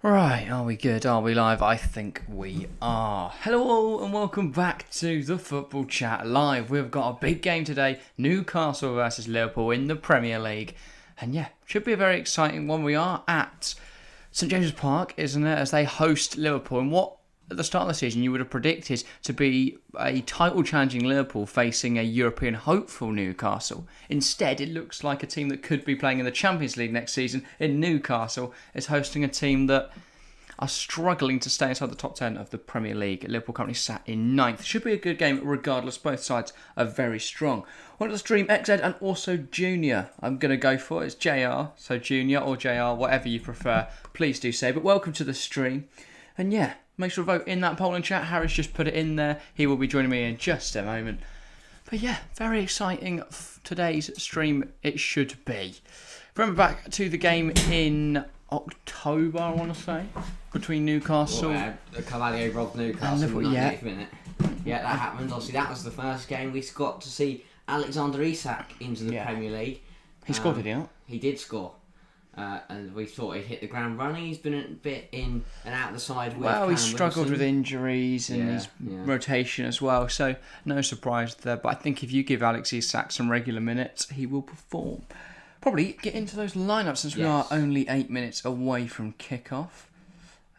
Right, are we good? Are we live? I think we are. Hello all and welcome back to the Football Chat Live. We've got a big game today, Newcastle versus Liverpool in the Premier League. And yeah, should be a very exciting one. We are at St James's Park, isn't it, as they host Liverpool. And what, at the start of the season, you would have predicted to be a title-challenging Liverpool facing a European hopeful Newcastle. Instead, it looks like a team that could be playing in the Champions League next season in Newcastle is hosting a team that are struggling to stay inside the top 10 of the Premier League. Liverpool currently sat in 9th. Should be a good game regardless. Both sides are very strong. Want to stream XZ and also Junior. I'm going to go for it. It's JR. So Junior or JR, whatever you prefer. Please do say. But welcome to the stream. And yeah, make sure to vote in that poll and chat. Harry's just put it in there. He will be joining me in just a moment. But yeah, very exciting today's stream it should be. Remember back to the game in October, I want to say, between Newcastle. The Cavalier robbed Newcastle in the 98th minute. Yeah, that happened. Obviously, that was the first game we got to see Alexander Isak into the Premier League. He scored, did he not? He did score. And we thought he'd hit the ground running. He's been a bit in and out of the side. Well, he struggled with injuries and his rotation as well, so no surprise there. But I think if you give Alex Isak some regular minutes, he will perform. Probably get into those lineups since we are only 8 minutes away from kickoff.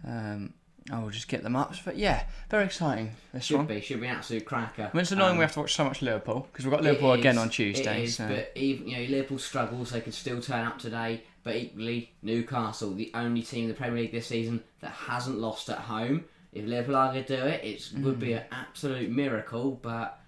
I will just get them up. But yeah, very exciting. Should be an absolute cracker. I mean, it's annoying we have to watch so much Liverpool because we've got Liverpool again on Tuesday. It is, but even Liverpool struggles. They could still turn up today. But equally, Newcastle, the only team in the Premier League this season that hasn't lost at home. If Liverpool are going to do it, it would be an absolute miracle. But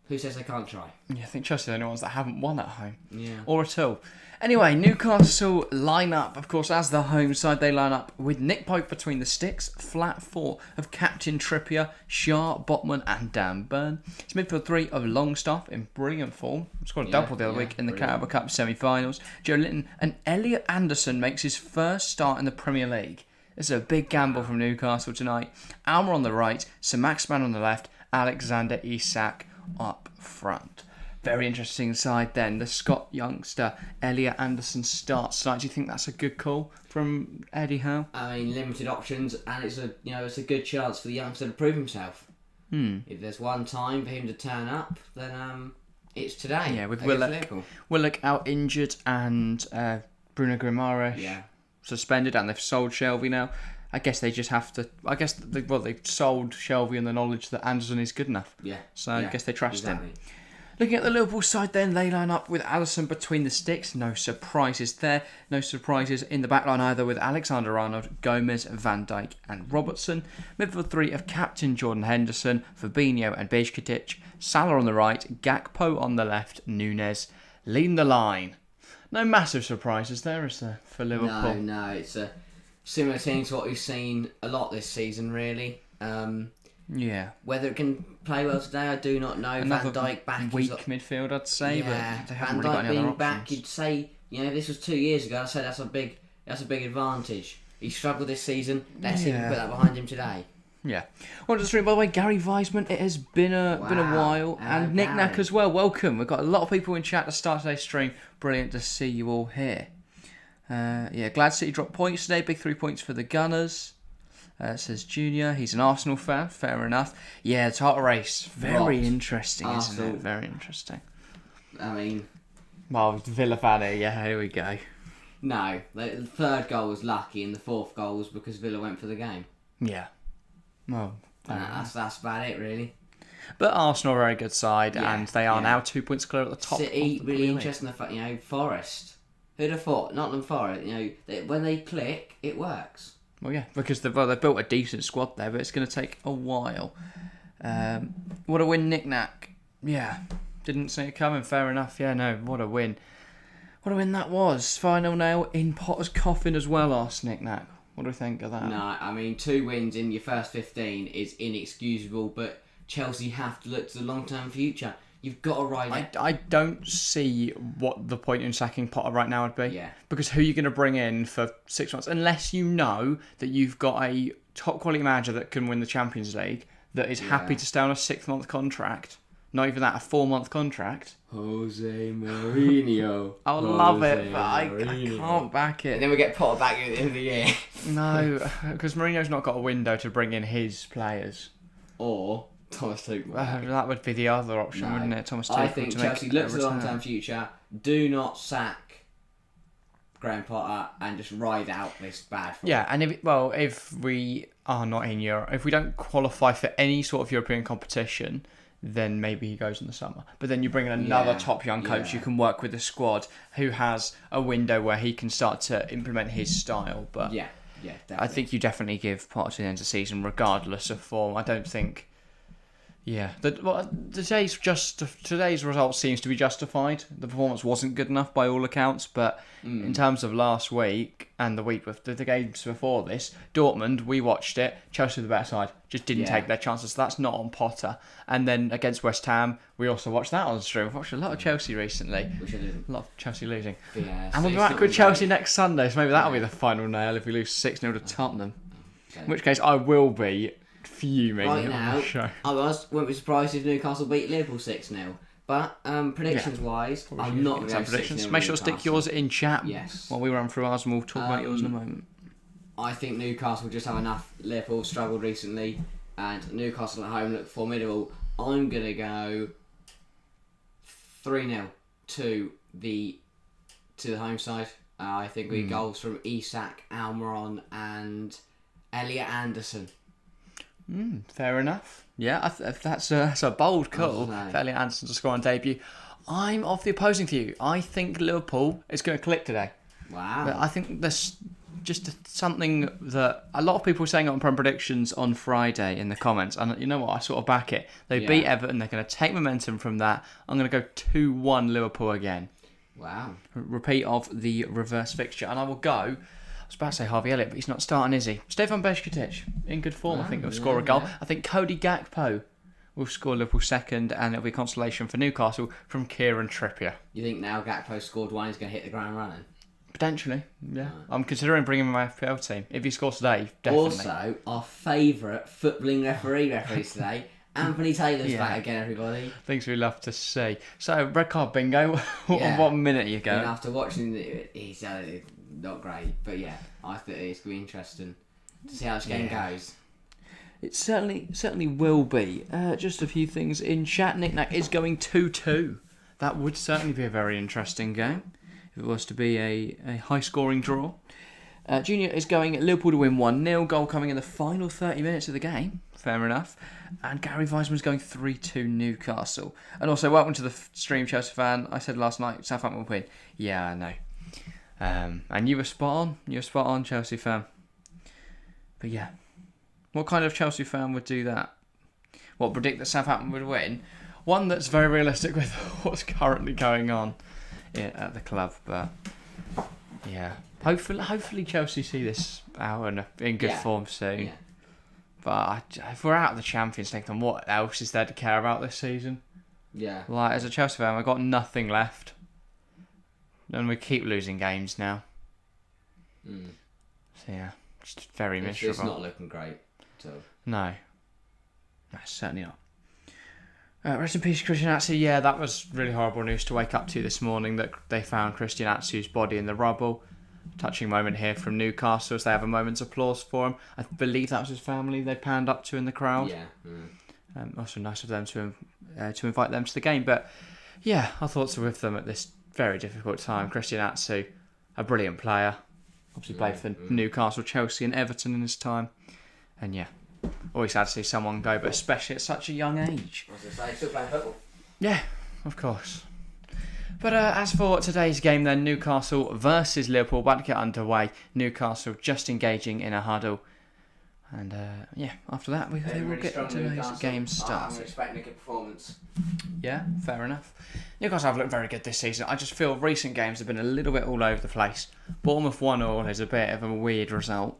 who says they can't try? Yeah, I think Chelsea are the only ones that haven't won at home. Yeah. Or at all. Anyway, Newcastle line up, of course, as the home side, they line up with Nick Pope between the sticks, flat four of Captain Trippier, Shaw, Botman and Dan Burn. It's midfield three of Longstaff in brilliant form. Scored a double the other week in the Carabao Cup semi-finals. Joe Linton and Elliot Anderson makes his first start in the Premier League. This is a big gamble from Newcastle tonight. Almer on the right, Sir Maximan on the left, Alexander Isak up front. Very interesting side then. The Scott youngster Elliot Anderson starts tonight. Do you think that's a good call from Eddie Howe? I mean, limited options, and it's a good chance for the youngster to prove himself. If there's one time for him to turn up, then it's today. Yeah, with Willock out injured and Bruno Guimaraes suspended, and they've sold Shelvey now. I guess they just have to. They've sold Shelvey on the knowledge that Anderson is good enough. Yeah. So I guess they trust him. Looking at the Liverpool side then, they line up with Alisson between the sticks. No surprises there. No surprises in the back line either with Alexander-Arnold, Gomez, Van Dijk and Robertson. Midfield three of captain Jordan Henderson, Fabinho and Bajcetic. Salah on the right, Gakpo on the left, Núñez leading the line. No massive surprises there, is there, for Liverpool? No, it's a similar team to what we've seen a lot this season, really. Whether it can play well today, I do not know. Another Van Dijk back weak midfield, I'd say, but they haven't really got any other options. Back, you'd say, if this was 2 years ago, I'd say that's a big advantage. He struggled this season. Let's see if we put that behind him today. Yeah. On to the stream, by the way, Gary Weisman. It has been a while, and Nick Nack as well. Welcome. We've got a lot of people in chat to start today's stream. Brilliant to see you all here. Glad City dropped points today. Big 3 points for the Gunners. Says Junior, he's an Arsenal fan, fair enough. Yeah, the title race, very interesting, Arsenal. Isn't it? Very interesting. I mean... Well, Villa fan here, here we go. No, the third goal was lucky and the fourth goal was because Villa went for the game. Yeah. Well, that's about it, really. But Arsenal are a very good side and they are now 2 points clear at the top. City, really interesting, the fact, Forest. Who'd have thought? Nottingham Forest, when they click, it works. Well, yeah, because they've built a decent squad there, but it's going to take a while. What a win, Nick Nack. Yeah, didn't see it coming, fair enough. Yeah, no, what a win. What a win that was. Final nail in Potter's coffin as well, asked Nick Nack. What do we think of that? No, I mean, 2 wins in your first 15 is inexcusable, but Chelsea have to look to the long-term future. You've got to ride it. I don't see what the point in sacking Potter right now would be. Yeah. Because who are you going to bring in for 6 months? Unless you know that you've got a top quality manager that can win the Champions League, that is happy to stay on a 6-month contract. Not even that, a 4-month contract. Jose Mourinho. I love it, but I can't back it. And then we get Potter back at the end of the year. No, because Mourinho's not got a window to bring in his players. Or Thomas Tuchel. That would be the other option, wouldn't it? Thomas Tuchel. I think Chelsea looks at the long-term future. Do not sack Graham Potter and just ride out this bad form. Yeah, and if we are not in Europe, if we don't qualify for any sort of European competition, then maybe he goes in the summer. But then you bring in another top young coach who can work with the squad, who has a window where he can start to implement his style. But yeah, definitely. I think you definitely give Potter to the end of the season, regardless of form. I don't think. Yeah, today's result seems to be justified. The performance wasn't good enough by all accounts, but in terms of last week and the week with the games before this, Dortmund, we watched it. Chelsea, the better side, just didn't take their chances. So that's not on Potter. And then against West Ham, we also watched that on the stream. We've watched a lot of Chelsea recently. A lot of Chelsea losing. Yeah, and we'll be back with Chelsea next Sunday, so maybe that'll be the final nail if we lose 6-0 to Tottenham. Okay. In which case, I will be fuming right now. Won't be surprised if Newcastle beat Liverpool 6-0. But predictions-wise, I'm not going to have predictions. Make sure to stick yours in chat. Yes. While we run through ours, and we'll talk about yours in a moment. I think Newcastle just have enough. Liverpool struggled recently, and Newcastle at home look formidable. I'm going to go 3-0 to the home side. I think we goals from Isak, Almiron, and Elliot Anderson. Fair enough. Yeah, that's a bold call for Elliot Anderson to score on debut. I'm of the opposing view. I think Liverpool is going to click today. Wow. But I think there's just something that a lot of people were saying on Prem Predictions on Friday in the comments, and you know what, I sort of back it. They beat Everton, they're going to take momentum from that. I'm going to go 2-1 Liverpool again. Wow. Repeat of the reverse fixture, and I will go... I was about to say Harvey Elliott, but he's not starting, is he? Stefan Bajcetic, in good form, I think he'll score a goal. I think Cody Gakpo will score Liverpool second, and it'll be consolation for Newcastle from Kieran Trippier. You think now Gakpo scored one, he's going to hit the ground running? Potentially, yeah. I'm considering bringing him in my FPL team. If he scores today, definitely. Also, our favourite footballing referees today, Anthony Taylor's back again, everybody. Things we love to see. So, red card bingo. What minute are you going? After watching it, he's not great, but yeah, I think it's going to be interesting to see how this game goes. It certainly will be. Just a few things in chat. Knick-Knack is going 2-2. That would certainly be a very interesting game if it was to be a high-scoring draw. Junior is going Liverpool to win 1-0. Goal coming in the final 30 minutes of the game. Fair enough. And Gary Weissman's going 3-2 Newcastle. And also, welcome to the stream, Chelsea fan. I said last night, Southampton will win. Yeah, I know. And you were spot on. You were spot on, Chelsea fan. But yeah. What kind of Chelsea fan would do that? What, predict that Southampton would win? One that's very realistic with what's currently going on at the club. But yeah. Hopefully Chelsea see this out in good form soon. Yeah. But if we're out of the Champions League, then what else is there to care about this season? Yeah. Like, as a Chelsea fan, I've got nothing left. And we keep losing games now. So yeah, just very miserable. It's not looking great. So. No, certainly not. Rest in peace, Christian Atsu. Yeah, that was really horrible news to wake up to this morning, that they found Christian Atsu's body in the rubble. Touching moment here from Newcastle as they have a moment's applause for him. I believe that was his family they panned up to in the crowd. Yeah. Also nice of them to invite them to the game. But yeah, our thoughts are with them at this very difficult time. Christian Atsu, a brilliant player. Obviously played for Newcastle, Chelsea and Everton in his time. And yeah, always sad to see someone go, but especially at such a young age. I was going to say, still playing football. Yeah, of course. But as for today's game then, Newcastle versus Liverpool, about to get underway. Newcastle just engaging in a huddle. And yeah, after that we will get to today's game start. I'm expecting a good performance. Yeah, fair enough. Newcastle have looked very good this season. I just feel recent games have been a little bit all over the place. Bournemouth 1-1 is a bit of a weird result.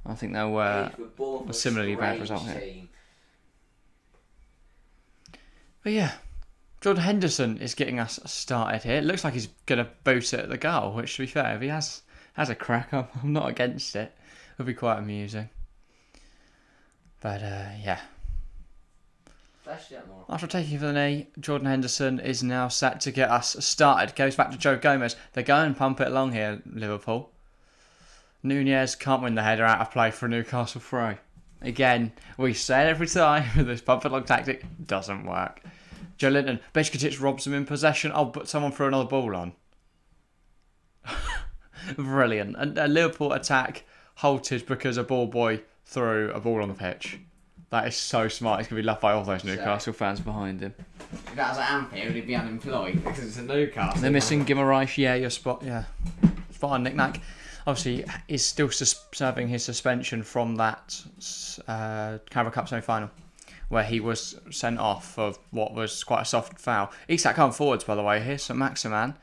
I think they'll a similarly bad result here. But yeah, Jordan Henderson is getting us started here. It looks like he's going to boot it at the goal, which, to be fair, if he has a crack, I'm not against it. It'll be quite amusing. But yeah. After taking for the knee, Jordan Henderson is now set to get us started. Goes back to Joe Gomez. They go and pump it along here, Liverpool. Nunez can't win the header out of play for a Newcastle throw. Again, we say it every time, this pump it along tactic doesn't work. Joe Linton, Bejkovic robs him in possession. Oh, but someone threw another ball on. Brilliant. And a Liverpool attack halted because a ball boy threw a ball on the pitch. That is so smart. He's going to be loved by all those Newcastle fans behind him. If that was at Anfield, he'd be unemployed because it's a Newcastle. They're missing Guimaraes. Yeah, your spot. Yeah. Spot on, Nick-Nack. Obviously, is still serving his suspension from that Carabao Cup semi-final, where he was sent off for what was quite a soft foul. Isak coming forwards, by the way. Here's St Maximan.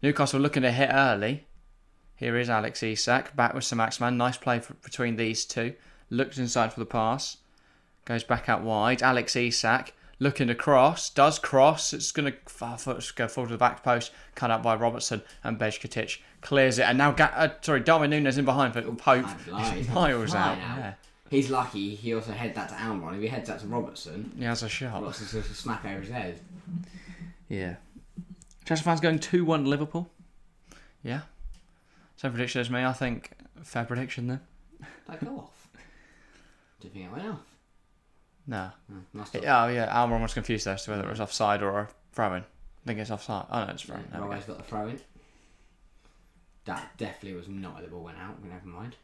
Newcastle looking to hit early. Here is Alex Isak. Back with St Maximan. Nice play between these two. Looks inside for the pass. Goes back out wide. Alex Isak looking to cross. Does cross. It's going to go forward to the back post. Cut out by Robertson. And Bejkovic clears it. And now, Darwin Núñez in behind for Pope. He's miles out. Yeah. He's lucky he also head that to Almiron. If he heads that to Robertson, he has a shot. Robertson's going to smack over his head. Yeah. Chelsea fans going 2-1 Liverpool. Yeah. Same prediction as me. I think fair prediction then. Did that go off? Do you think it went off? No. Yeah, Almiron was confused as to whether it was offside or a throw-in. I think it's offside. Oh no, it's throw-in. Robert's got the throw-in. That definitely was not where the ball went out. Never mind.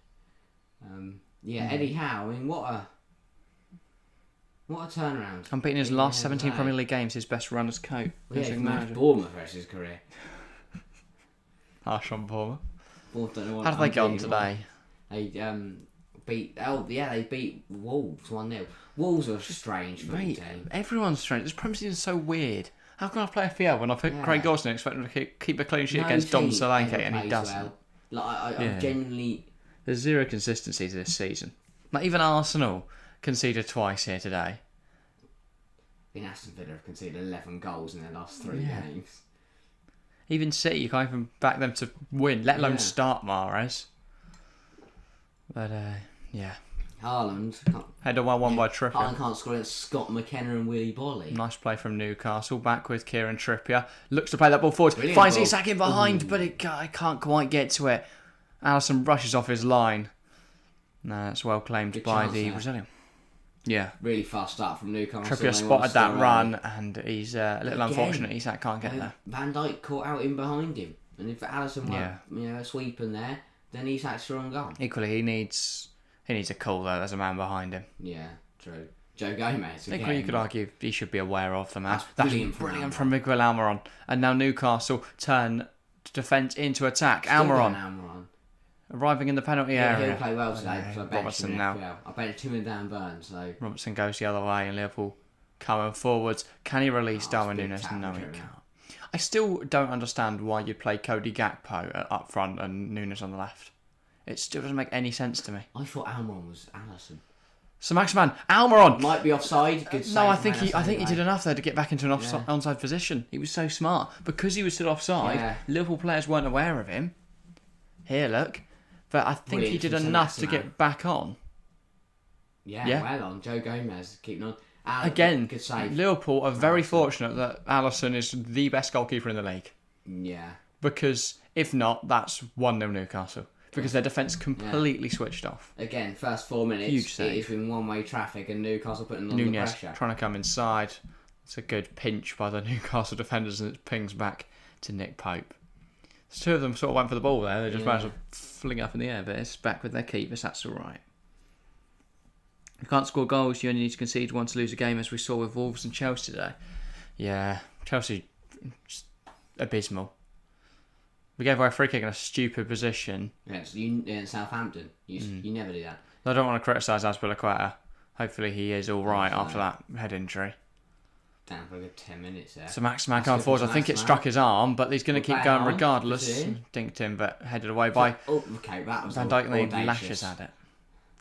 Eddie Howe. I mean, what a turnaround. Unbeaten his last 17 Premier League games, his best run as coach. Well, yeah, he managed Bournemouth for his career. Harsh on Bournemouth. How did they get on today? They beat Wolves 1-0. Wolves are strange for the team. Everyone's strange. This Premier League is so weird. How can I play FPL when I pick Craig Dawson and expect him to keep a clean sheet against Dom Solanke and he doesn't? Well. I genuinely... There's zero consistency to this season. Like even Arsenal conceded twice here today. Aston Villa have conceded 11 goals in their last 3 games. Even City, you can't even back them to win, let alone start Mahrez. But, Haaland header 1-1 by Trippier. Haaland can't score against Scott McKenna and Willy Bolly. Nice play from Newcastle. Back with Kieran Trippier. Looks to play that ball forward. Brilliant Finds ball. Isak in behind, but I can't quite get to it. Alisson rushes off his line. No, that's well claimed by the Brazilian. Yeah. Really fast start from Newcastle. Trippier spotted that run and he's a little unfortunate. Isak can't get there. Van Dijk caught out in behind him. And if Alisson were sweeping there, then Isak's on goal. Equally, he needs a call though. There's a man behind him. Yeah, true. Joe Gomez again. Equally, you could argue he should be aware of the man. That's brilliant from Miguel Almiron. And now Newcastle turn defence into attack. Almiron. Arriving in the penalty area. He'll play well today because I benched Robertson him now. FPL. I benched him and Dan Burns. So Robertson goes the other way and Liverpool coming forwards. Can he release Darwin Núñez? No, he can't. I still don't understand why you play Cody Gakpo up front and Núñez on the left. It still doesn't make any sense to me. I thought Almiron was Alisson. So Maximan, Almiron might be offside. Good save. No, I think he did enough there to get back into an onside position. He was so smart because he was still offside. Yeah. Liverpool players weren't aware of him. Here, look. But I think he did enough to get back on. Yeah, well on. Joe Gomez keeping on. Again, good save. Liverpool are very fortunate that Alisson is the best goalkeeper in the league. Yeah. Because if not, that's 1-0 Newcastle. Because their defence completely switched off. Again, first 4 minutes, Huge save. it's been one-way traffic and Newcastle putting on Núñez the pressure. trying to come inside. It's a good pinch by the Newcastle defenders and it pings back to Nick Pope. The two of them sort of went for the ball there. They just managed to fling it up in the air, but it's back with their keepers. That's all right. You can't score goals. You only need to concede one to lose a game, as we saw with Wolves and Chelsea today. Yeah, Chelsea, just abysmal. We gave away a free kick in a stupid position. Yeah, Southampton. You never do that. I don't want to criticise Azpilicueta. Hopefully he is all right after that head injury. Down for a good 10 minutes there. So Maximan going forward. I think it struck his arm, but he's going to keep going regardless. Dinked him, but headed away by that was Van Dijk. Lashes at it.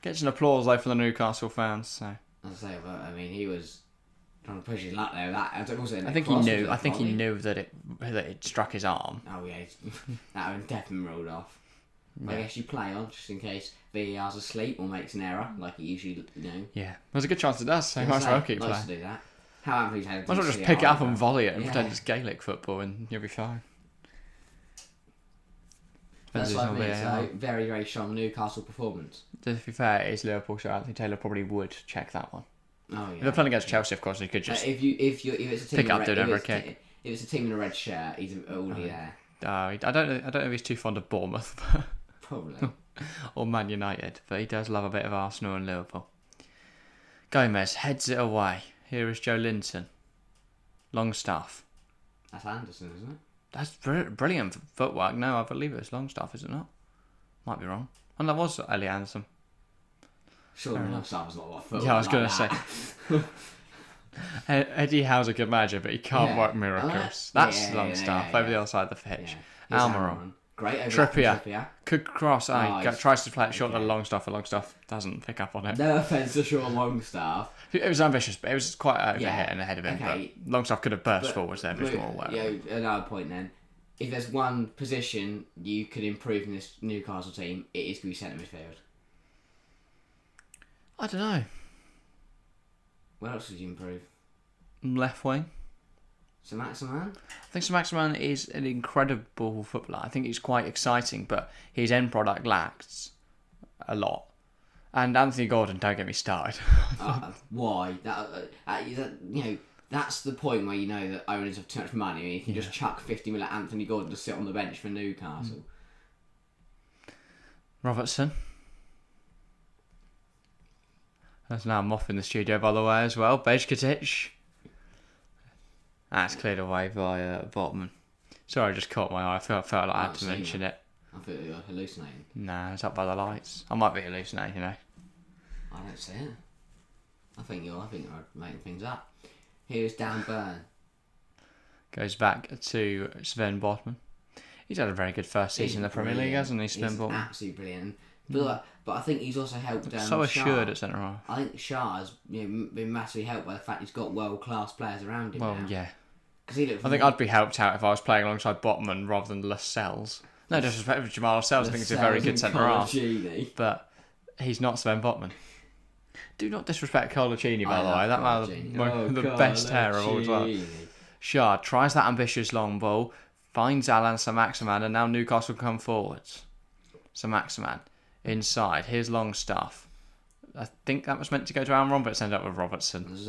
Gets an applause though for the Newcastle fans. So he was trying to push his luck there. I think he knew. I think he knew that it struck his arm. Oh yeah, that would definitely rolled off. Yeah. I guess you play on just in case VAR's asleep or makes an error, like he usually Yeah, there's a good chance it does. So might as well keep playing. To do that. How Anthony's had. Might as well just pick it up and volley it and pretend it's Gaelic football, and you'll be fine. That's what I mean. So very, very strong Newcastle performance. To be fair, it is Liverpool, so Anthony Taylor probably would check that one. Oh yeah. If they're playing against Chelsea, of course, he could just if it's a team pick up, do it over a kick. If it's a team in a red shirt, he's already there. I don't know if he's too fond of Bournemouth, Probably. or Man United, but he does love a bit of Arsenal and Liverpool. Gomez heads it away. Here is Joe Linton. Longstaff. That's Anderson, isn't it? That's brilliant footwork. No, I believe it was Longstaff, is it not? Might be wrong. And that was Ellie Anderson. Surely Longstaff was not what footwork. Yeah, I was going to say. Eddie Howe's a good manager, but he can't work miracles. That's Longstaff over the other side of the pitch. Almiron. Great over Trippier. Could cross. Tries to play it short to Longstaff, and Longstaff doesn't pick up on it. No offence to Sean Longstaff. It was ambitious, but it was quite over hit and ahead of him. Okay. But Longstaff could have burst forwards there, but it's more aware. Another point then. If there's one position you could improve in this Newcastle team, it is going to be centre midfield. I don't know. Where else would you improve? Left wing. Saint-Maximin? I think Saint-Maximin is an incredible footballer. I think he's quite exciting, but his end product lacks a lot. And Anthony Gordon, don't get me started. Why? That's the point where you know that owners have too much money and you can just chuck 50 million at Anthony Gordon to sit on the bench for Newcastle. Robertson. There's now Moff in the studio, by the way, as well. Bejkatic. That's cleared away by Botman. Sorry, I just caught my eye. I felt like I had to mention it. I thought you were hallucinating. Nah, it's up by the lights. I might be hallucinating, you know. I don't see it. I think you're making things up. Here's Dan Burn. Goes back to Sven Botman. He's had a very good first season in the Premier League, hasn't he, Sven Botman? Absolutely brilliant. But I think he's also helped. So assured at centre half. I think Shah has been massively helped by the fact he's got world class players around him. Well, now. yeah. I think I'd be helped out if I was playing alongside Botman rather than Lascelles. No disrespect for Jamal Lascelles. I think he's a very good centre half. But he's not Sven Botman. Do not disrespect Colaccini, by the way. That man the best hair of all as well. Shah tries that ambitious long ball, finds Alan Saint-Maximin, and now Newcastle come forwards. Saint-Maximin inside. Here's Longstaff. I think that was meant to go to Almiron, but it's ended up with Robertson.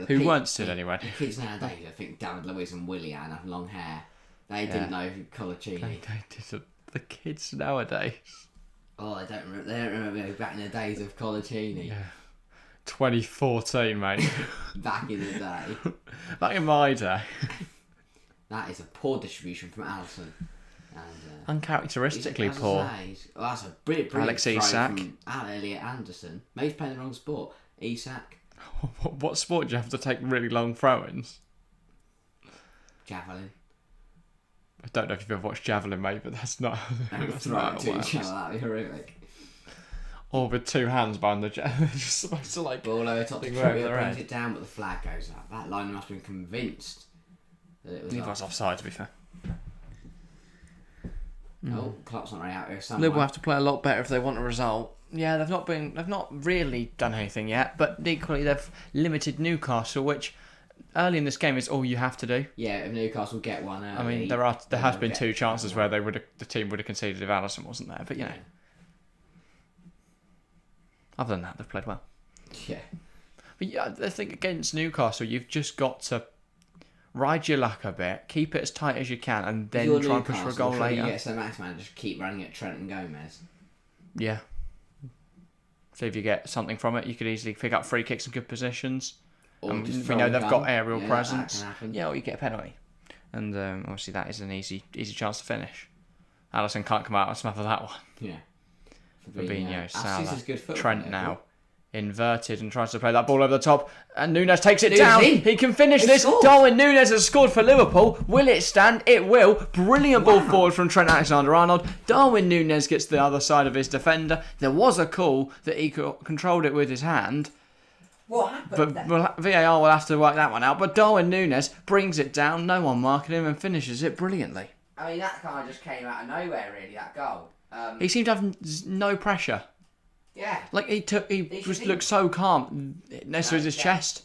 Who weren't stood anyway. The kids nowadays, I think David Lewis and Willian have long hair. They didn't know Colaccini. The kids nowadays. Oh, they don't remember back in the days of Colaccini. Yeah. 2014, mate. Back in the day. Back in my day. That is a poor distribution from Alisson. And, uncharacteristically poor. That's a brilliant Alex Isak. from Elliot Anderson. Maybe he's playing the wrong sport. Isak. What sport do you have to take really long throw-ins? Javelin. I don't know if you've ever watched Javelin, mate, but that's not. That's not how it works. That'd be horrific. Or with two hands behind the javelin, just supposed to like. Ball over top the tree, brings it down, but the flag goes up. That line must have been convinced that it was. He was offside, to be fair. Oh, Klopp's not really out here somewhere. Liverpool have to play a lot better if they want a result. Yeah, they've not really done anything yet, but equally they've limited Newcastle, which early in this game is all you have to do. Yeah, if Newcastle get one early, I mean, there has been two chances where the team would have conceded if Alisson wasn't there, but you know. Other than that, they've played well. Yeah. But yeah, I think against Newcastle, you've just got to ride your luck a bit, keep it as tight as you can, and then try and push for a goal later. You get Saint-Maximin, just keep running at Trent and Gomez. Yeah. So if you get something from it, you could easily pick up free kicks in good positions. We know they've got aerial presence. Yeah, or you get a penalty. And obviously that is an easy chance to finish. Alisson can't come out and smother that one. Yeah. Fabinho, Salah, Trent Trent now. Inverted and tries to play that ball over the top. And Núñez takes it down. He can finish this. Darwin Núñez has scored for Liverpool. Will it stand? It will. Brilliant ball forward from Trent Alexander-Arnold. Darwin Núñez gets the other side of his defender. There was a call that he controlled it with his hand. What happened But VAR will have to work that one out. But Darwin Núñez brings it down. No one marking him and finishes it brilliantly. I mean, that kind of just came out of nowhere, really, that goal. He seemed to have no pressure. Yeah. Like he just looked so calm next to his chest.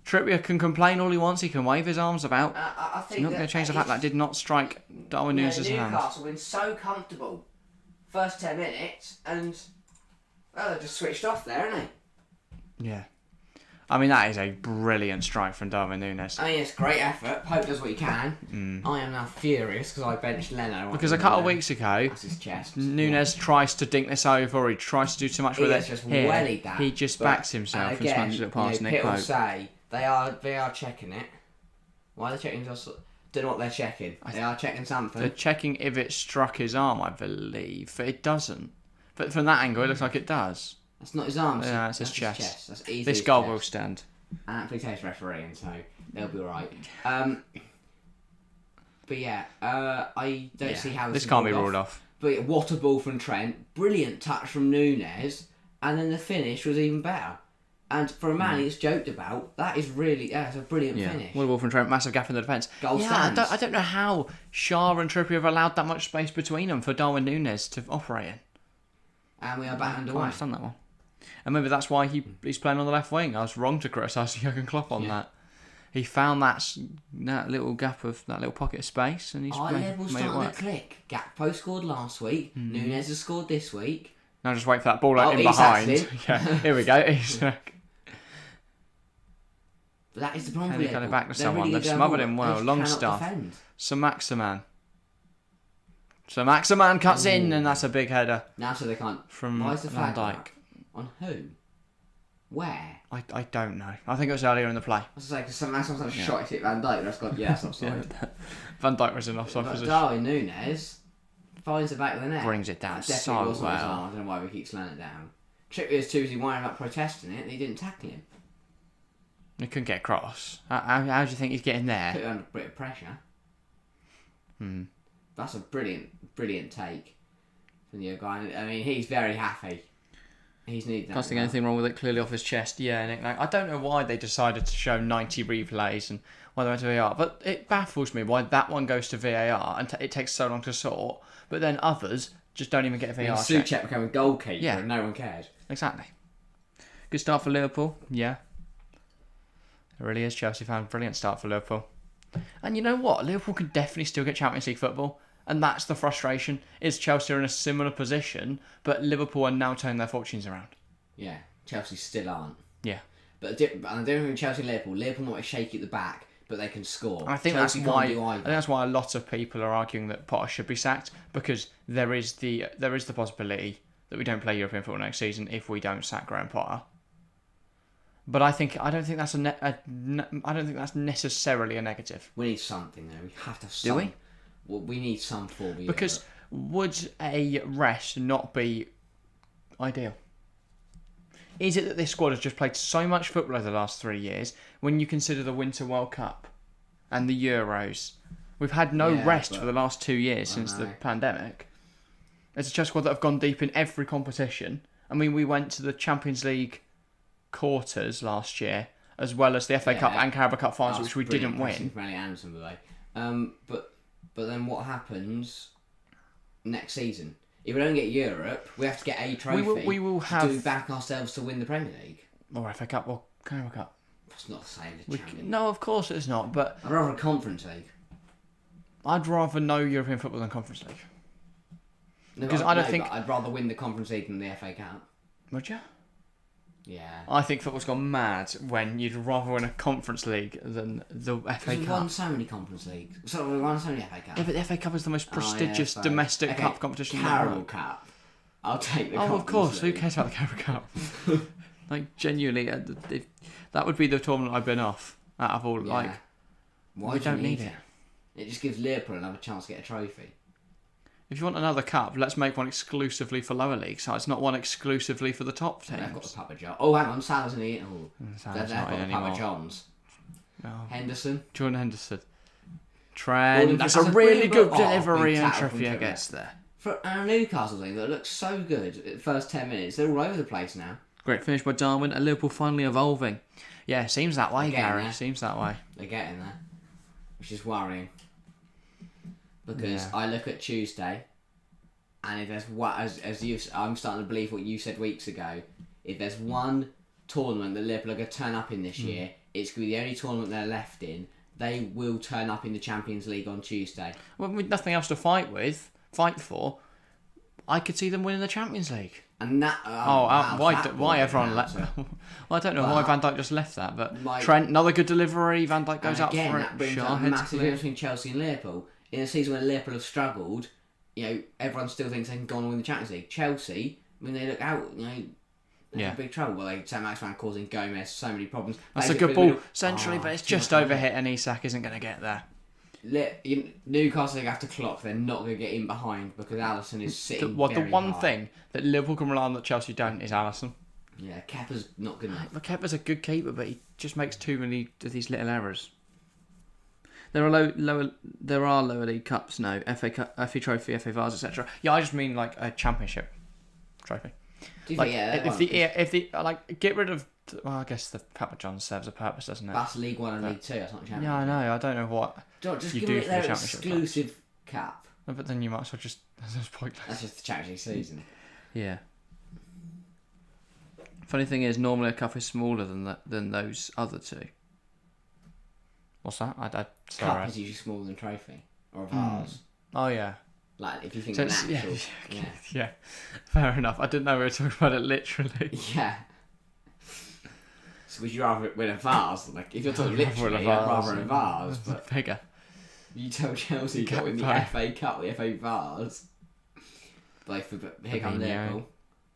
Trippier can complain all he wants. He can wave his arms about. I think It's not going to change the fact that did not strike Darwin Núñez's hand. Newcastle been so comfortable first 10 minutes, and they just switched off there, haven't they? Yeah. I mean, that is a brilliant strike from Darwin Núñez. I mean, it's great effort. Pope does what he can. I am now furious because I benched Leno. Because a couple of weeks ago, that's his chest. Núñez tries to dink this over, or he tries to do too much with it. Just Here, wellied that, he just backs himself and smashes it past Nick people Pope. say they are checking it. Why are they checking? Just don't know what they're checking. They are checking something. They're checking if it struck his arm, I believe. But it doesn't. But from that angle, it looks like it does. That's not his arm. Yeah, it's his chest. That's easy. This goal will stand. And actually takes refereeing, so they'll be alright. But yeah, I don't see how this can't be ruled off. But what a ball from Trent. Brilliant touch from Núñez. And then the finish was even better. And for a man it's joked about, that's a brilliant finish. What a ball from Trent, massive gap in the defence. Goal stands. I don't know how Shah and Trippier have allowed that much space between them for Darwin Núñez to operate in. And we are back I underway. understand that one. And maybe that's why he's playing on the left wing. I was wrong to criticise Jurgen Klopp on that. He found that little gap of that little pocket of space, and he's made Liverpool it starting work. to click. Gakpo scored last week. Núñez has scored this week. Now just wait for that ball out in behind. Yeah, here we go. Isak. But that is the problem. Can he cut it back to someone? They've smothered him well. Long stuff. Sir Maximan cuts in, and that's a big header. Now so they can't. From Why is the flag Van Dijk. up? On who? Where? I don't know. I think it was earlier in the play. I was like, someone shot it at Van Dijk. That's gone. Yeah, that's offside. Van Dijk was in offside position. Darwin Núñez finds the back of the net. Brings it down That so definitely wasn't his well. arm. I don't know why we keep slowing it down. Trippier's too busy worrying about protesting it, and he didn't tackle him. He couldn't get across. How do you think he's getting there? Put it under a bit of pressure. That's a brilliant take from the guy. I mean, he's very happy. He's needed that. Can't think anything wrong with it. Clearly off his chest. Yeah, Nick. I don't know why they decided to show 90 replays and why they went to VAR, but it baffles me why that one goes to VAR and it takes so long to sort, but then others just don't even get a VAR check. Souček became a goalkeeper and no one cared. Exactly. Good start for Liverpool. Yeah. It really is. Chelsea fan. Brilliant start for Liverpool. And you know what? Liverpool can definitely still get Champions League football. And that's the frustration. Is Chelsea are in a similar position, but Liverpool are now turning their fortunes around. Yeah, Chelsea still aren't. Yeah. But the difference between Chelsea and Liverpool might be shaky at the back, but they can score. I think Chelsea that's why. can't do I either. think that's why a lot of people are arguing that Potter should be sacked, because there is the possibility that we don't play European football next season if we don't sack Graham Potter. But I don't think that's I don't think that's necessarily a negative. We need something though. We have to have Do some. we? Well, we need some form. Because would a rest not be ideal? Is it that this squad has just played so much football over the last 3 years when you consider the Winter World Cup and the Euros? We've had no rest for the last 2 years since the pandemic. It's a Chelsea squad that have gone deep in every competition. I mean, we went to the Champions League quarters last year, as well as the FA Cup and Carabao Cup finals, which we didn't win. From Ellie Anderson, by the way. But then what happens next season? If we don't get Europe, we have to get a trophy. We will have to back ourselves to win the Premier League. Or FA Cup or Carabao Cup. That's not the same as Champions. No, of course it's not. But I'd rather a Conference League. I'd rather no European football than Conference League. No, Because I don't think I'd rather win the Conference League than the FA Cup. Would you? Yeah. I think football's gone mad when you'd rather win a Conference League than the FA We've Cup. won so many Conference Leagues. So we won so many FA Cups. Yeah, but the FA Cup is the most prestigious domestic cup competition in the Carabao world. Cup. I'll take the Oh, of course. Who League. cares about the Carabao Cup? Like, genuinely, that would be the tournament I've been off out of all. Yeah. Like, Why we do you don't need it. It just gives Liverpool another chance to get a trophy. If you want another cup, let's make one exclusively for lower league sides, not one exclusively for the top They've got the teams. Papa John. Oh, hang on, Salah's in the oh. Salah's They've not got in the Papa anymore. Johns. Oh. Henderson. Jordan Henderson. Trent. That's a that's a really brilliant good goal. Oh, delivery, big and tackle from Trippier Trippier. gets there. For our Newcastle team that looks so good at the first 10 minutes, they're all over the place now. Great finish by Darwin, and Liverpool finally evolving. Yeah, seems that way, They're getting Gary. there. Seems that way. They're getting there. Which is worrying. Because Yeah. I look at Tuesday, and if there's what, I'm starting to believe what you said weeks ago. If there's one tournament that Liverpool are going to turn up in this year, It's going to be the only tournament they're left in. They will turn up in the Champions League on Tuesday. Well, with nothing else to fight for, I could see them winning the Champions League. And that why everyone left? Well, I don't know why Van Dijk just left that, but Trent, another good delivery. Van Dijk goes up for it. That brings up a massive difference between Chelsea and Liverpool. In a season where Liverpool have struggled, everyone still thinks they can go on and win the Champions League. Chelsea, when they look out, they're in big trouble. Well, Saint-Maximin causing Gomez so many problems. That's a good ball centrally, but it's just overhit, and Isak isn't going to get there. Newcastle have to clock. They're not going to get in behind because Alisson is sitting. The one thing that Liverpool can rely on that Chelsea don't is Alisson. Yeah, Kepa's not good enough. But Kepa's a good keeper, but he just makes too many of these little errors. There are lower league cups now, FA Cup, FA Trophy, FA Vase, etc. Yeah, I just mean like a championship trophy. Do you think get rid of? Well, I guess the Papa John serves a purpose, doesn't it? That's League One and League Two. That's not Championship. Yeah, I know. I don't know what just you give do it for their the championship. exclusive cap. No, but then you might as well just. That's pointless. That's just the Champions League season. Yeah. Funny thing is, normally a cup is smaller than those other two. What's that? Cup is usually smaller than trophy or a vase. Oh yeah. Like if you think So of an actual, yeah. Fair enough. I didn't know we were talking about it literally. Yeah. So would you rather win a vase? Like if you're talking literally, I'd rather win a vase. But bigger. You tell Chelsea to win the FA Cup, the FA Vase. But here comes Liverpool.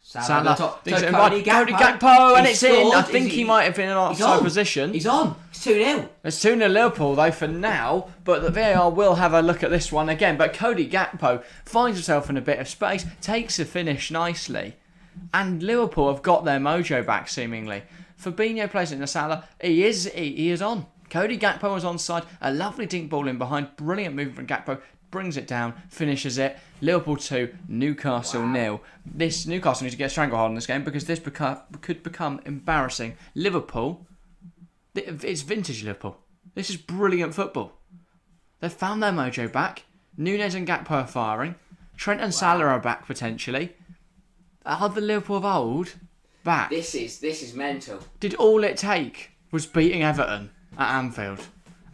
Salah, Cody Gakpo, and it's in. I think he might have been in an offside position. He's on. It's 2-0. It's 2-0 Liverpool though for now, but the VAR will have a look at this one again. But Cody Gakpo finds himself in a bit of space, takes a finish nicely, and Liverpool have got their mojo back seemingly. Fabinho plays it in the Salah. He is on. Cody Gakpo was onside. A lovely dink ball in behind. Brilliant movement from Gakpo. Brings it down, finishes it. Liverpool 2, Newcastle 0. This Newcastle needs to get a stranglehold in this game because this could become embarrassing. Liverpool, it's vintage Liverpool. This is brilliant football. They've found their mojo back. Núñez and Gakpo are firing. Trent and Salah are back potentially. Are the Liverpool of old back? This is mental. Did all it take was beating Everton at Anfield?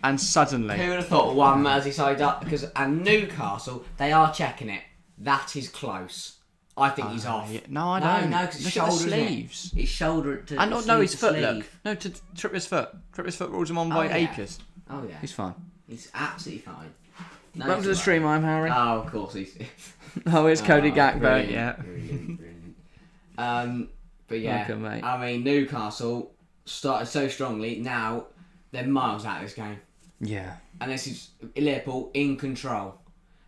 And suddenly... Who would have thought one Merseyside up? And Newcastle, they are checking it. That is close. I think he's off. Yeah. No, I don't. No, because his look at the shoulder, sleeves. His shoulder to and no, his foot, sleeve. look. No, to Trippier's foot. Trippier's foot rules him on by acres. Oh, yeah. He's fine. He's absolutely fine. No, Welcome to the stream, I'm Harry. Oh, of course he's... It's Cody Gakpo, brilliant, yeah. Brilliant. But yeah, welcome, mate. I mean, Newcastle started so strongly. Now, they're miles out of this game. Yeah. And this is Liverpool in control.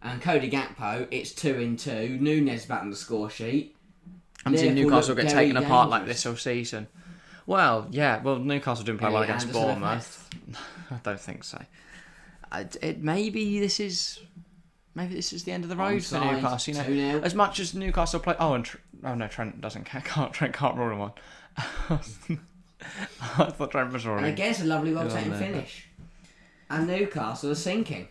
And Cody Gakpo, it's 2-2. Núñez back on the score sheet. I'm seeing Newcastle get taken apart like this all season. Well, yeah. Well, Newcastle didn't play well against Bournemouth. I don't think so. Maybe this is the end of the road for Newcastle. 2-0. As much as Newcastle play. Oh, no, Trent can't rule him on. I thought Trent was rolling. And again, it's a lovely, well-taken finish. And Newcastle are sinking.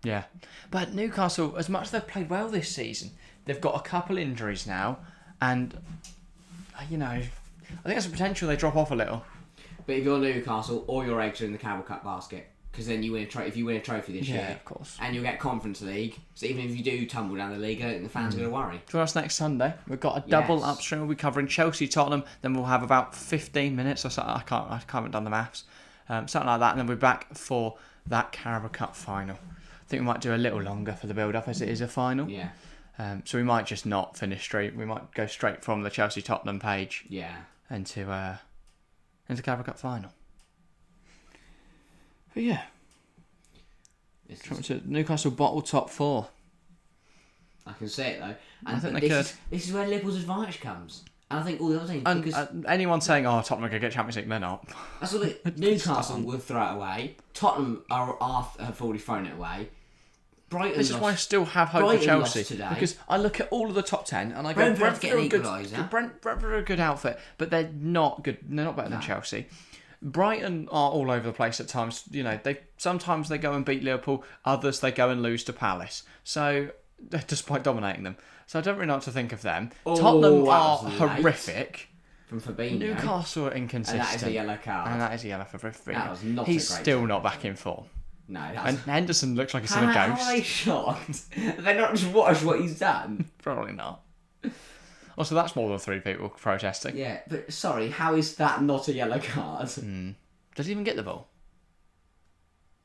Yeah. But Newcastle, as much as they've played well this season, they've got a couple injuries now. And, I think there's a potential they drop off a little. But if you're Newcastle, all your eggs are in the Carabao Cup basket. Because then you win if you win a trophy this year. Yeah, of course. And you'll get Conference League. So even if you do tumble down the league, I don't think the fans are going to worry. Join us next Sunday. We've got a double upstream. We'll be covering Chelsea, Tottenham. Then we'll have about 15 minutes or so. I haven't done the maths. Something like that. And then we're back for that Carabao Cup final. I think we might do a little longer for the build-up as it is a final. Yeah. So we might just not finish straight. We might go straight from the Chelsea-Tottenham page. Yeah. Into Carabao Cup final. But yeah. To Newcastle bottle top 4. I can see it though. And I think they could. This is where Liverpool's advantage comes. And I think all the other things. And because anyone saying, Tottenham are going to get Champions League, they're not. That's what Newcastle will throw it away. Tottenham have already thrown it away. Brighton This is why I still have hope for Chelsea. Because I look at all of the top 10 and I go, Brentford are a good outfit, but they're not good. They're not better than Chelsea. Brighton are all over the place at times. Sometimes they go and beat Liverpool, others they go and lose to Palace. So, despite dominating them. So I don't really know what to think of them. Tottenham are horrific. from Fabinho. Newcastle are And inconsistent. that is a yellow card. And that is a yellow for Fabinho. That was not He's a great still tackle. not back in form. No, And that's... Henderson looks like he's seen a How ghost. are they shocked? Have they not just watched what he's done? Probably not. Also, that's more than 3 people protesting. Yeah, but sorry, how is that not a yellow card? Does he even get the ball?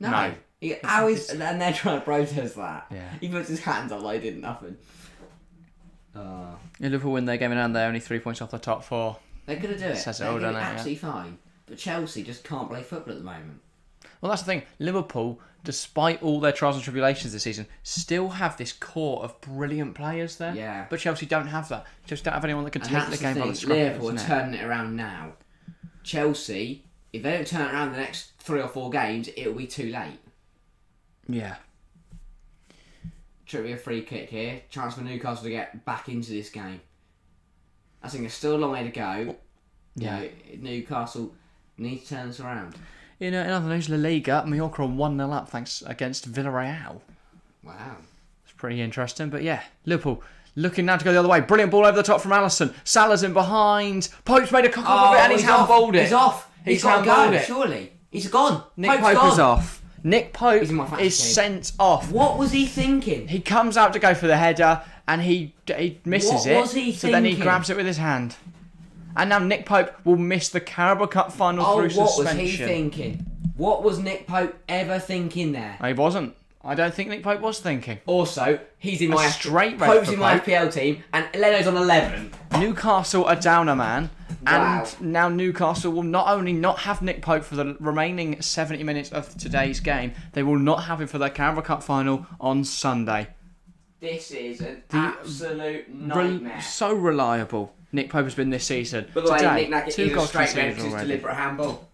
No. How is... And they're trying to protest that. Yeah. He puts his hands up like he did nothing. Liverpool win their game in hand. They're only 3 points off the top 4. They're going to do it. Says it They're all, going to doesn't be it? absolutely fine. But Chelsea just can't play football at the moment. Well, that's the thing. Liverpool, despite all their trials and tribulations this season, still have this core of brilliant players there. Yeah. But Chelsea don't have that. Chelsea don't have anyone that can And take that's the game by the thing. scruff. Liverpool are isn't it? turning it around now. Chelsea, if they don't turn it around the next 3 or 4 games, it'll be too late. Yeah. Should be a free kick here. Chance for Newcastle to get back into this game. I think there's still a long way to go. Yeah. You know, Newcastle need to turn this around. In other news, La Liga, Mallorca are 1-0 up thanks against Villarreal. Wow. It's pretty interesting. But yeah, Liverpool looking now to go the other way. Brilliant ball over the top from Alisson. Salah's in behind. Pope's made a cock of it and he's handballed it. He's off. He's got to handballed go, it. surely. He's gone. Nick Pope's Pope gone. is off. Nick Pope He's in my fantasy is team. sent off. What was he thinking? He comes out to go for the header and he misses What it. was he so then he thinking? grabs it with his hand. And now Nick Pope will miss the Carabao Cup final through What suspension. was he thinking? What was Nick Pope ever thinking there? He wasn't. I don't think Nick Pope was thinking. Also, he's in my straight red Pope's for in my Pope. FPL team, and Leno's on 11. Newcastle are down a man. Wow. And now Newcastle will not only not have Nick Pope for the remaining 70 minutes of today's game, they will not have him for the Carabao Cup final on Sunday. This is an absolute nightmare. So reliable Nick Pope has been this season. By the way, Today, Nick Nackett 2 is a goals straight red conceded for his already. deliberate handball.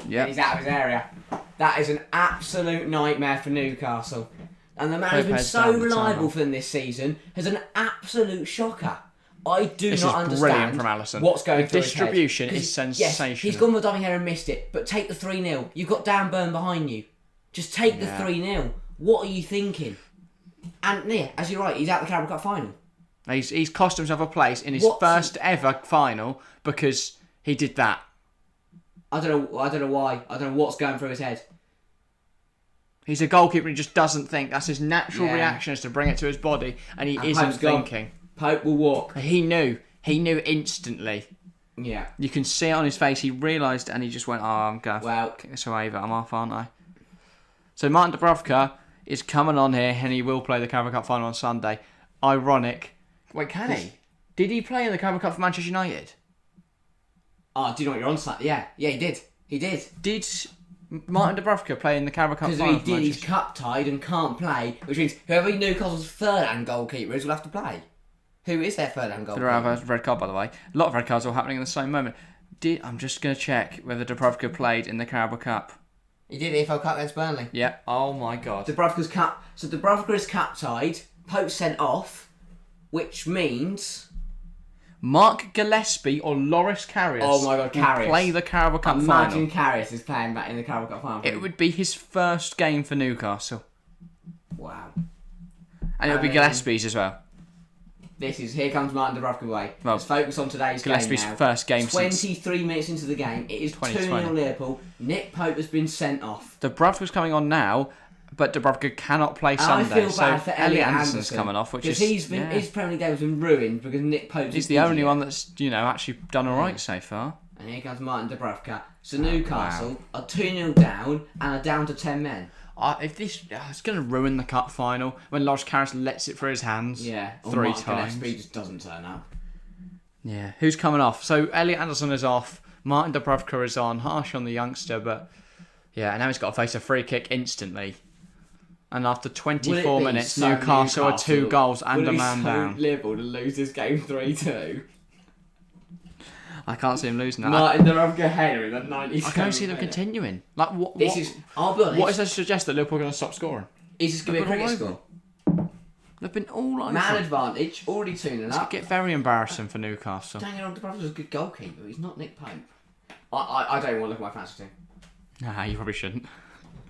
Yeah. He's out of his area. That is an absolute nightmare for Newcastle. And the man who's Pope been heads so down the reliable tunnel. for them this season is an absolute shocker. I do This not is brilliant understand from Alisson. what's going The through his head. distribution 'Cause is sensational. Yes, he's gone with diving here and missed it, but take the 3-0. You've got Dan Burn behind you. Just take the 3-0. What are you thinking? And yeah, as you're right, he's out the Carabao Cup final. He's cost himself a place in his first ever final because he did that. I don't know why. I don't know what's going through his head. He's a goalkeeper and he just doesn't think. That's his natural Yeah. reaction is to bring it to his body and he And isn't Pope's gone. thinking. Pope will walk. He knew. He knew instantly. Yeah. You can see it on his face. He realised and he just went, I'm going to Well- kick this away, but I'm off, aren't I? So Martin Dubravka is coming on here and he will play the Carabao Cup final on Sunday. Ironic. Wait, can he? Did he play in the Carabao Cup for Manchester United? Oh, do you know what you're on? Yeah, he did. He did. Did Martin Dubravka play in the Carabao Cup Because final if for he did, he's Manchester? cup tied and can't play, which means whoever Newcastle's third-hand goalkeeper is will have to play. Who is their third-hand goalkeeper? There are a red card, by the way. A lot of red cards all happening in the same moment. I'm just going to check whether Dubravka played in the Carabao Cup. He did the EFL Cup against Burnley. Yeah. Oh my God. Dubravka's cup. So Dubravka is cup tied. Pope sent off, which means Mark Gillespie or Loris Karius. Oh my God, will Karius. play the Carabao Cup imagine final. Karius is playing back in the Carabao Cup final. It would be his first game for Newcastle, Wow. and it would be Gillespie's as well. Here comes Martin Dubravka away. Well, Let's focus on today's Gillespie's game now. first game since 23 minutes into the game. It is 2020. 2-0 Liverpool. Nick Pope has been sent off. Dubravka's coming on now, but Dubravka cannot play Sunday. I feel bad so for Elliot Anderson's Anderson coming off, which is his Premier League day has been ruined because Nick Pope's he's an the only idiot. one that's actually done all right so far. And here comes Martin Dubravka. So Newcastle are 2-0 down and are down to 10 men. If this, it's going to ruin the cup final when Loris Karius lets it through his hands. Yeah. Or 3 Mark times. Gillespie just doesn't turn up. Yeah, who's coming off? So Elliot Anderson is off. Martin Dubravka is on. Harsh on the youngster, but yeah, and now he's got to face a free kick instantly. And after 24 minutes, Newcastle are 2 goals and a man down. Liverpool to lose this game 3-2. I can't see him losing that. Martin Dubravka header in the 90s. I can't see them continuing. Like what? I'll be honest. What is there to suggest that Liverpool are going to stop scoring? Is this going to be a cricket all score? They've been all over. Man it. advantage, already 2-0 It's up. get very embarrassing for Newcastle. Dang it, Dubravka's a good goalkeeper. He's not Nick Pope. I don't want to look at my fantasy team. Nah, you probably shouldn't.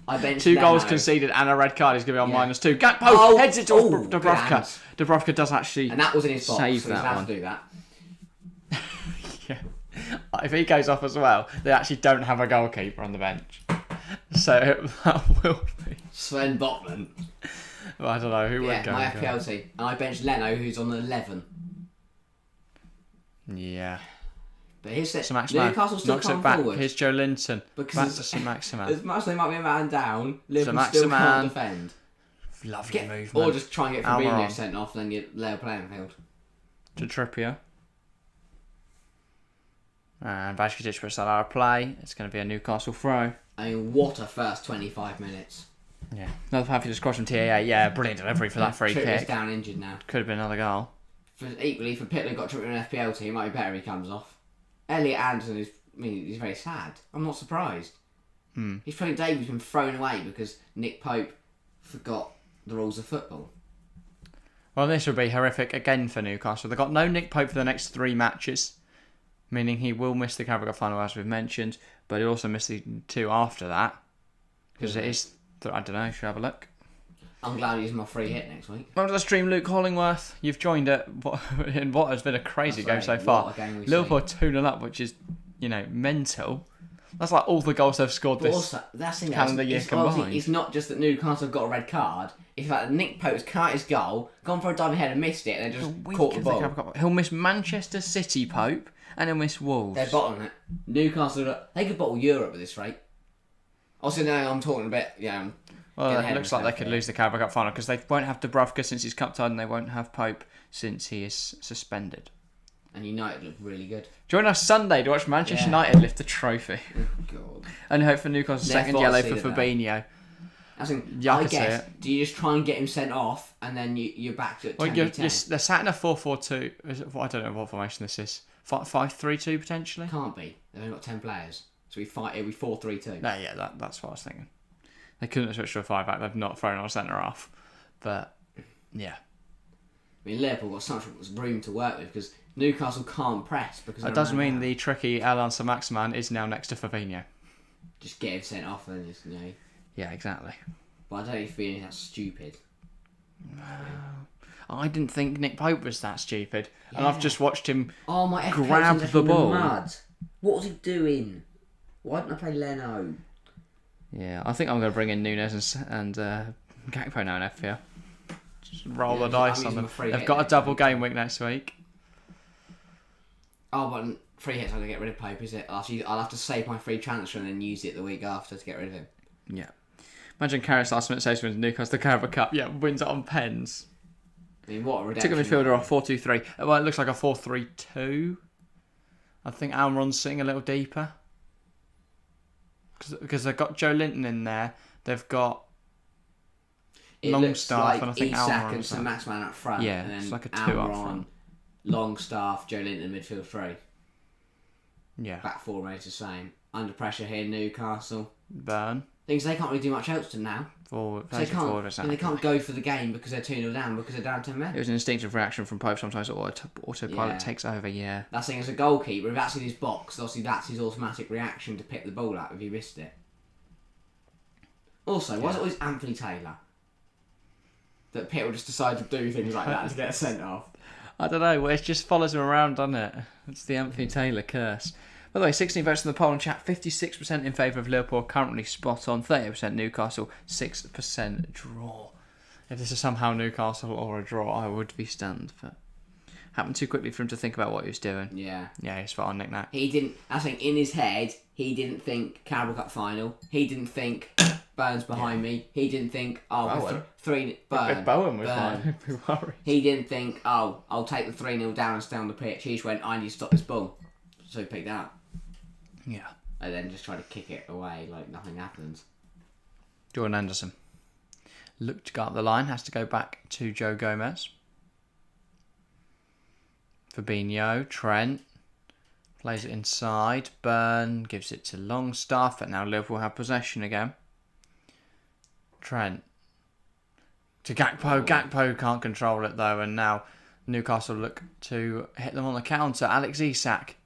I benched 2 goals Leno. conceded and a red card. He's going to be on Yeah. -2. Gakpo Oh, heads it towards good Dubravka. hands. Dubravka does actually And that was in his box, save so he's that allowed one. to do that. Yeah. if he goes off as well, they actually don't have a goalkeeper on the bench. So that will be Sven Botman. Well, I don't know who would go. My FPL team. And I benched Leno, who's on 11. Yeah. But here's it. St. Newcastle still knocks come it back. forward. Here's Joe Linton. Because Back to St. Maximan. As much as they might be a man down, Liverpool St. still Maximan. can't defend. Lovely movement. Or just try and get Fabinho Almiron. sent off, then you lay a playing field. To Trippier. And Vashkitic puts that out of play. It's going to be a Newcastle throw. I mean, what a first 25 minutes. Yeah. Another fabulous cross from TAA. Yeah, brilliant delivery for that free Trippier's kick. down injured now. Could have been another goal. Equally, for Pitler got Trippier in an FPL team, it might be better if he comes off. Elliot Anderson he's very sad. I'm not surprised. His friend David's been thrown away because Nick Pope forgot the rules of football. Well, this would be horrific again for Newcastle. They've got no Nick Pope for the next 3 matches, meaning he will miss the Carabao Cup final as we've mentioned, but he'll also miss the 2 after that. Because it is, I don't know, should we have a look? I'm glad he's my free hit next week. Welcome to the stream, Luke Hollingworth. You've joined it in what has been a crazy game so far. Liverpool 2-0 up, which is, mental. That's like all the goals they've scored But this also, that's the thing, calendar year combined. It's not just that Newcastle have got a red card. It's that Nick Pope's cut his goal, gone for a diving head and missed it, and then just caught the ball. He'll miss Manchester City, Pope, and he'll miss Wolves. They're bottling it. Newcastle, they could bottle Europe at this rate. Also, now I'm talking a bit, Well, it looks like they could lose the Carabao Cup final because they won't have Dubravka since he's cup tied and they won't have Pope since he is suspended. And United look really good. Join us Sunday to watch Manchester United lift the trophy. Oh, God. And hope for Newcastle's second yellow for Fabinho. I guess, do you just try and get him sent off and then you're back to 10v10? They're sat in a 4-4-2. I don't know what formation this is. 5-3-2 potentially? Can't be. They've only got 10 players. So it'll be 4-3-2. No, yeah, that's what I was thinking. They couldn't have switched to a 5-back. They've not thrown on a centre half. But, yeah. I mean, Liverpool got so much room to work with because Newcastle can't press. Because that does mean the tricky Alan Saint-Maximin is now next to Fabinho. Just get him sent off and just, Yeah, exactly. But I don't even feel that's stupid. I didn't think Nick Pope was that stupid. Yeah. And I've just watched him grab the ball. What was he doing? Why didn't I play Leno? Yeah, I think I'm going to bring in Nunes and Gakpo now in FPL. Just roll the dice on them. They've got a double game week next week. Oh, but free hits I'm going to get rid of Pope, is it? I'll have to save my free transfer and then use it the week after to get rid of him. Yeah. Imagine Karras last minute saves wins Newcastle the Carabao Cup. Yeah, wins it on pens. I mean, what a redemption. Took a midfielder off 4-2-3. Well, it looks like a 4-3-2. I think Almiron's sitting a little deeper. Because they've got Joe Linton in there. They've got Longstaff like and I think Isak Almiron. And Saint-Maximin up front. Yeah, and then it's like a 2 Almiron, up front. Longstaff, Joe Linton, midfield 3. Yeah. Back 4 remains the same. Under pressure here, Newcastle. Burn. Things they can't really do much else to now. They can't go for the game because they're 2-0 down because they're down 10 men. It was an instinctive reaction from Pope. Sometimes autopilot takes over, yeah. That's the thing, as a goalkeeper, if that's in his box, obviously that's his automatic reaction to pick the ball up if he missed it. Also, why is it always Anthony Taylor that Pitt will just decide to do things like that to get sent off? I don't know, it just follows him around, doesn't it? It's the Anthony Taylor curse. By the way, 16 votes in the poll and chat, 56% in favour of Liverpool, currently spot on, 30% Newcastle, 6% draw. If this is somehow Newcastle or a draw, I would be stunned, but happened too quickly for him to think about what he was doing. Yeah. Yeah, he's spot on, Nick Nat. He didn't, I think in his head, he didn't think Carabao Cup final, he didn't think Burns behind me, he didn't think, Burn. If Bowen was fine, I'd be worried. He didn't think, I'll take the 3-0 down and stay on the pitch. He just went, I need to stop this ball. So he picked that up. Yeah. And then just try to kick it away like nothing happens. Jordan Anderson. Look to go up the line. Has to go back to Joe Gomez. Fabinho. Trent. Plays it inside. Burn. Gives it to Longstaff. But now Liverpool have possession again. Trent. To Gakpo. Gakpo can't control it though. And now Newcastle look to hit them on the counter. Alex Isak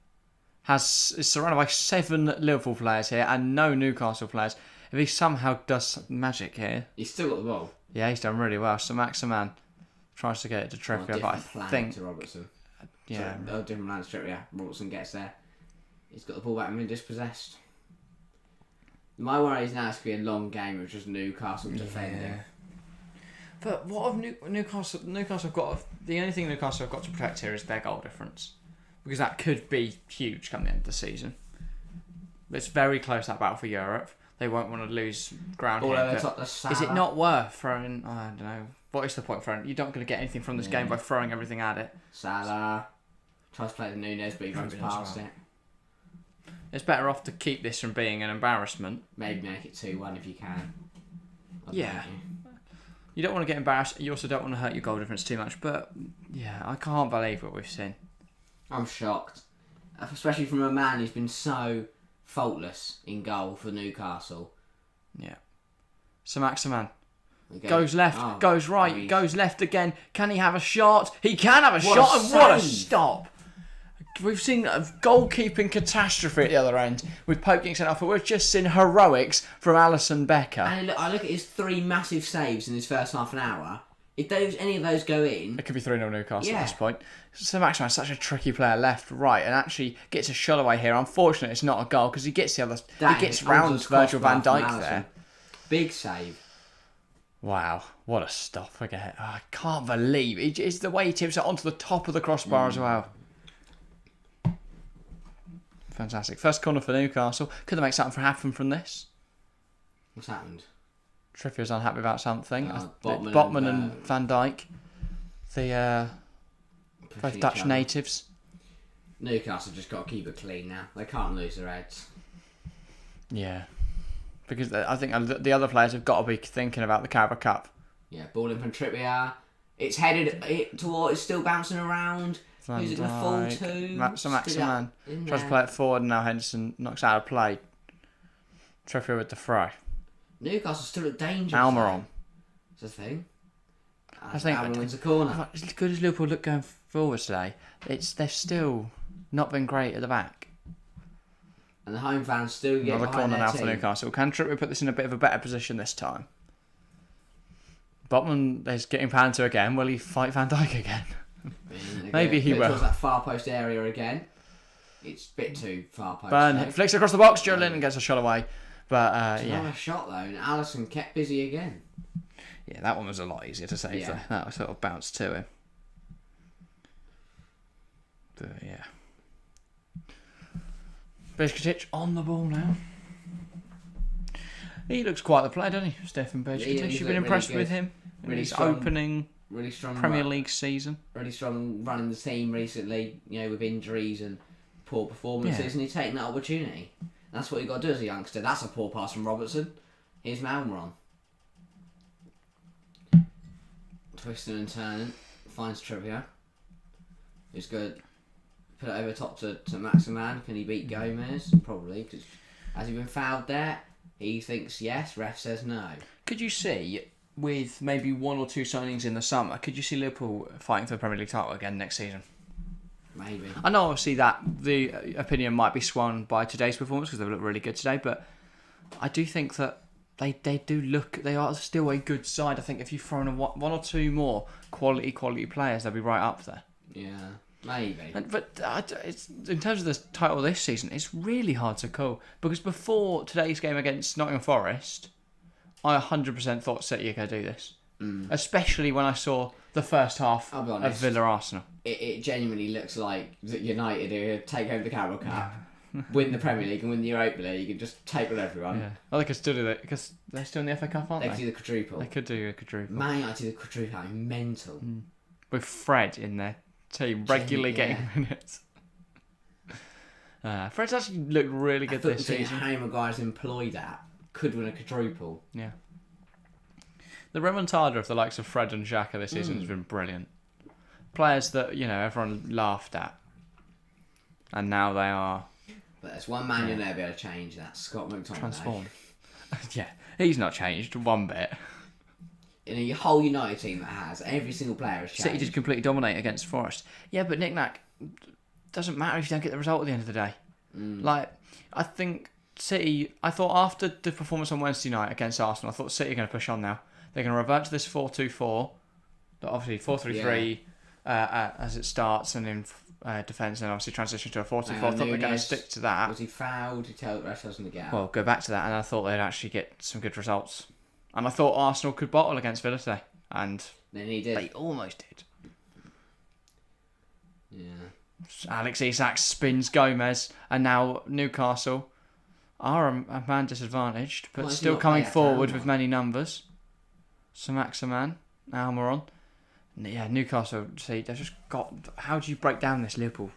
is surrounded by 7 Liverpool players here and no Newcastle players. If he somehow does magic here... He's still got the ball. Yeah, he's done really well. So Maximan tries to get it to Trippier, but I think... to Robertson. Yeah. So, different plan to Trippier. Robertson gets there. He's got the ball back and been dispossessed. My worry is now it's going to be a long game of just Newcastle defending. Yeah. But what have Newcastle? Newcastle have got. The only thing Newcastle have got to protect here is their goal difference, because that could be huge come the end of the season. It's very close, that battle for Europe. They won't want to lose ground All here. over top the Salah. Is it not worth throwing? I don't know. What is the point throwing? You're not going to get anything from this game by throwing everything at it. Salah tries to play the Nunez, but he runs past it. It's better off to keep this from being an embarrassment. Maybe make it 2-1 if you can. Yeah. You don't want to get embarrassed. You also don't want to hurt your goal difference too much. But yeah, I can't believe what we've seen. I'm shocked, especially from a man who's been so faultless in goal for Newcastle. Yeah. Saint-Maximin goes left, goes right, goes left again. Can he have a shot? He can have a shot, and what a stop! We've seen a goalkeeping catastrophe at the other end with Pope getting sent off, but we've just seen heroics from Alisson Becker. And I look at his 3 massive saves in his first half an hour. If any of those go in... It could be 3-0 Newcastle at this point. Saint-Maximin is such a tricky player, left, right, and actually gets a shot away here. Unfortunately, it's not a goal because he gets the other... He gets round Virgil van Dijk there. Big save. Wow, what a stop again. Oh, I can't believe it. It's the way he tips it onto the top of the crossbar as well. Fantastic. First corner for Newcastle. Could they make something happen from this? What's happened? Trippier's unhappy about something. Botman and Van Dijk. The both Dutch natives. Newcastle just got to keep it clean now. They can't lose their heads. Yeah. Because I think the other players have got to be thinking about the Carabao Cup. Yeah, ball in from Trippier. It's headed toward... It's still bouncing around. Who's it going to fall to? Saint-Maximin tries to play it forward, and now Henderson knocks out of play. Trippier with the throw. Newcastle still at danger. Almiron. That's the thing. I think Almiron wins the corner. As good as Liverpool look going forward today, they've still not been great at the back. And the home fans still get another behind corner now team. for Newcastle. Can Trippier put this in a bit of a better position this time? Botman is getting panned to again. Will he fight Van Dijk again? Maybe he will. Towards that far post area again. It's a bit too far post. Burn flicks across the box. Joe Linton gets a shot away. But yeah. Another shot though, and Alisson kept busy again. Yeah, that one was a lot easier to save. Yeah. That was sort of bounced to him. But yeah. Bejkovic on the ball now. He looks quite the player, doesn't he, Stefan Bejkovic? You've been impressed with him in his opening really strong Premier League season. Really strong running the team recently, with injuries and poor performances, and he's taking that opportunity. That's what you got to do as a youngster. That's a poor pass from Robertson. Here's Malmron. Twisting and turning. Finds Trippier. He's good. Put it over top to Maximan. Can he beat Gomez? Probably. Cause has he been fouled there? He thinks yes. Ref says no. Could you see, with maybe 1 or 2 signings in the summer, could you see Liverpool fighting for the Premier League title again next season? Maybe. I know obviously that the opinion might be swung by today's performance because they look really good today, but I do think that they are still a good side. I think if you've thrown 1 or 2 more quality players, they'll be right up there. Yeah, maybe. But it's, in terms of the title this season, it's really hard to call because before today's game against Nottingham Forest, I 100% thought City are going to do this. Especially when I saw the first half of Villa Arsenal. It genuinely looks like that United are take home the Carabao Cup, win the Premier League and win the Europa League and just take on everyone. Yeah. Well, they could still do that because they're still in the FA Cup, aren't they? They could do the quadruple. They could do a quadruple. Man United do the quadruple. Mental. With Fred in their team regularly getting minutes. Fred's actually looked really good this season. Harry Maguire's employed at could win a quadruple. Yeah. The remontada of the likes of Fred and Xhaka this season has been brilliant. Players that, everyone laughed at. And now they are... But there's one man you'll never be able to change, that's Scott McTominay. Transformed. Yeah, he's not changed one bit. In a whole United team that has, every single player has changed. City just completely dominate against Forest. Yeah, but knick-knack, doesn't matter if you don't get the result at the end of the day. I think City... I thought after the performance on Wednesday night against Arsenal, I thought City are going to push on now. They're going to revert to this 4-2-4. Obviously, 4-3-3. as it starts, and in defence, and obviously transition to a 4-2-4. I thought they're going to stick to that. Was he fouled? He told the rest of us to get out. Well, go back to that, and I thought they'd actually get some good results. And I thought Arsenal could bottle against Villa today, and then he did. They almost did. Yeah. Alex Isak spins Gomez, and now Newcastle are a man disadvantaged, but still coming forward with many numbers. Saint-Maximin, Almiron. Yeah, Newcastle, see, they've just got... How do you break down this Liverpool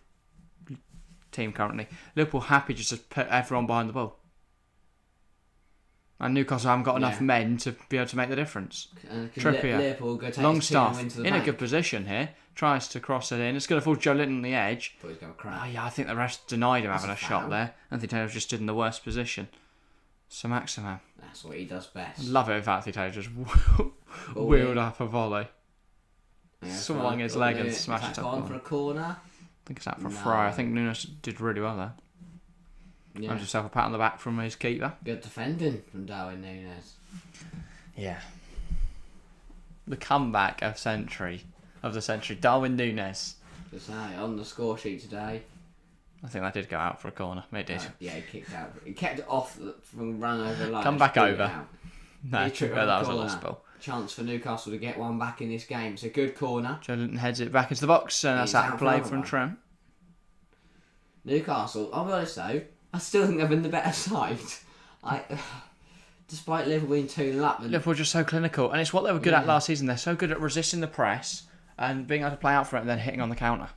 team currently? Liverpool happy just to put everyone behind the ball. And Newcastle haven't got enough men to be able to make the difference. Trippier, Longstaff, in a good position here. Tries to cross it in. It's going to fall Joe Linton on the edge. Thought he was going to crack. Oh, yeah, I think the rest denied him having a shot there. Anthony Taylor just stood in the worst position. Saint-Maximin. That's what he does best. I love it if Anthony Taylor just wheeled up a volley. Yeah, swung his leg and smashed it up. On for a corner. I think it's out for a fry. I think Nunes did really well there. Yeah. Earned himself a pat on the back from his keeper. Good defending from Darwin Nunes. Yeah. The comeback of the century. Darwin Nunes. Just say, on the score sheet today. I think that did go out for a corner. It did. Yeah, he kicked out. He kept it off from run over the line. Come back over. No, that was a lost ball. Chance for Newcastle to get one back in this game. It's a good corner. Jolinton heads it back into the box, and that's out of play from Trent. Newcastle, I'll be honest though, I still think they've been the better side. Despite Liverpool being 2-0 up. Liverpool are just so clinical, and it's what they were good at last season. They're so good at resisting the press and being able to play out for it and then hitting on the counter.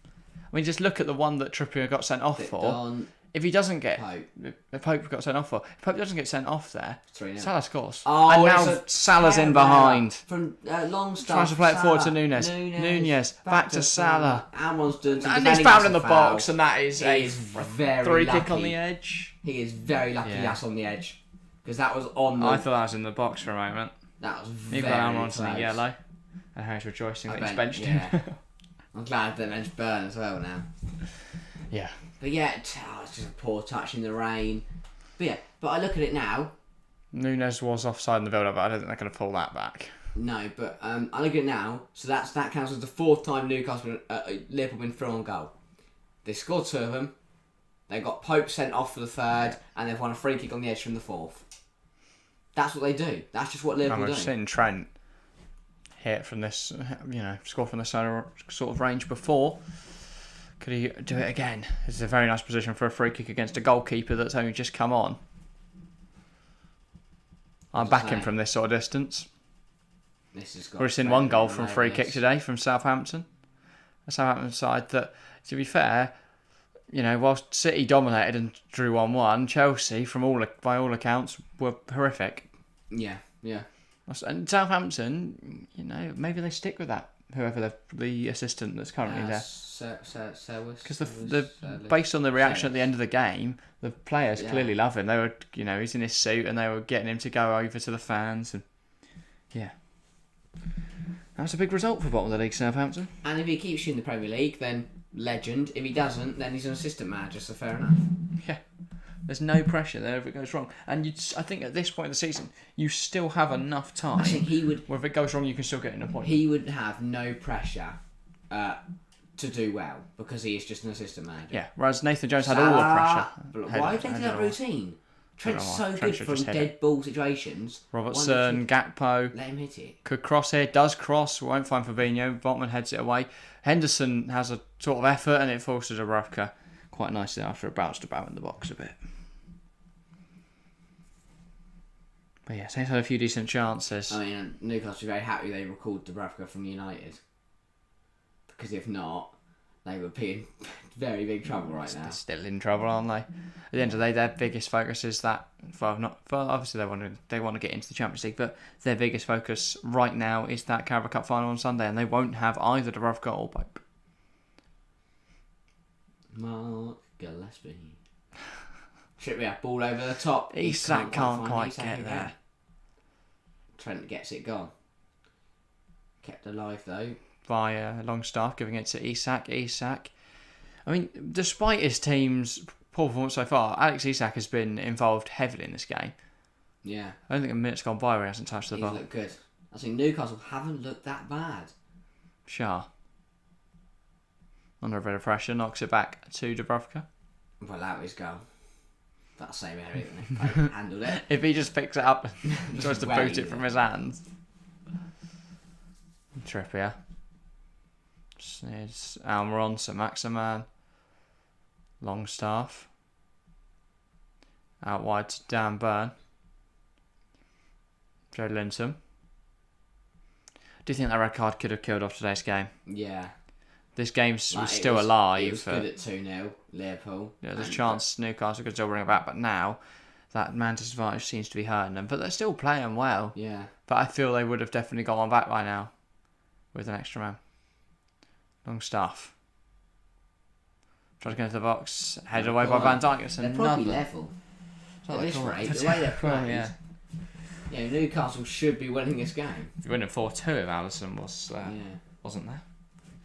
I mean, just look at the one that Trippier got sent off for. If he doesn't get... If Pope got sent off for... If Pope doesn't get sent off there, Salah scores. Oh, and now Salah's in behind. From Longstaff. Tries to play it forward to Nunes. Back to Salah. And he's fouled in the box, and that is a very three lucky. Kick on the edge. He is very lucky that's on the edge. Because that was on the... I thought that was in the box for a moment. That was very close. Almiron's close. in the yellow. And Harry's rejoicing that he's benched him. I'm glad they benched Burn as well now. Yeah. But yeah, it's just a poor touch in the rain. But I look at it now. Nunes was offside in the build-up, but I don't think they're going to pull that back. No, but I look at it now. So that counts as the fourth time Liverpool been through on goal. They scored 2 of them. They got Pope sent off for the 3rd, and they've won a free kick on the edge from the 4th. That's what they do. That's just what Liverpool do. I've seen Trent hit from this, score from this sort of range before. Could he do it again? This is a very nice position for a free kick against a goalkeeper that's only just come on. I'm backing from this sort of distance. We've seen 1 goal from free kick today from Southampton. A Southampton side that, to be fair, whilst City dominated and drew 1-1, Chelsea, by all accounts, were horrific. Yeah. And Southampton, maybe they stick with that. Whoever the assistant that's currently there. Because based on the reaction at the end of the game, the players clearly love him. They were, he's in his suit and they were getting him to go over to the fans. And that's a big result for bottom of the league, Southampton. And if he keeps you in the Premier League, then legend. If he doesn't, then he's an assistant manager, so fair enough. Yeah. There's no pressure there if it goes wrong. And I think at this point in the season, you still have enough time. I think he would... Where if it goes wrong, you can still get in a point. He would have no pressure to do well, because he is just an assistant manager. Yeah, whereas Nathan Jones had all the pressure. But why did they do that routine? Trent's so good from dead ball situations. Robertson, Gakpo. Let him hit it. Could cross here, does cross, won't find Fabinho. Botman heads it away. Henderson has a sort of effort and it falls to Dubravka quite nicely after it bounced about in the box a bit. But yeah, Saints had a few decent chances. I mean, Newcastle are very happy they recalled Dubravka from United. Because if not, they would be in very big trouble right now. They're still in trouble, aren't they? At the end of the day, their biggest focus is that... obviously, they want to get into the Champions League, but their biggest focus right now is that Carabao Cup final on Sunday, and they won't have either Dubravka or Pope. Mark Gillespie. Trippier, ball over the top. Isak can't quite get there. Trent gets it gone. Kept alive though. Via Longstaff, giving it to Isak. I mean, despite his team's poor performance so far, Alex Isak has been involved heavily in this game. Yeah. I don't think a minute's gone by where he hasn't touched the ball. He's looked good. I think Newcastle haven't looked that bad. Sure. Under a bit of pressure, knocks it back to Dubravka. Well, that was goal. That same area, isn't it? Handled it. If he just picks it up and tries to boot it from his hands. Trippier. It's Almiron, Sir Maximan. Longstaff. Out wide to Dan Burn. Joe Linton. Do you think that red card could have killed off today's game? Yeah. This game's still alive. It was good at 2-0, Liverpool. Yeah, there's a chance Newcastle could still bring it back, but now that man disadvantage seems to be hurting them. But they're still playing well. Yeah. But I feel they would have definitely got one back by now with an extra man. Longstaff. Try to get into the box. Headed away by Van Dijk. It's they're probably level. At this rate, the way they're playing. Yeah. Yeah, Newcastle should be winning this game. Winning 4-2 if Alisson wasn't there.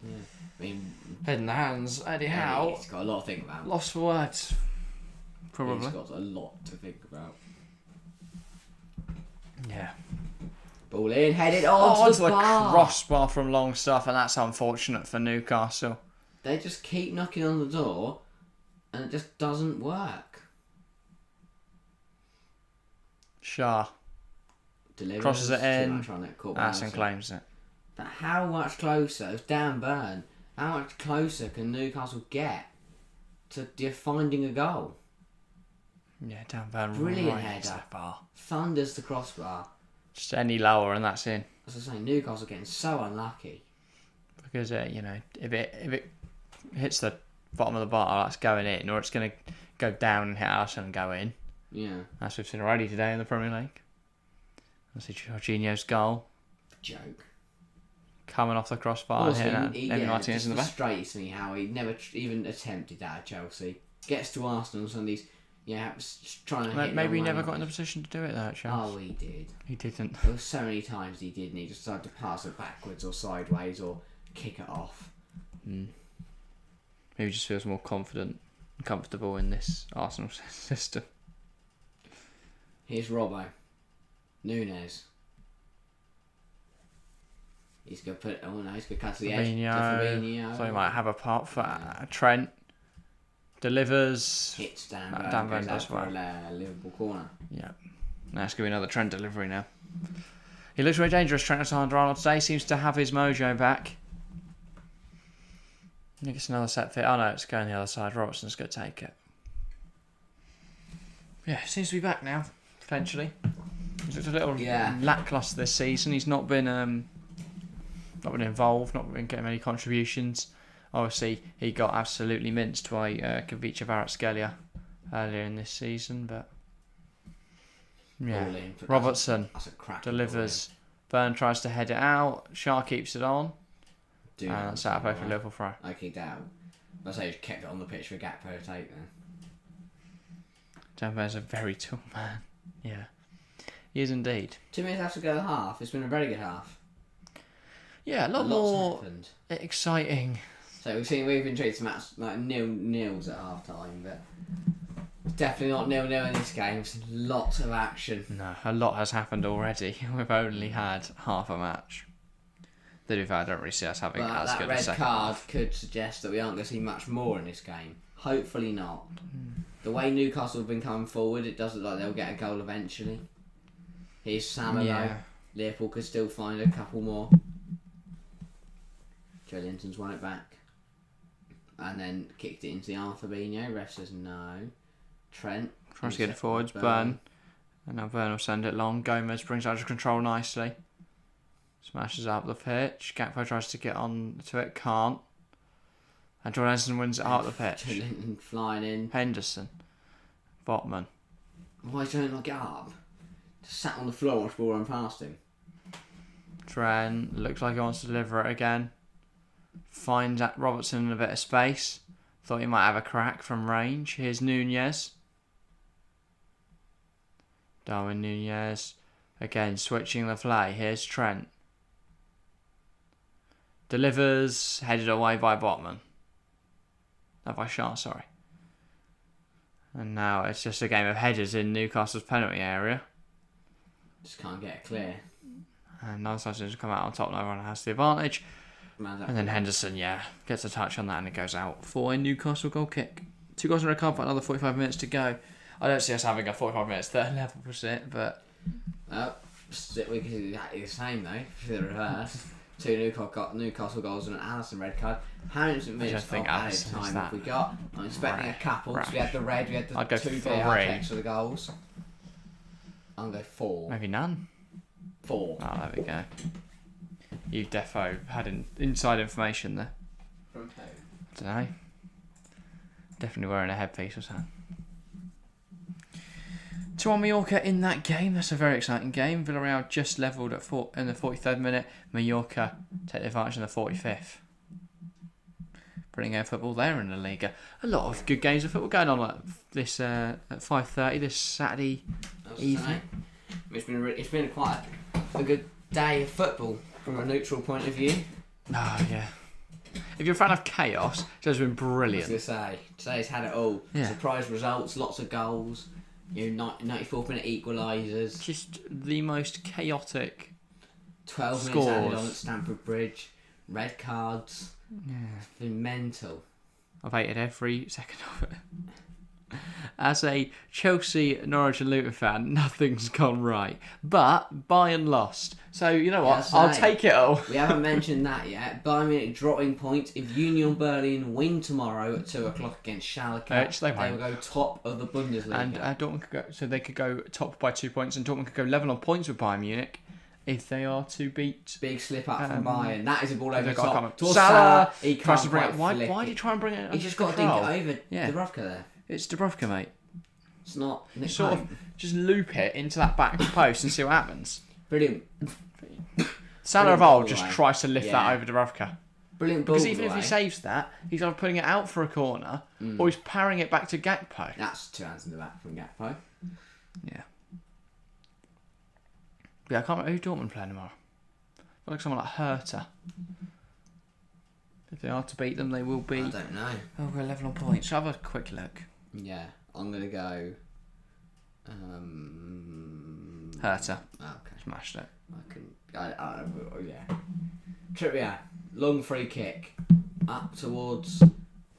Yeah. I mean, head in the hands. Eddie Howe. He's got a lot to think about. Lost for words. Probably. He's got a lot to think about. Yeah. Ball in, headed onto the bar. Crossbar from Longstaff, and that's unfortunate for Newcastle. They just keep knocking on the door, and it just doesn't work. Shah. Delivers. Crosses it in. Aston claims it. But how much closer, it's Dan Burn, how much closer can Newcastle get to finding a goal? Yeah, Dan Burn. Brilliant header. Bar. Thunders the crossbar. Just any lower and that's in. As I say, Newcastle getting so unlucky. Because, if it hits the bottom of the bar, that's going in, or it's going to go down and hit Alisson and go in. Yeah. As we've seen already today in the Premier League. Let's see Jorginho's goal. Joke. Coming off the crossbar and hitting Emi Martinez in the back. It frustrates me how he never even attempted that at Chelsea. Gets to Arsenal and he's trying to hit. Maybe he never got in the position to do it though at Chelsea. Oh, he did. He didn't. There were so many times he did and he just decided to pass it backwards or sideways or kick it off. Maybe he just feels more confident and comfortable in this Arsenal system. Here's Robbo. Nunes. He's going to put it, he's going to cut to the edge. Fabinho. So he might have a part for Trent. Delivers. Hits Dan Burn goes out for a Liverpool corner. Yeah. Now it's going to be another Trent delivery now. He looks very dangerous, Trent Alexander-Arnold today. Seems to have his mojo back. I think it's another set fit. Oh no, it's going the other side. Robertson's going to take it. Yeah, seems to be back now, potentially. He's looked a little lacklustre this season. He's not been involved, not been getting many contributions. Obviously, he got absolutely minced by Kavica Kvaratskhelia earlier in this season, but yeah, Robertson delivers. Burn tries to head it out. Shah keeps it on. And that's out of play for Liverpool throw. I kicked out. I say he kept it on the pitch for Gakpo to take then. Jambo's a very tall man. Yeah. He is indeed. 2 minutes after go half. It's been a very good half. Yeah, a lot more exciting. So we've been treated to match like 0-0s at half time, but it's definitely not 0-0 in this game. It's lots of action. No, a lot has happened already. We've only had half a match. I don't really see us having as good a second. That red card could suggest that we aren't going to see much more in this game. Hopefully not. The way Newcastle have been coming forward, it does look like they'll get a goal eventually. Here's Samuel. Yeah. Liverpool could still find a couple more. Joe Linton's won it back. And then kicked it into the Fabinho. Ref says no. Trent. Tries to get it forwards. Burn. And now Burn will send it long. Gomez brings it out of control nicely. Smashes up the pitch. Gakpo tries to get on to it. Can't. And Jordan Henderson wins it out the pitch. Joe Linton flying in. Henderson. Botman. Why is Joe not get up? Just sat on the floor and watched the ball run past him. Trent looks like he wants to deliver it again. Finds Robertson in a bit of space. Thought he might have a crack from range. Here's Nunez. Darwin Nunez. Again, switching the play. Here's Trent. Delivers. Headed away by Botman. Not by Shah, sorry. And now it's just a game of headers in Newcastle's penalty area. Just can't get it clear. And neither side seems to come out on top. No one has the advantage. And then Henderson, gets a touch on that and it goes out for a Newcastle goal kick. 2 goals in a red card, another 45 minutes to go. I don't see us having a 45 minutes third level for it, but... we can do exactly the same though, for the reverse. 2 Newcastle goals and an Alisson red card. How many minutes of added time have we got? I'm expecting a couple, because we had the red, we had the 2 VAR checks for the goals. I'm going to go 4. Maybe none. 4. Oh, there we go. You've defo had inside information there. From who? I don't know. Definitely wearing a headpiece or something. 2-1 Mallorca in that game. That's a very exciting game. Villarreal just levelled in the 43rd minute. Mallorca take the advantage in the 45th. Brilliant air football there in the Liga. A lot of good games of football going on like this at 5:30 this Saturday evening. It's been quite a good day of football from a neutral point of view. Oh, yeah. If you're a fan of chaos, it's been brilliant. I was going to say, today's had it all. Yeah. Surprise results, lots of goals, 94th minute equalisers. Just the most chaotic 12 scores. Minutes added on at Stamford Bridge. Red cards. Yeah. It's been mental. I've hated every second of it. As a Chelsea, Norwich and Luton fan, nothing's gone right. But Bayern lost. So, you know what? I'll take it all. We haven't mentioned that yet. Bayern Munich dropping points. If Union Berlin win tomorrow at 2 o'clock against Schalke, they will go top of the Bundesliga. And Dortmund could go, so they could go top by 2 points, and Dortmund could go level on points with Bayern Munich if they are to beat... Big slip up from Bayern. That is a ball over the top. Salah, he tries to bring it. Why did he try and bring it? He just got to dink it over Dubravka there. It's Dubravka, mate. It's not. You sort of just loop it into that back post and see what happens. Brilliant. Salah of old just tries to lift that over Dubravka. Brilliant ball. Because even if he saves that, he's either putting it out for a corner or he's parrying it back to Gakpo. That's 2 hands in the back from Gakpo. Yeah. Yeah, I can't remember who Dortmund playing tomorrow. I feel like someone like Hertha. If they are to beat them, they will be. I don't know. Oh, we're level on points. Have a quick look. Yeah, I'm gonna go. Hertha. Oh, okay. Smashed it. Yeah. Trippier, long free kick up towards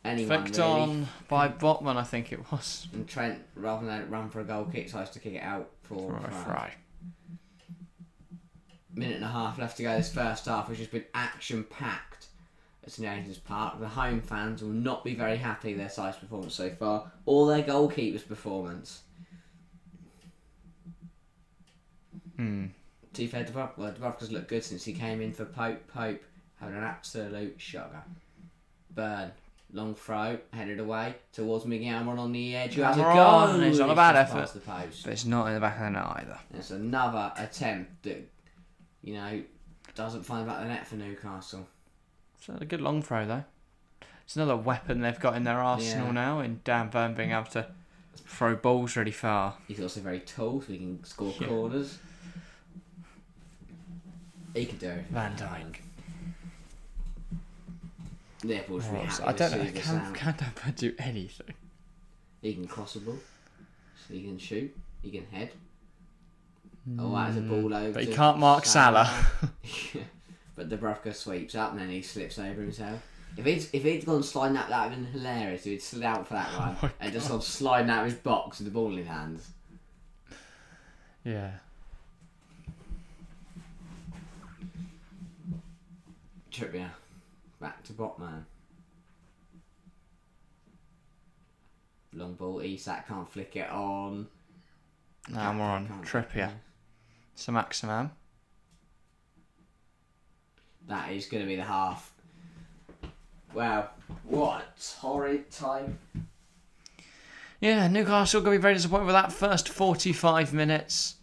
anyone. Flicked really. on by Botman, I think it was. And Trent, rather than run for a goal kick, decides to kick it out for a fry. Minute and a half left to go. This first half has just been action packed. At St James's Park. The home fans will not be very happy with their side's performance so far, or their goalkeeper's performance. To be fair, Dubravka's looked good since he came in for Pope. Pope having an absolute shocker. Burn, long throw, headed away towards Miguel on the edge. It's not a bad effort, the post. But it's not in the back of the net either. It's another attempt that, doesn't find the back of the net for Newcastle. It's a good long throw though. It's another weapon they've got in their arsenal now in Dan Burn being able to throw balls really far. He's also very tall, so he can score corners. He can do it. Van Dijk. Liverpool's really happy I don't know. Can Dan do anything? He can cross a ball. So he can shoot. He can head. Oh, that's a ball over. But he can't mark Salah. But Dubravka sweeps up and then he slips over himself. If he'd gone sliding that would have been hilarious. He'd slid out for that one and just gone sliding out of his box with the ball in his hands. Yeah. Trippier. Back to Botman. Long ball. Isak can't flick it on. Now we're on Trippier. Saint-Maximin. That is going to be the half. Wow, what a torrid time. Yeah, Newcastle going to be very disappointed with that first 45 minutes.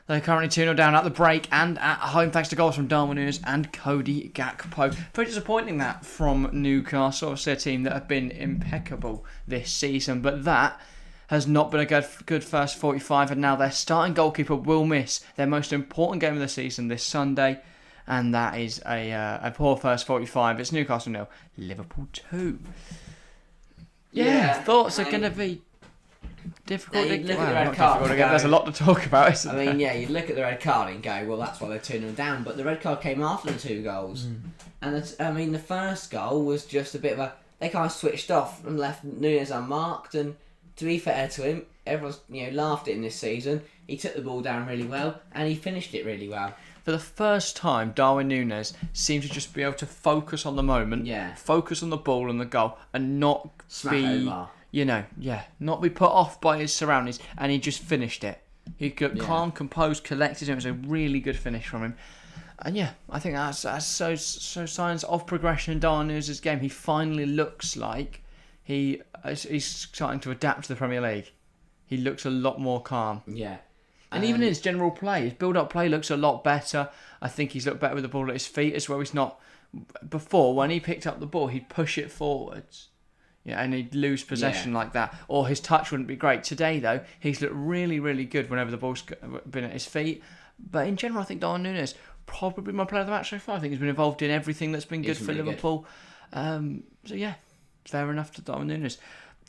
They're currently 2-0 down at the break and at home thanks to goals from Darwin Núñez and Cody Gakpo. Very disappointing that from Newcastle. Obviously a team that have been impeccable this season, but that has not been a good first 45, and now their starting goalkeeper will miss their most important game of the season this Sunday. And that is a poor first 45. It's Newcastle 0, Liverpool 2. Yeah, thoughts are going to be difficult. Look at the red card. There's a lot to talk about, isn't there? I mean, you look at the red card and go, well, that's why they're 2-0 down. But the red card came after the 2 goals. And the first goal was just a bit of a... They kind of switched off and left Nunes unmarked. And to be fair to him, everyone's laughed at him this season. He took the ball down really well and he finished it really well. For the first time, Darwin Núñez seemed to just be able to focus on the moment, focus on the ball and the goal, and not not be put off by his surroundings. And he just finished it. He got calm, composed, collected. It was a really good finish from him. And I think that's so signs of progression in Darwin Núñez's game. He finally looks like he's starting to adapt to the Premier League. He looks a lot more calm. Yeah. And even in his general play, his build-up play looks a lot better. I think he's looked better with the ball at his feet as well. He's not... Before, when he picked up the ball, he'd push it forwards. And he'd lose possession like that. Or his touch wouldn't be great. Today, though, he's looked really, really good whenever the ball's been at his feet. But in general, I think Darwin Núñez, probably my player of the match so far. I think he's been involved in everything that's been good for Liverpool. Fair enough to Darwin Núñez.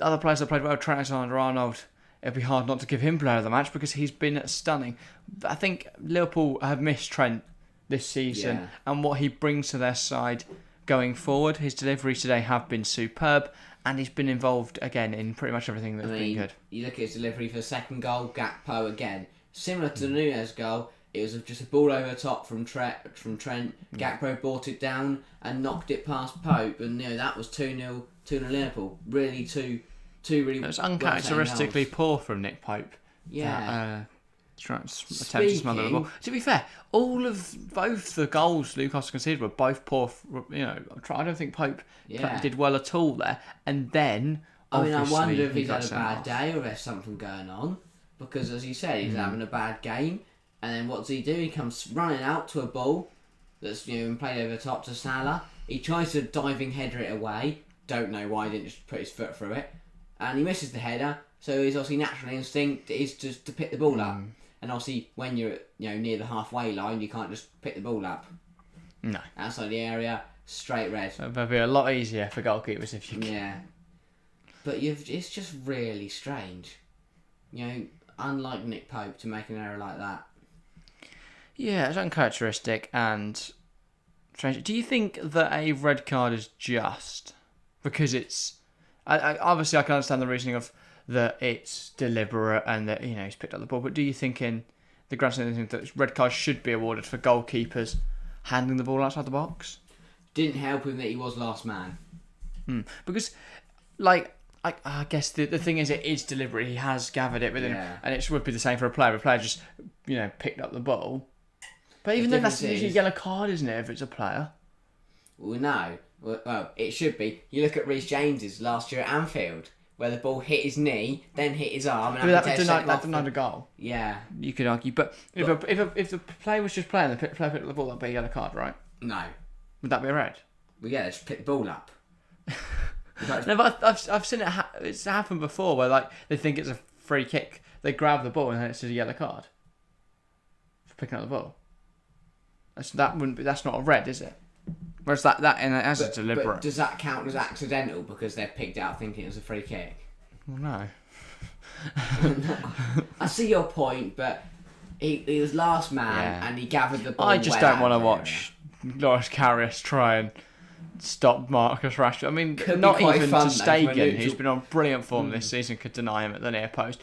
Other players that played well, Trent Alexander-Arnold... It'd be hard not to give him player of the match because he's been stunning. I think Liverpool have missed Trent this season and what he brings to their side going forward. His deliveries today have been superb and he's been involved again in pretty much everything that's been good. You look at his delivery for the second goal, Gakpo again. Similar to the Núñez goal, it was just a ball over the top from Trent. Gakpo brought it down and knocked it past Pope, and that was 2-0 Liverpool. Really two really... It was uncharacteristically poor from Nick Pope. Yeah. Attempt to smother the ball. To be fair, both the goals Newcastle conceded were both poor. I don't think Pope did well at all there. And then, I wonder if he's had a bad day or if there's something going on. Because, as you said, he's having a bad game. And then what does he do? He comes running out to a ball that's been played over the top to Salah. He tries to diving header it away. Don't know why he didn't just put his foot through it. And he misses the header, so his obviously natural instinct is just to pick the ball up. And obviously, when you're near the halfway line, you can't just pick the ball up. No. Outside the area, straight red. It'd be a lot easier for goalkeepers if you can. Yeah. But it's just really strange. Unlike Nick Pope to make an error like that. Yeah, it's uncharacteristic and strange. Do you think that a red card is just? Because it's... obviously, I can understand the reasoning of that it's deliberate and that he's picked up the ball. But do you think, in the grand scheme of things, that red cards should be awarded for goalkeepers handling the ball outside the box? Didn't help him that he was last man. Because, I guess the thing is, it is deliberate. He has gathered it within, and it would be the same for a player. If a player just picked up the ball, but even then, that's usually a yellow card, isn't it? If it's a player. Well, no. Well, it should be. You look at Reece James's last year at Anfield, where the ball hit his knee, then hit his arm, and that denied a goal. Yeah, you could argue, but if the player was just playing, the player picked up the ball, that'd be a yellow card, right? No. Would that be a red? Well, yeah, just pick the ball up. No, but I've seen it's happened before, where they think it's a free kick, they grab the ball, and then it's a yellow card for picking up the ball. That's not a red, is it? Whereas as a deliberate. But does that count as accidental because they've picked it out thinking it was a free kick? Well, no. I see your point, but he was last man and he gathered the ball. I just don't want to watch Loris Karius try and stop Marcus Rashford. I mean, not even to Stegen, who's been on brilliant form this season, could deny him at the near post.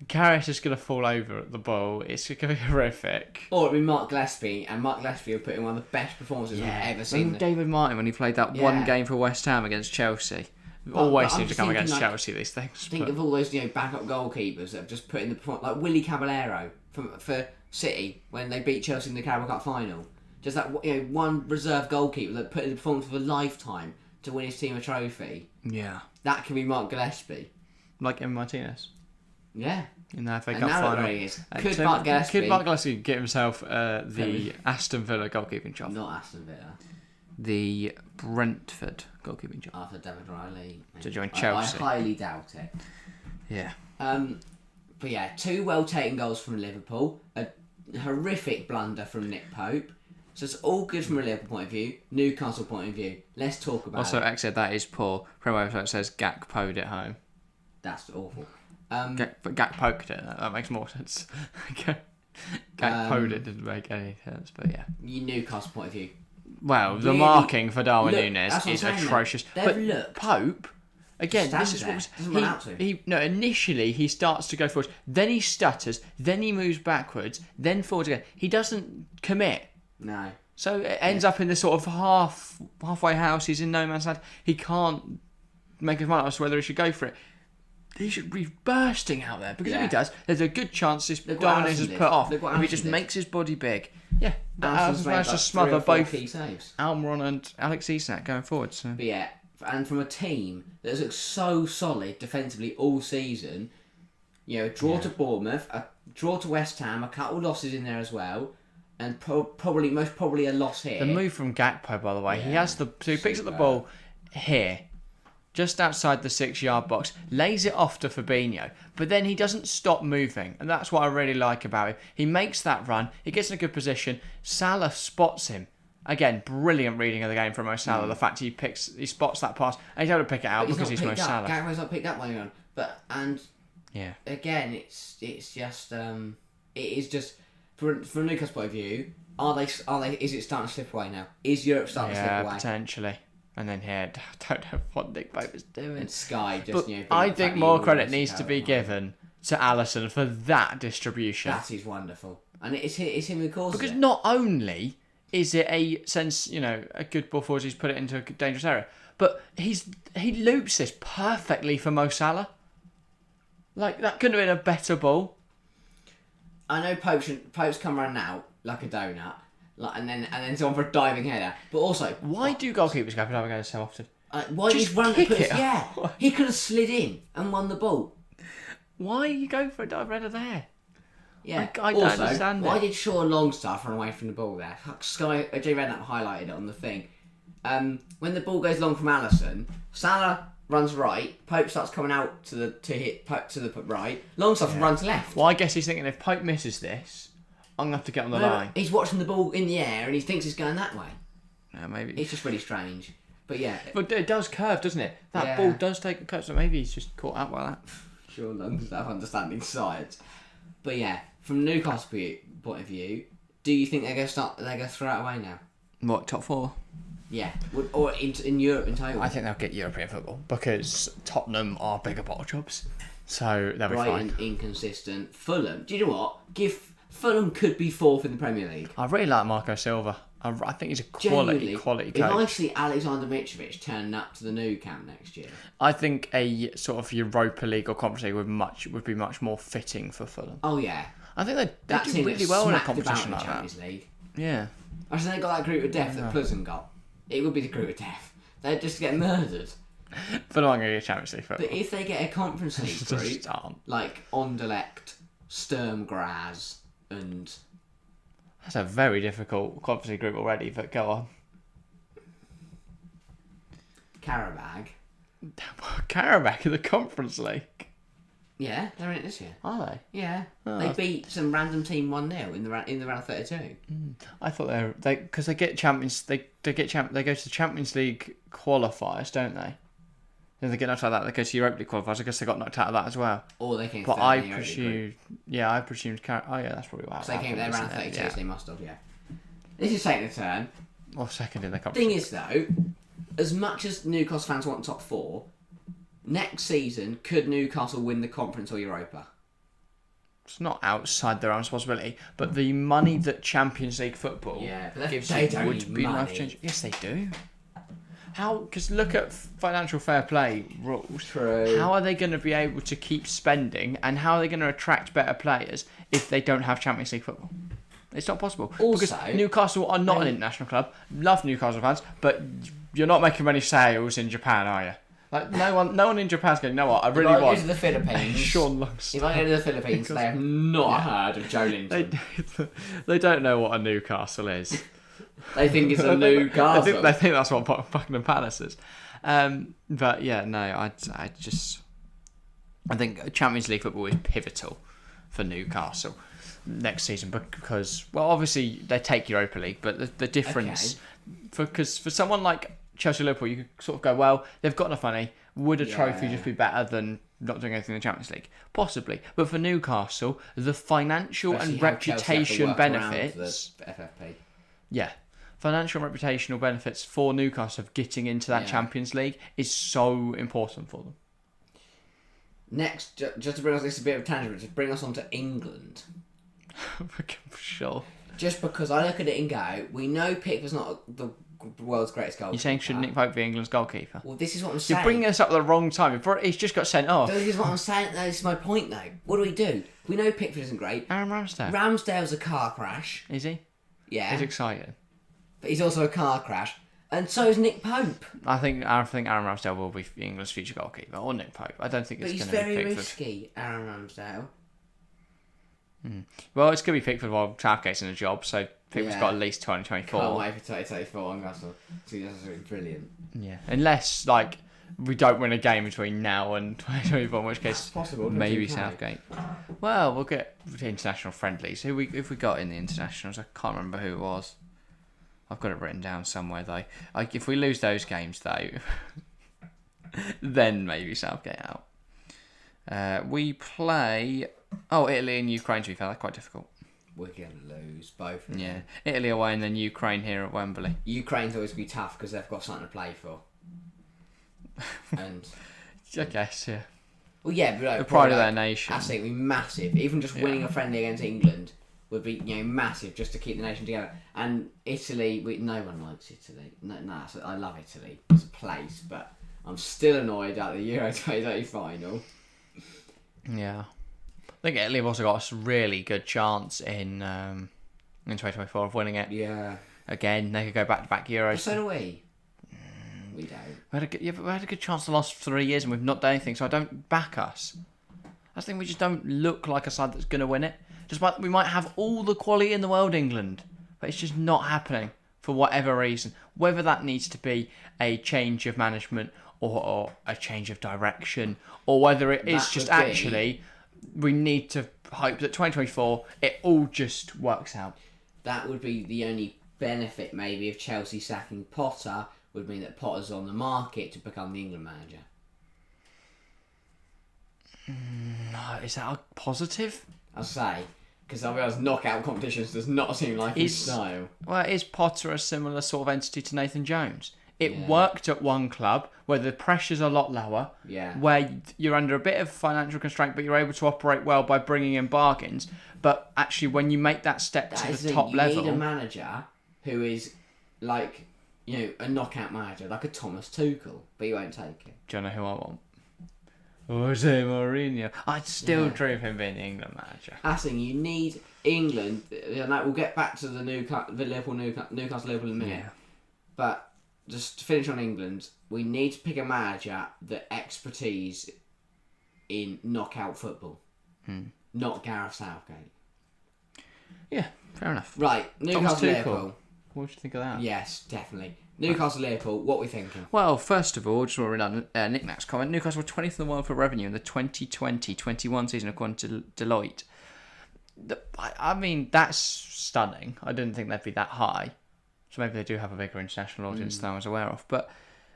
Karius is going to fall over at the ball. It's going to be horrific. Or it'll be Mark Gillespie, and Mark Gillespie will put in one of the best performances we've ever seen. David Martin, when he played that one game for West Ham against Chelsea, always seems to come against Chelsea, these things. Think of all those backup goalkeepers that have just put in the performance, like Willy Caballero for City when they beat Chelsea in the Carabao Cup final. Just that one reserve goalkeeper that put in the performance of a lifetime to win his team a trophy. Yeah. That can be Mark Gillespie. Like Emma Martinez. Yeah. In the FA Cup final. He is. Could Mark Gillespie get himself the Aston Villa goalkeeping job? Not Aston Villa. The Brentford goalkeeping job. After David Riley. To join Chelsea. I highly doubt it. Yeah. But yeah, 2 well-taken goals from Liverpool. A horrific blunder from Nick Pope. So it's all good from a Liverpool point of view. Newcastle point of view. Let's talk about it. Also, X said that is poor. Premier says Gakpo'd it home. That's awful. But Gakpo'd it. That makes more sense. Gakpo'd it didn't make any sense, but yeah. Newcastle point of view. Well, the really, marking for Darwin look, Núñez that's what is I'm saying, atrocious. they've But looked. Pope, again, this is Stands what there, doesn't run out to. no. Initially he starts to go forwards, then he stutters, then he moves backwards, then forwards again. He doesn't commit. No. So it ends up in this sort of halfway house. He's in no man's land. He can't make his mind up as to whether he should go for it. He should be bursting out there, because if he does, there's a good chance this Darwin Núñez is put off. If he just makes his body big. Yeah, Alisson's managed to smother both key saves. Almiron and Alex Isak going forward. So. But yeah, and from a team that has looked so solid defensively all season, you know, a draw to Bournemouth, a draw to West Ham, a couple of losses in there as well, and most probably a loss here. The move from Gakpo, by the way, he picks up the ball here, just outside the 6-yard box, lays it off to Fabinho, but then he doesn't stop moving, and that's what I really like about him. He makes that run, he gets in a good position, Salah spots him. Again, brilliant reading of the game from Mo Salah. The fact he spots that pass, and he's able to pick it out because he's Mo Salah. Gakpo's not picked up by anyone, again, it's just it is just from Newcastle's point of view. Is it starting to slip away now? Is Europe starting to slip away? Yeah, potentially. And then I don't know what Nick Pope is doing. And Sky just, but I think more credit needs to be given to Alisson for that distribution. That is wonderful, and it's him who causes it. Because not only is it a good ball forward, he's put it into a dangerous area, but he loops this perfectly for Mo Salah. Like, that couldn't have been a better ball. I know Pope's come running out like a donut. And then it's on for a diving header. But also, why do goalkeepers go for diving headers so often? Why just he's run kick it? Yeah, he could have slid in and won the ball. Why are you going for a diving header there? Yeah. I don't understand why it. did Shaw Longstaff run away from the ball there? Sky Jay Redknapp highlighted it on the thing. When the ball goes long from Alisson, Salah runs right. Pope starts coming out to hit Pope to the right. Longstaff runs left. Well, I guess he's thinking, if Pope misses this, I'm going to have to get on the line. He's watching the ball in the air and he thinks it's going that way. Yeah, maybe. It's just really strange. But yeah. But it does curve, doesn't it? That ball does take a curve, so maybe he's just caught out by that. Sure, Longstaff understanding science. But yeah, from Newcastle's point of view, do you think they're going to throw it away now? What, top 4? Yeah. Or in Europe in total? I think they'll get European football, because Tottenham are bigger bottle jobs. So they'll be fine. Inconsistent. Fulham. Do you know what? Fulham could be 4th in the Premier League. I really like Marco Silva. I think he's a quality coach. If I see Alexander Mitrovic turning up to the Nou Camp next year, I think a sort of Europa League or Conference League would be much more fitting for Fulham. Oh yeah, I think they do really well in a competition like Champions that. League. Yeah, I think they got that group of death that Pleasant got. It would be the group of death. They'd just get murdered. Fulham are going to get Champions League football. But if they get a Conference League group, like Anderlecht, Sturm Graz, and that's a very difficult Conference League group already, but go on. Karabakh in the Conference League. Yeah, they're in it this year. Are they? Yeah, they beat some random team 1-0 in the round 32. I thought because they get champions. They go to the Champions League qualifiers, don't they? If they get knocked out of that, they go to Europa League qualifiers. I guess they got knocked out of that as well. Or they came. But I presumed. Yeah, I presumed. Oh yeah, that's probably what happened. So they came there round 32, so they must have. Yeah. This is taking a turn. Or second in the Conference. Thing is though, as much as Newcastle fans want top 4, next season could Newcastle win the Conference or Europa? It's not outside their own responsibility, but the money that Champions League football gives would be life changing. Yes, they do. How? Because look at financial fair play rules. True. How are they going to be able to keep spending, and how are they going to attract better players if they don't have Champions League football? It's not possible. Also, because Newcastle are not an international club. Love Newcastle fans, but you're not making many sales in Japan, are you? Like no one in Japan's going, you know what, I really want. If I go to the Philippines, Sean Longstaff. If I go to the Philippines, they have not heard of Joe Linton. They don't know what a Newcastle is. They think it's a Newcastle. They think that's what Buckingham Palace is. But yeah, no, I think Champions League football is pivotal for Newcastle next season, because, well, obviously they take Europa League, but the difference, because for someone like Chelsea, Liverpool, you could sort of go, well, they've got enough money. Would a trophy just be better than not doing anything in the Champions League? Possibly. But for Newcastle, the financial and reputation benefits. The FFP. Yeah. financial and reputational benefits for Newcastle of getting into that Champions League is so important for them. Next, just to bring us, this is a bit of a tangent, but to bring us on to England. Sure. Just because I look at it and go, we know Pickford's not the world's greatest goalkeeper. You're saying should Nick Pope be England's goalkeeper? Well, this is what I'm saying. You're bringing us up at the wrong time. He's just got sent off. This is what I'm saying. This is my point, though. What do? We know Pickford isn't great. Aaron Ramsdale. Ramsdale's a car crash. Is he? Yeah. He's exciting. But he's also a car crash. And so is Nick Pope. I think Aaron Ramsdale will be England's future goalkeeper, or Nick Pope. I don't think it's going to be Pickford. But he's very risky, Aaron Ramsdale. Well, it's going to be Pickford while Southgate's in a job, so Pickford's got at least 2024. Can't wait for 2024 on Newcastle. See, that's really brilliant. Yeah, unless we don't win a game between now and 2024, in which case that's possible, maybe Southgate. Well, we'll get the international friendlies. If we got in the internationals, I can't remember who it was. I've got it written down somewhere though. If we lose those games though, then maybe Southgate out. We play Italy and Ukraine. To be fair, that's quite difficult. We're going to lose both of them. Yeah, Italy away and then Ukraine here at Wembley. Ukraine's always going to be tough because they've got something to play for. And I guess, yeah. Well, yeah, but the pride of their nation. I think it'd be massive. Even just winning a friendly against England would be, massive just to keep the nation together. And Italy, no one likes Italy. No, I love Italy as a place, but I'm still annoyed at the Euro 2020 final. Yeah. I think Italy have also got a really good chance in 2024 of winning it. Yeah. Again, they could go back-to-back Euros. But so do we. We don't. We had a good chance the last 3 years and we've not done anything, so I don't back us. I think we just don't look like a side that's going to win it. Despite we might have all the quality in the world, England, but it's just not happening for whatever reason. Whether that needs to be a change of management or a change of direction, or whether it is just actually we need to hope that 2024 it all just works out. That would be the only benefit maybe of Chelsea sacking Potter, would mean that Potter's on the market to become the England manager. No, is that a positive? I'll say, because otherwise knockout competitions does not seem like his style. Well, is Potter a similar sort of entity to Nathan Jones? It worked at one club where the pressure's a lot lower, where you're under a bit of financial constraint, but you're able to operate well by bringing in bargains. But actually, when you make that step to the top level... You need a manager who is like, a knockout manager, like a Thomas Tuchel, but you won't take it. Do you know who I want? Jose Mourinho. I'd still dream of him being the England manager. You need England, and we'll get back to the Newcastle Liverpool in a minute. Yeah. But just to finish on England, we need to pick a manager that expertise in knockout football, not Gareth Southgate. Yeah, fair enough. Right, Newcastle Liverpool. What do you think of that? Yes, definitely. Newcastle Liverpool, what are we thinking? Well, first of all, just want to read out Nick Nack's comment. Newcastle were 20th in the world for revenue in the 2020-21 season according to Deloitte. I mean, that's stunning. I didn't think they'd be that high. So maybe they do have a bigger international audience than I was aware of. But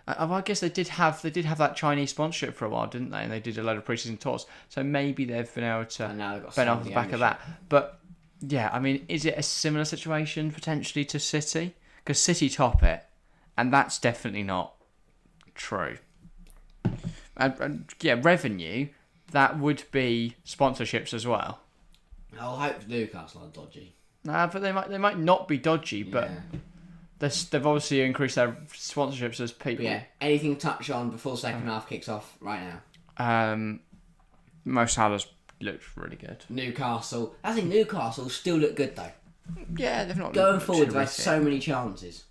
I guess they did have that Chinese sponsorship for a while, didn't they? And they did a load of pre-season tours. So maybe they've been able to bend off the back of that. But yeah, I mean, is it a similar situation potentially to City? Because City top it, and that's definitely not true. And revenue, that would be sponsorships as well. I'll hope Newcastle are dodgy. Nah, but they might not be dodgy, but they've obviously increased their sponsorships as people. But yeah, anything to touch on before the second half kicks off right now? Mo Salah's looked really good. Newcastle. I think Newcastle still look good though. Yeah, they've not going forward. They've had so many chances.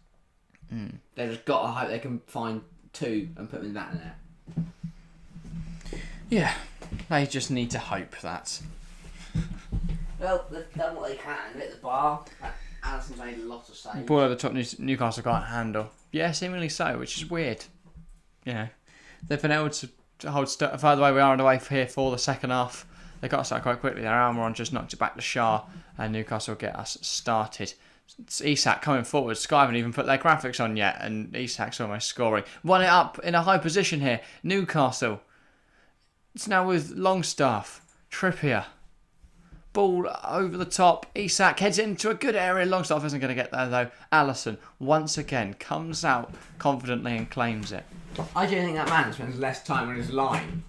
They've just got to hope they can find two and put them in that net. Yeah, they just need to hope that. Well, they've done what they can. Hit the bar. Alisson's made a lot of saves. Ball over the top, Newcastle can't handle. Yeah, seemingly so, which is weird. They've been able to hold further away we are on the way here for the second half. They got to start quite quickly. Their Almiron just knocked it back to Shah, and Newcastle get us started. It's Isak coming forward. Sky haven't even put their graphics on yet, and Isak's almost scoring. 1-0 up in a high position here. Newcastle. It's now with Longstaff, Trippier, Ball over the top. Isak heads into a good area. Longstaff isn't going to get there though. Allison once again comes out confidently and claims it. I do think that man spends less time on his line.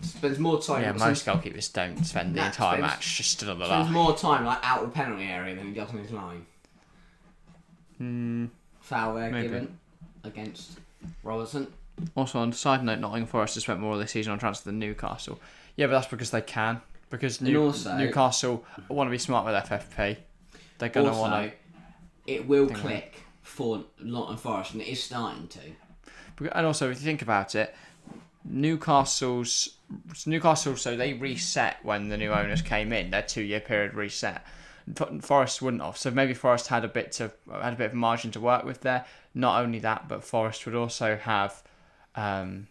Spends more time. Yeah, most goalkeepers don't spend the entire match just stood on the line. Spends more time like out of the penalty area than he does on his line. Foul there given against Robertson. Also, on a side note, Nottingham Forest has spent more of this season on transfer than Newcastle. Yeah, but that's because they can. Because Newcastle want to be smart with FFP. They're going to want to. It will click for Nottingham Forest, and it is starting to. And also, if you think about it, Newcastle, so they reset when the new owners came in. Their 2-year period reset. Forest wouldn't have. So maybe Forest had a bit of margin to work with there. Not only that, but Forest would also have a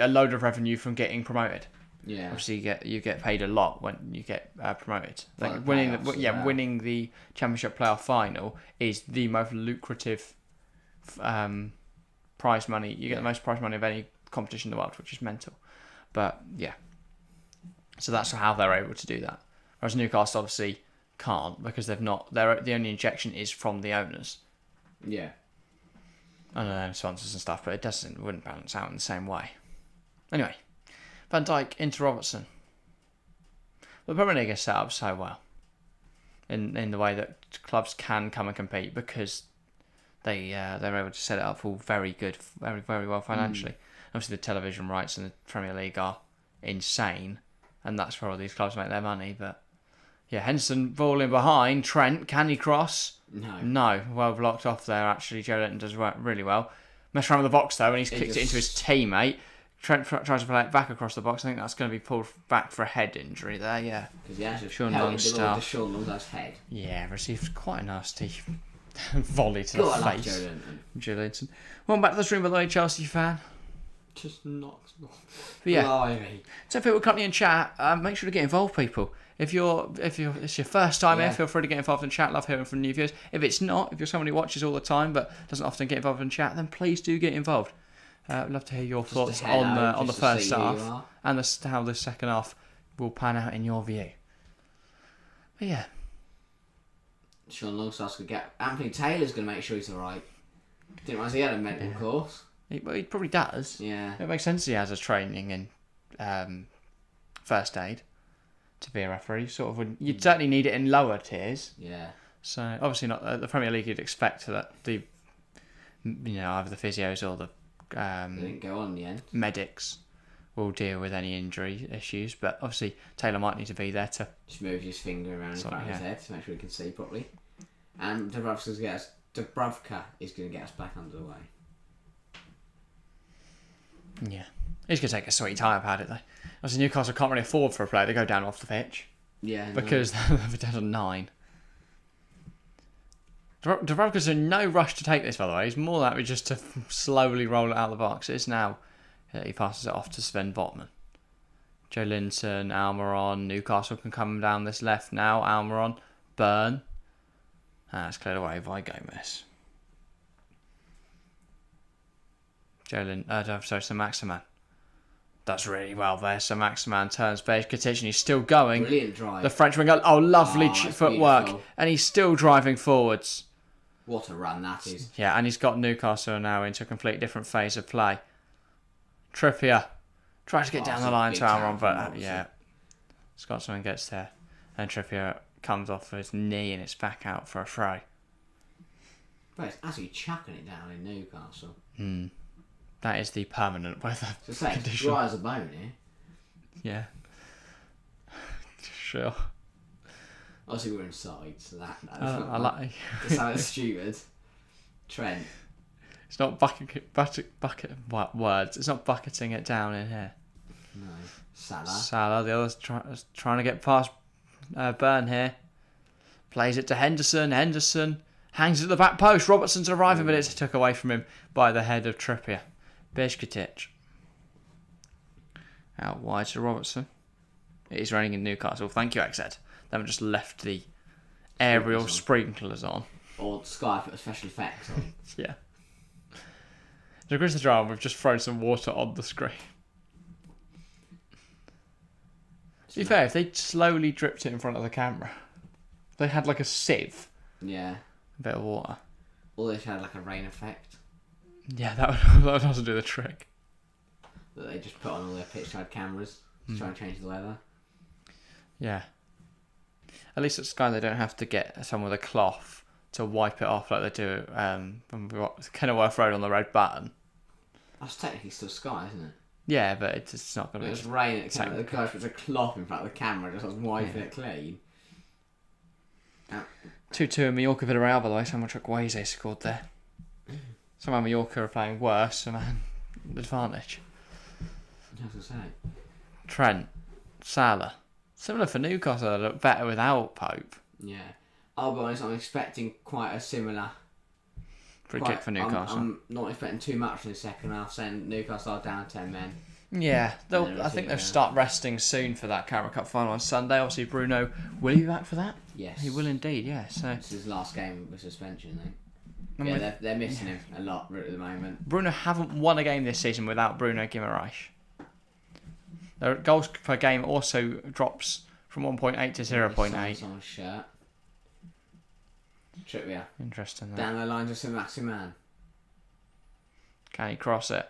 load of revenue from getting promoted. Yeah. Obviously, you get paid a lot when you get promoted. Like winning the Championship playoff final is the most lucrative prize money. You get the most prize money of any competition in the world, which is mental. But yeah, so that's how they're able to do that. Whereas Newcastle obviously can't because they've not. The only injection is from the owners. Yeah. I don't know, sponsors and stuff, but wouldn't balance out in the same way. Anyway, Van Dijk into Robertson. The Premier League is set up so well in the way that clubs can come and compete because they're able to set it up all very good, very, very well financially. Obviously, the television rights in the Premier League are insane, and that's where all these clubs make their money. But yeah, Henderson ball in behind. Trent, can he cross? No. Well blocked off there, actually. Joe Linton does really well. Messed around with the box, though, and he's kicked it into his teammate. Trent tries to play it back across the box. I think that's going to be pulled back for a head injury there, yeah. Because he actually Sean held the Sean Longstaff's head. Yeah, received quite a nasty volley to the face. Joe Linton. Joe Linton. Well, back to the stream, by the way, Chelsea fan. Just knocks off. Yeah. Blimey. So if people come in chat, make sure to get involved, people. If it's your first time here, feel free to get involved in chat. Love hearing from new viewers. If it's not, if you're someone who watches all the time but doesn't often get involved in chat, then please do get involved. I'd love to hear your thoughts on the first half and how the second half will pan out in your view. But yeah, Sean Longstaff's going to get. Anthony Taylor's going to make sure he's alright. Didn't realise he had a medical course. He probably does. Yeah. It makes sense he has a training in first aid to be a referee. You'd certainly need it in lower tiers. Yeah. So obviously not the Premier League. You'd expect that either the physios or the they didn't go on in the end. Medics will deal with any injury issues, but obviously Taylor might need to be there to just move his finger around in front of his head to make sure he can see properly. And Dubravka is going to get us back under the way. Yeah, he's going to take a sweet time about it though. Obviously Newcastle can't really afford for a player to go down off the pitch. Yeah, because they're down to 9. Dubravka's in no rush to take this, by the way. He's more likely just to slowly roll it out of the box. It's now he passes it off to Sven Botman. Joe Linton, Almiron. Newcastle can come down this left now. Almiron, Burn. That's cleared away by Gomez. Sir Maximan. That's really well there. Sir Maximan turns Bejkatic and he's still going. Brilliant drive. The Frenchman goes, lovely footwork. Beautiful. And he's still driving forwards. What a run that is. Yeah, and he's got Newcastle now into a completely different phase of play. Trippier tries to get down the line to Almiron, but Scotsman gets there. And Trippier comes off his knee and it's back out for a throw. But it's actually chucking it down in Newcastle. That is the permanent weather condition. It's dry as a bone here. Yeah. Sure. Obviously we're inside, so that's I like. That's how it's stupid. Trent. It's not bucket words. It's not bucketing it down in here. No. Salah. The other's trying to get past Burn here. Plays it to Henderson. Henderson hangs it at the back post. Robertson's arriving, but it's took away from him by the head of Trippier. Bejkatic. Out wide to Robertson. It is raining in Newcastle. Thank you, XZ. They haven't just left the aerial sprinklers on. Or Sky put special effects on. Yeah. To increase the drama, we've just thrown some water on the screen. To be fair, if they slowly dripped it in front of the camera, they had like a sieve, Yeah. a bit of water. Or they had like a rain effect Yeah, that would also do the trick. that they just put on all their pitch side cameras to try and change the weather. Yeah. At least at Sky they don't have to get someone with a cloth to wipe it off like they do when we got Kenilworth Road on the Red Button. That's technically still Sky, isn't it? Yeah, but it's not going to It be... was rain at the camera. The guy puts a cloth in front of the camera just like wiping it clean. 2-2 in Mallorca Villarreal, by the way. Someone took Gueze scored there. Somehow Mallorca are playing worse, so man, advantage. I was going to say. Trent, Salah. Similar for Newcastle, they look better without Pope. Yeah. I'll be honest, I'm expecting quite a similar... Free kick for Newcastle. I'm not expecting too much in the second half, saying Newcastle are down 10 men. Yeah, I think they'll start resting soon for that Carabao Cup final on Sunday. Obviously, Bruno will he be back for that? Yes. He will indeed, yeah. So it's his last game with suspension, I think. Yeah, they're missing him a lot at the moment. Bruno haven't won a game this season without Bruno Guimaraes. Their goals per game also drops from 1.8 to 0.8. On his shirt. Trippier. Interesting. Though. Down the line to some massive man. Can he cross it?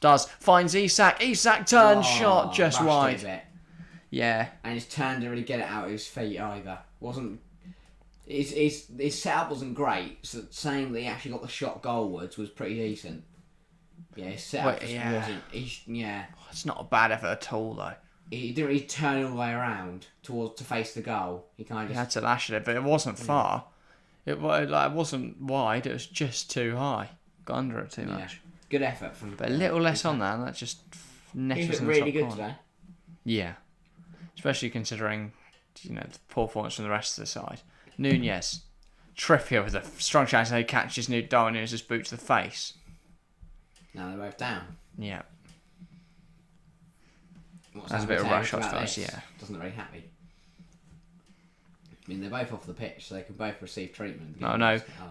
Does. Finds Isak. Isak turns shot just wide. It a bit. Yeah. And his turn didn't really get it out of his feet either. Wasn't his setup wasn't great. So saying that he actually got the shot goalwards was pretty decent. Yeah, his setup wasn't. It's not a bad effort at all though. He didn't really turn all the way around to face the goal. He had to lash at it, but it wasn't far. It wasn't wide. It was just too high. Got under it too much. Good effort from. But a little less on that. That just nestles in the really top good corner. today. Yeah, especially considering the poor performance from the rest of the side. Nunez, Trippier with a strong chance. He catches Darwin Nunez's boot to the face. Now they're both down. Yeah. That's a bit of a rush shot first. Yeah. Doesn't look very happy. I mean, they're both off the pitch, so they can both receive treatment. No.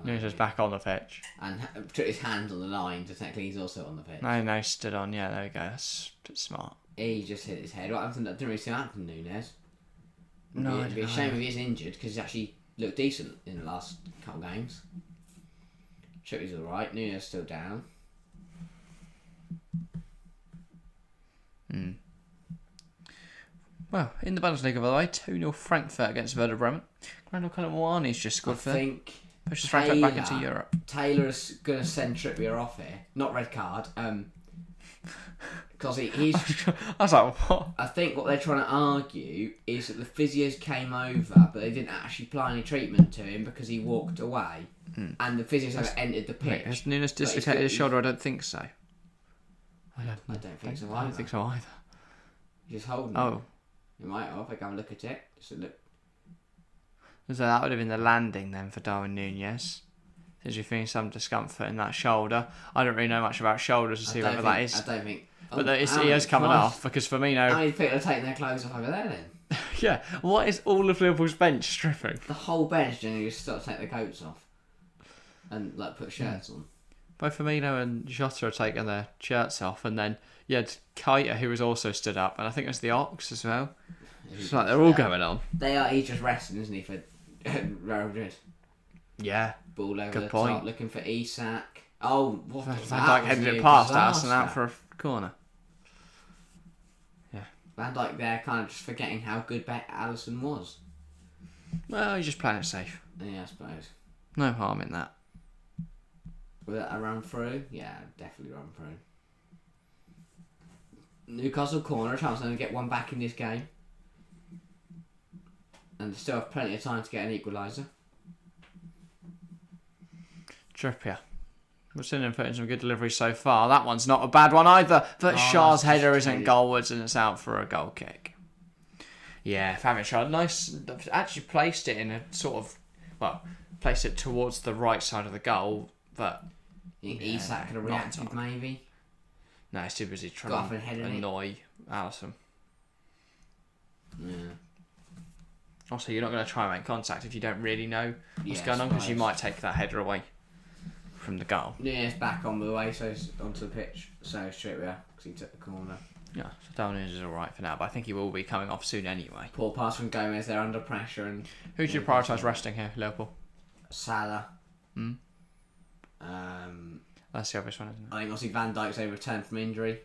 Nunez is back on the pitch. And put his hands on the line, so technically he's also on the pitch. No, stood on. Yeah, there we go. That's a bit smart. He just hit his head. I didn't really see that from Nunez. It'd be a shame if he's injured, because he's actually looked decent in the last couple of games. Trippier's alright, Nunez still down. Well, in the Bundesliga, by the way, 2-0 Frankfurt against Werder Bremen. Randall Colomwani's just scored for pushes Frankfurt back into Europe. Taylor's going to send Trippier off here. Not red card. Because he's... I was like, what? I think what they're trying to argue is that the physios came over, but they didn't actually apply any treatment to him because he walked away. And the physios haven't entered the pitch. Wait, has Nunes dislocated his shoulder? I don't think so. I don't think so either. I don't think so either. He's just holding it. You might have. I can have a look at it. Just a look. So that would have been the landing then for Darwin Nunez. Since you're feeling some discomfort in that shoulder. I don't really know much about shoulders to see whether that is. I don't think. But he is coming off because Firmino. How many people are taking their clothes off over there then? Yeah. What is all of Liverpool's bench stripping? The whole bench generally just start to take their coats off and put shirts on. Both Firmino and Jota are taking their shirts off, and then you had Keita, who was also stood up, and I think it's the Ox as well. It's like they're all going on. He's just resting, isn't he, for Real Madrid? Yeah. Ball over the top, looking for Isak. Oh, what? Van Dijk headed it past us and out for a corner. Yeah. Van Dijk there, kind of just forgetting how good Alisson was. Well, he's just playing it safe. Yeah, I suppose. No harm in that. Will that run through? Yeah, definitely run through. Newcastle corner, a chance to get one back in this game. And they still have plenty of time to get an equaliser. Trippier. We've seen him putting some good deliveries so far. That one's not a bad one either. But Shaw's header isn't goalwards and it's out for a goal kick. Yeah, Fabian Schär, nice. Actually placed it in a sort of... placed it towards the right side of the goal. But... Isak could have reacted maybe. No, he's too busy trying to annoy Alisson. Yeah. Also, you're not going to try and make contact if you don't really know what's going on, because you might take that header away from the goal. Yeah, it's back on the way, so it's onto the pitch. So straight there, because he took the corner. Yeah, so Darwin Núñez is alright for now, but I think he will be coming off soon anyway. Poor pass from Gomez, they're under pressure. And Who do you prioritise resting here, Liverpool? Salah. That's the obvious one, isn't it? I think obviously Van Dijk's a return from injury.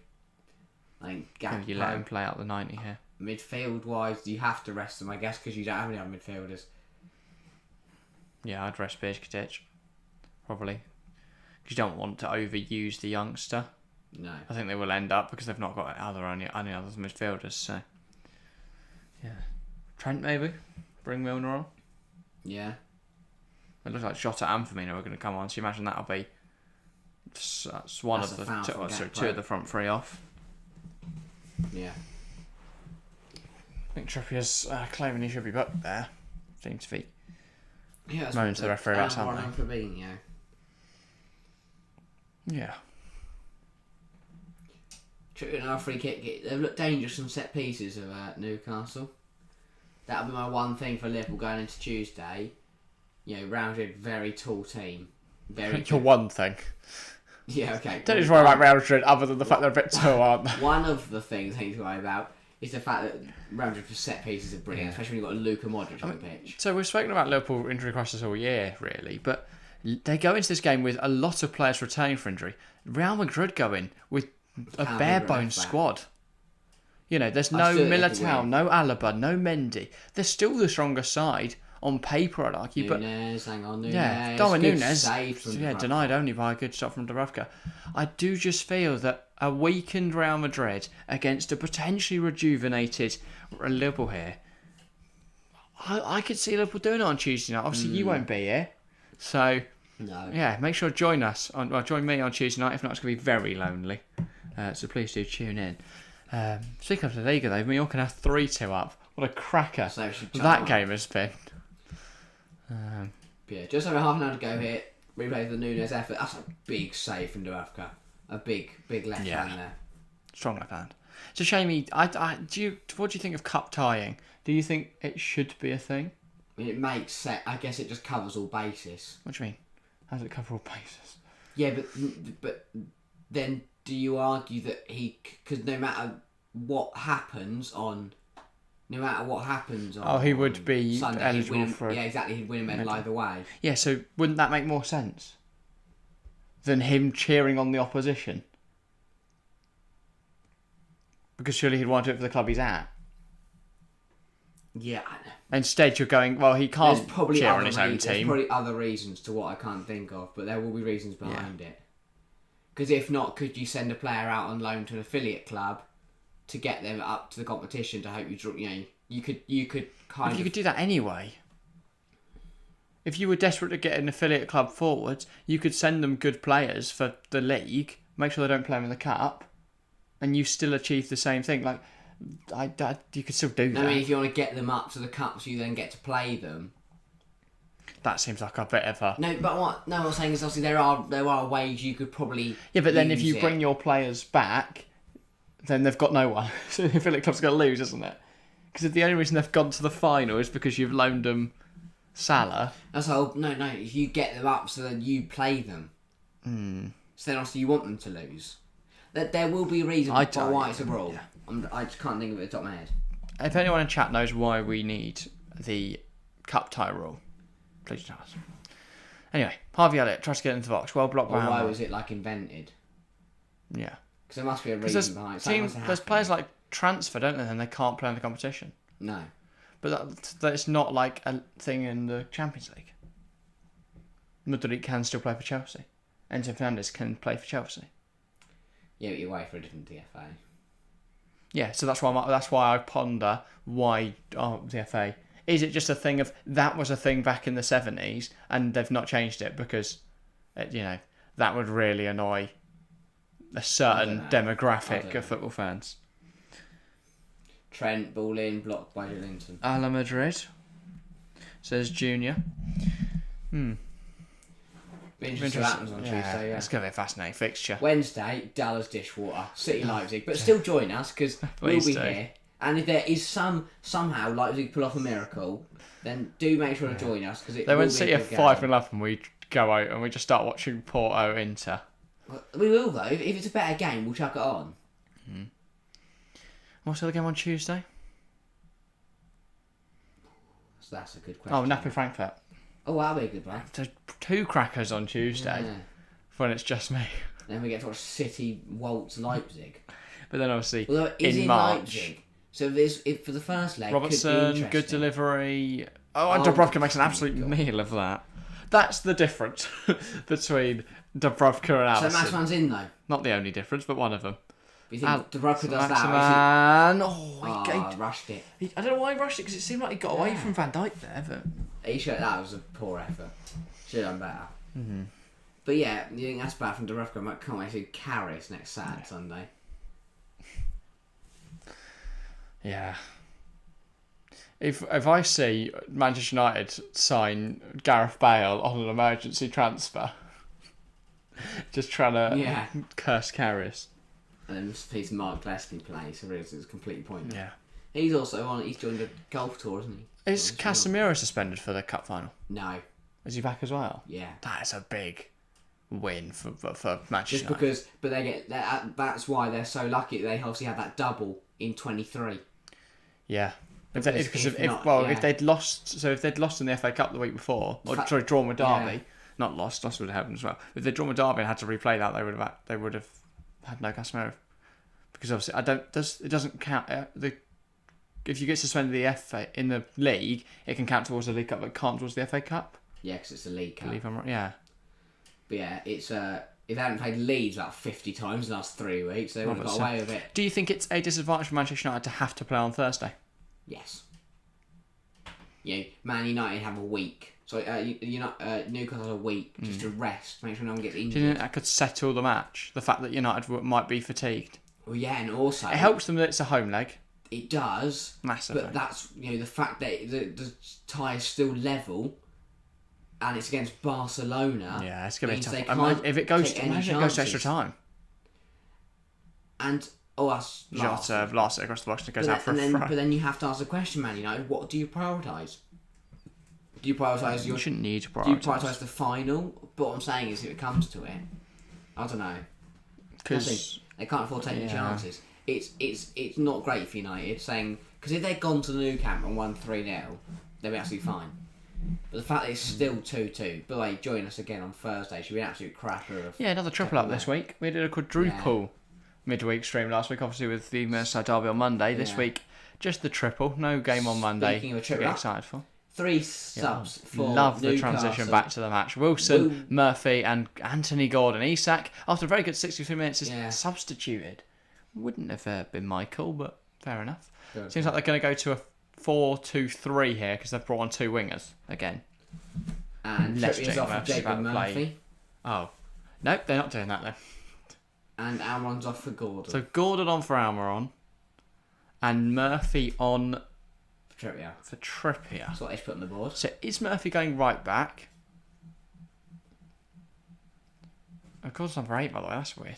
I think Maybe you let him play out the 90 here. Midfield wise, you have to rest them, I guess, because you don't have any other midfielders. Yeah, I'd rest Bajcetic, probably. Because you don't want to overuse the youngster. No. I think they will end up because they've not got any other midfielders. So, yeah. Trent maybe? Bring Milner on? Yeah. It looks like Jota and Firmino are going to come on, so you imagine that'll be one That's of the two of the front three off. Yeah. I think Trippier's claiming he should be booked there. Seems to be. Yeah, that's moaning to the referee about something. Fabinho. Yeah. Trippier free kick. They've looked dangerous from set pieces of Newcastle. That'll be my one thing for Liverpool going into Tuesday. You know, Real Madrid, very tall team. Your one thing. Yeah, okay. Don't just worry about Real Madrid other than the fact they're a bit tall, aren't they? One of the things I need to worry about is the fact that Real Madrid for set pieces are brilliant, especially when you've got Luka Modric on the pitch. So we've spoken about Liverpool injury crisis all year, really, but they go into this game with a lot of players returning for injury. Real Madrid go in with a bare-bones squad. You know, there's no Militao, no Alaba, no Mendy. They're still the stronger side on paper, I'd argue. Núñez, Nunez. Yeah, Darwin Núñez, denied only by a good shot from Dubravka. I do just feel that a weakened Real Madrid against a potentially rejuvenated Liverpool here, I could see Liverpool doing it on Tuesday night. Obviously, you won't be here. So, no. Yeah, make sure to join join me on Tuesday night. If not, it's going to be very lonely. So please do tune in. Speaking of the Liga, though, Mallorca have 3-2 up. What a cracker that game has been. Yeah, just over half an hour to go here. Replay the Núñez effort. That's a big save from Dubravka. A big left hand there. Strong left hand. It's a shame what do you think of cup tying? Do you think it should be a thing? I mean, it makes sense. I guess it just covers all bases. What do you mean? How does it cover all bases? Yeah, but then do you argue that because no matter what happens on he would be Sunday, eligible for. Yeah, exactly. He'd win a medal either way. Yeah, so wouldn't that make more sense than him cheering on the opposition? Because surely he'd want to do it for the club he's at. Yeah, I know. Instead, you're going, well, he can't cheer on his own team. There's probably other reasons to what I can't think of, but there will be reasons behind it. Because if not, could you send a player out on loan to an affiliate club to get them up to the competition to hope you draw? You know, you could You could do that anyway. If you were desperate to get an affiliate club forward, you could send them good players for the league, make sure they don't play them in the cup, and you still achieve the same thing. Like, you could still do that. I mean, if you want to get them up to the cup so you then get to play them. That seems like a bit of a... No, but what I'm saying is obviously there are ways you could probably... Yeah, but then if you bring your players back, then they've got no one. So the affiliate club's going to lose, isn't it? Because the only reason they've gone to the final is because you've loaned them Salah. That's all. No, if you get them up so then you play them. So then obviously you want them to lose. There will be a reason why it's a rule. Yeah. I just can't think of it at the top of my head. If anyone in chat knows why we need the cup tie rule, please tell us. Anyway, Harvey Elliott tries to get into the box. Well blocked by why was it invented? Yeah. Because there must be a reason behind it. There's players transfer, don't they? And they can't play in the competition. No. But that's not like a thing in the Champions League. Modric can still play for Chelsea. Enzo Fernandez can play for Chelsea. Yeah, but you're away for a different DFA. Yeah, so that's why I ponder why the FA. Is it just a thing of that was a thing back in the 70s and they've not changed it because, that would really annoy a certain demographic of football fans. Trent, ball in, blocked by Linton. Ala Madrid, says Junior. Be interesting what happens on Tuesday, yeah. It's going to be a fascinating fixture. Wednesday, Dallas Dishwater, City Leipzig. But still join us because we'll be here. And if there is somehow Leipzig pull off a miracle, then do make sure to join us because they went City 5-0 up and we go out and we just start watching Porto Inter. We will though. If it's a better game, we'll chuck it on. What's the other game on Tuesday? So that's a good question. Oh, Napoli Frankfurt. Oh, that'll be a good one. There's 2 crackers on Tuesday when it's just me. Then we get to watch City waltz Leipzig. But then obviously Although it is in March, Leipzig, so if for the first leg, Robertson, could be good delivery. Oh, and Dubravka makes an absolute meal of that. That's the difference between Dubravka and Alisson. So Maximan's in though. Not the only difference, but one of them. You think Dubravka does Maximan. that? Rushed it. I don't know why he rushed it because it seemed like he got away from Van Dijk there. But That was a poor effort. Should have done better. Mm-hmm. But yeah, you think that's bad from Dubravka? I can't wait to see Carris next Sunday. Yeah. If I see Manchester United sign Gareth Bale on an emergency transfer, just trying to curse Carris. And then this piece Mark Gillespie plays, so really it's completely pointless. Yeah. He's joined a golf tour, isn't he? Is Casemiro suspended for the cup final? No. Is he back as well? Yeah. That is a big win for Manchester Just because, but that's why they're so lucky. They obviously had that double in 23. Yeah. If they'd lost in the FA Cup the week before, drawn with Derby, not lost would have happened as well. If they'd drawn with Derby and had to replay that, they would have had no Casemiro, because obviously it doesn't count. If you get suspended the FA in the league, it can count towards the League Cup, but it can't towards the FA Cup. Yeah, because it's the League Cup. I believe I'm right. Yeah. But yeah, it's if they hadn't played Leeds about 50 times in the last 3 weeks, they would have got away with it. Do you think it's a disadvantage for Manchester United to have to play on Thursday? Yes. Yeah, Man United have a week. So Newcastle have a week just to rest, make sure no one gets injured. Do you think that could settle the match? The fact that United might be fatigued. Well, yeah, and also it helps them that it's a home leg. It does massively. But that's the fact that the tie is still level, and it's against Barcelona. Yeah, it's gonna be tough. If it goes to extra time. And that's last across the box and goes out for a throw. But then you have to ask the question, Man United, what do you prioritise? Do you prioritise You shouldn't need to prioritise. Do you prioritise the final? But what I'm saying is, if it comes to it, I don't know. Because they can't afford taking chances. It's not great for United saying, because if they'd gone to the Nou Camp and won 3-0, they'd be absolutely fine. But the fact that it's still 2-2. By the way, join us again on Thursday. Should be an absolute cracker of. Yeah, another triple up this week. We did a quadruple midweek stream last week, obviously with the Merseyside Derby on Monday. This week, just the triple. No game on Monday. Speaking of a triple, to get excited for. 3 subs for Love the Newcastle. transition back to the match. Wilson, Murphy and Anthony Gordon. Isak, after a very good 63 minutes, is substituted. Wouldn't have been Michael, but fair enough. Good. Seems like they're going to go to a 4-2-3 here because they've brought on 2 wingers again. And Trippier's off for Jacob Murphy. Oh. Nope, they're not doing that then. And Almiron's off for Gordon. So Gordon on for Almiron. And Murphy on for Trippier. That's what they put on the board. So is Murphy going right back? Of course, number 8, by the way. That's weird.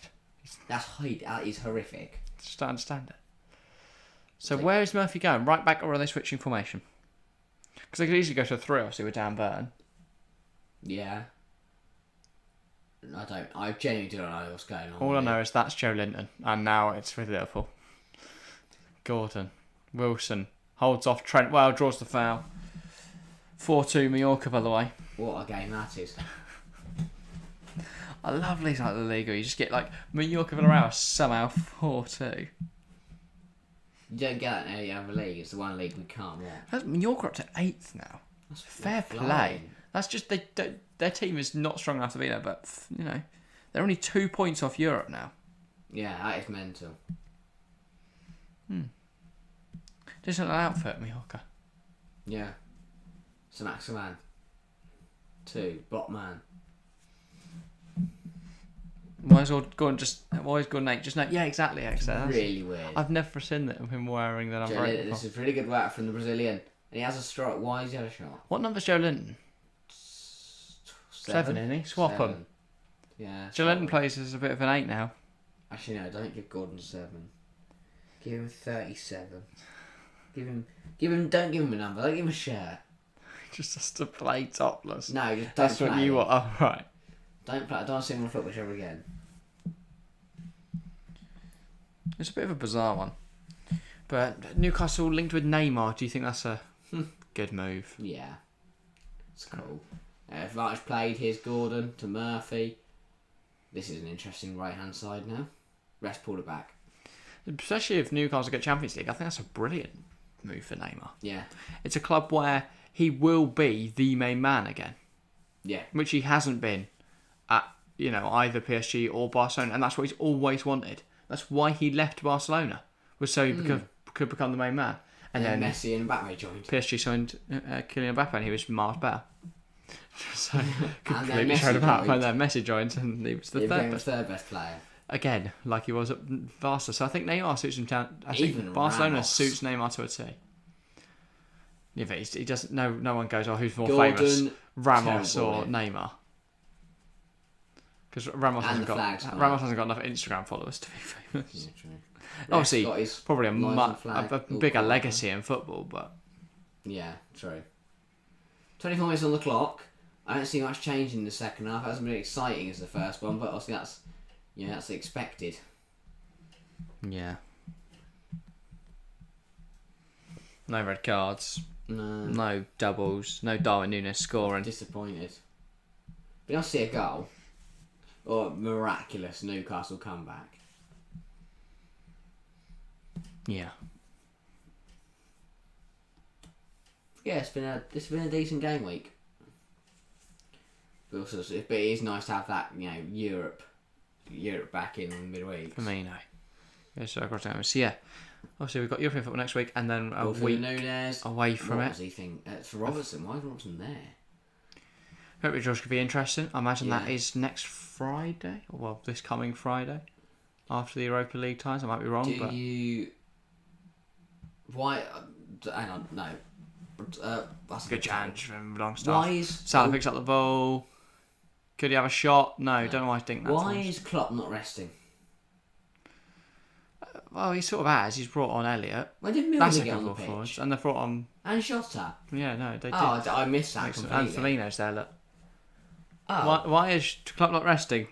That is horrific. Just don't understand it. So where is Murphy going? Right back, or are they switching formation? Because they could easily go to a 3, obviously, with Dan Burn. Yeah. I genuinely don't know what's going on. All I know is that's Joe Linton, and now it's with Liverpool. Gordon, Wilson, holds off Trent, draws the foul. 4-2 Mallorca, by the way. What a game that is. I love leagues like the Liga. You just get like Mallorca Villarreal somehow 4-2. You don't get that in any other league. It's the one league we can't watch. Mallorca up to 8th now. That's fair play. That's just their team is not strong enough to be there, but they're only 2 points off Europe now. Yeah, that is mental. Just an outfit, Mallorca. Yeah. Samaxaman. 2. Botman. Why is Gordon 8? Just no. Yeah, exactly. It's really weird. I've never seen him wearing the number 8. This is really good work from the Brazilian. And he has a strike. Why has he had a shot? What number's Joe Linton? 7, isn't he? Swap him. Yeah. Joe Linton plays as a bit of an 8 now. Actually, no. Don't give Gordon 7. Give him 37. Don't give him a number. Don't give him a shirt. Just has to play topless. No, just don't That's play. what you want. Oh, right. Don't play. I don't see him on football ever again. It's a bit of a bizarre one. But Newcastle linked with Neymar. Do you think that's a good move? Yeah. It's cool. Varch played. Here's Gordon to Murphy. This is an interesting right-hand side now. Rest pulled it back. Especially if Newcastle get Champions League, I think that's a brilliant move for Neymar. Yeah. It's a club where he will be the main man again. Yeah. Which he hasn't been at, either PSG or Barcelona, and that's what he's always wanted. That's why he left Barcelona, was so he could become the main man. And then Messi and Mbappe joined. PSG signed Kylian Mbappe, and he was miles better. So completely Messi showed him up, joined. and then Messi joined, and he was the third best player. Again, like he was at Barca. So I think Neymar suits him down. I think Even Barcelona Ramos. suits Neymar to a T. Yeah, but he doesn't. No one goes, who's more Gordon, famous, Ramos terrible, or Neymar? Because Ramos hasn't got enough Instagram followers to be famous. Yeah, true. Obviously, probably flag, a bigger legacy in football, but yeah, true. 24 minutes on the clock. I don't see much change in the second half. It hasn't been exciting as the first one, but obviously that's expected. Yeah. No red cards. No doubles. No Darwin Núñez scoring. Disappointed. But I'll see a goal. Or a miraculous Newcastle comeback. Yeah. Yeah, it's been a decent game week. But also, it is nice to have that, Europe back in the midweek. For me, no. Yeah, so across the So yeah, obviously we've got European football next week, and then a week Núñez, away from what it. Was he think? For Robertson, why is Robertson there? Hopefully Josh could be interesting. I imagine that is next Friday, or this coming Friday, after the Europa League times. I might be wrong, Why? Hang on, no. That's good chance from Longstaff. Why is Salah picks up the ball? Could he have a shot? No, don't know why I think that. Why is Klopp not resting? Well, he sort of has. He's brought on Elliott. When did Milner get on the pitch? Forwards, and they brought on. And Shota. Yeah, no, they did. Oh, I missed that completely. And Firmino's there. Look. Oh. Why is Klopp not resting?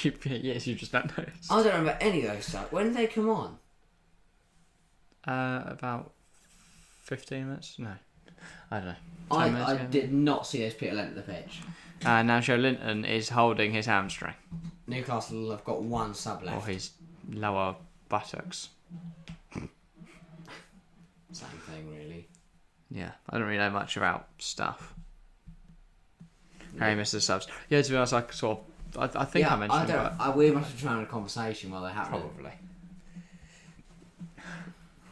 Yes, you just don't notice. I don't remember any of those stuff. When did they come on? About 15 minutes. No, I don't know. I did not see those people enter the pitch. Now Joe Linton is holding his hamstring. Newcastle have got one sub left. Or his lower buttocks. Same thing, really. Yeah, I don't really know much about stuff. Harry missed the subs. Yeah, to be honest, I think I mentioned it. We must have been having a conversation while they happened. Probably.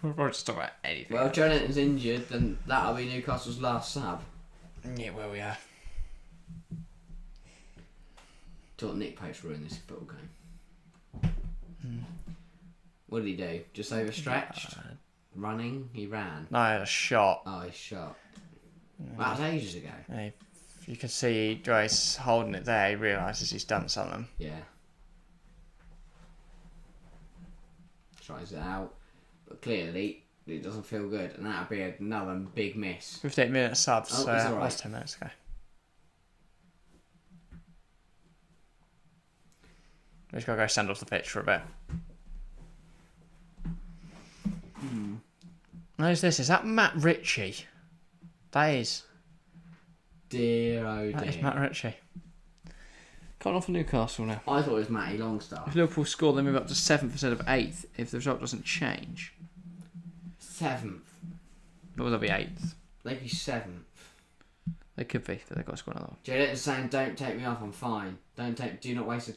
We'll just talk about anything. Well, if Joe Linton's injured, then that'll be Newcastle's last sub. Yeah, well, we are. Thought Nick Pope's ruined this football game. What did he do? Just overstretched? Running? He ran? No, I had a shot. Oh, he shot. That was ages ago. Yeah, you can see Joyce holding it there. He realises he's done something. Yeah. Tries it out. But clearly, it doesn't feel good. And that'll be another big miss. 15 minutes subs, Oh, so it's that alright. was 10 minutes ago. We just got to go send off the pitch for a bit. Who's this? Is that Matt Ritchie? That is. Dear, oh dear. That is Matt Ritchie. Got on for Newcastle now. I thought it was Matty Longstaff. If Liverpool score, they move up to 7th instead of 8th if the result doesn't change. 7th. Or they'll be 8th. They'd be 7th. They could be, but they've got to score another one. Joe Linton's saying, "Don't take me off. I'm fine. Do not waste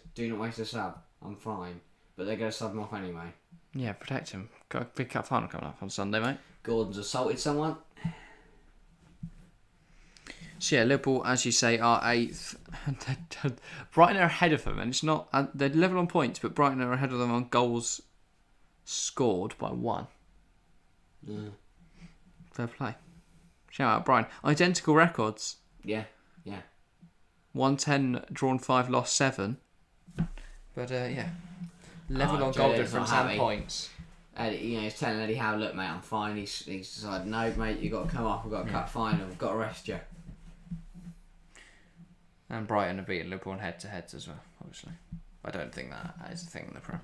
a sub. I'm fine." But they're going to sub him off anyway. Yeah, protect him. Got a big cup final coming up on Sunday, mate. Gordon's assaulted someone. So yeah, Liverpool, as you say, are 8th. Brighton are ahead of them, and it's not. They're level on points, but Brighton are ahead of them on goals scored by 1. Yeah. Fair play. Shout out Brighton. Identical records. Yeah. 110 drawn 5, lost 7. But yeah, level on Joe goal Linton's difference not and happy. points. Eddie, he's telling Eddie Howe, "Look, mate, I'm fine." He's decided, "No, mate, you got to come off. We've got a cup final. We've got to rest you." And Brighton have beaten Liverpool on head-to-heads as well, obviously. I don't think that is a thing in the Prem.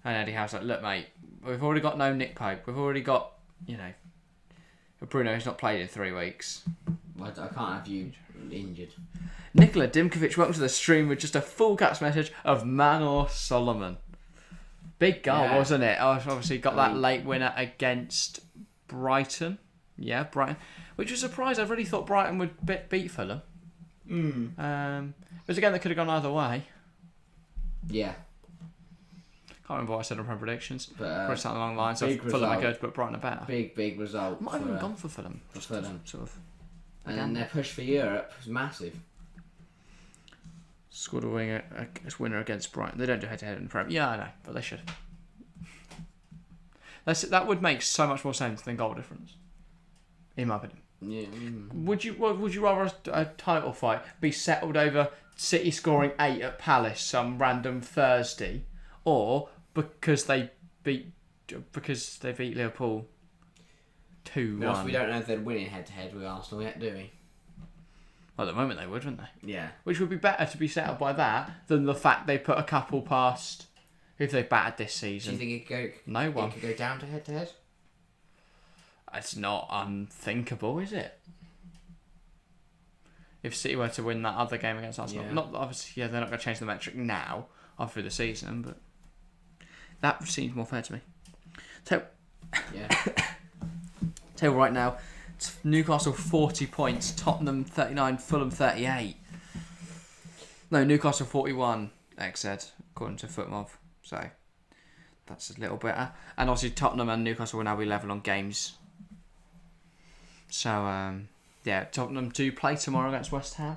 And Eddie Howe's like, "Look, mate, We've already got no Nick Pope. We've already got, Bruno who's not played in 3 weeks. I can't have you injured. Nikola Dimkovic, welcome to the stream with just a full catch message of Manor Solomon. Big goal, wasn't it? Obviously got that late winner against Brighton. Yeah, Brighton. Which was a surprise. I really thought Brighton would beat Fulham. But again, they could have gone either way. Yeah. Can't remember what I said on my predictions. But, probably something along the lines of Fulham are good, but Brighton are better. Big result. I might have even gone for Fulham. Sort of. And then their push for Europe was massive. Scored a winner against Brighton. They don't do head-to-head in the Prem. Yeah, I know, but they should. That would make so much more sense than goal difference, in my opinion. Yeah. Would you rather a title fight be settled over City scoring 8 at Palace some random Thursday, or because they beat Liverpool 2-1? We don't know if they're winning head-to-head with Arsenal yet, do we? Well, at the moment they would, wouldn't they? Yeah. Which would be better to be settled by that than the fact they put a couple past if they battered this season. Do you think it could go down to head-to-head? It's not unthinkable, is it? If City were to win that other game against Arsenal, not obviously, they're not going to change the metric now after the season, but that seems more fair to me. So, tell you right now, it's Newcastle 40 points, Tottenham 39, Fulham 38. No, Newcastle 41, XZ, according to FootMob. So that's a little better. And obviously Tottenham and Newcastle will now be level on games. So, Tottenham do play tomorrow against West Ham.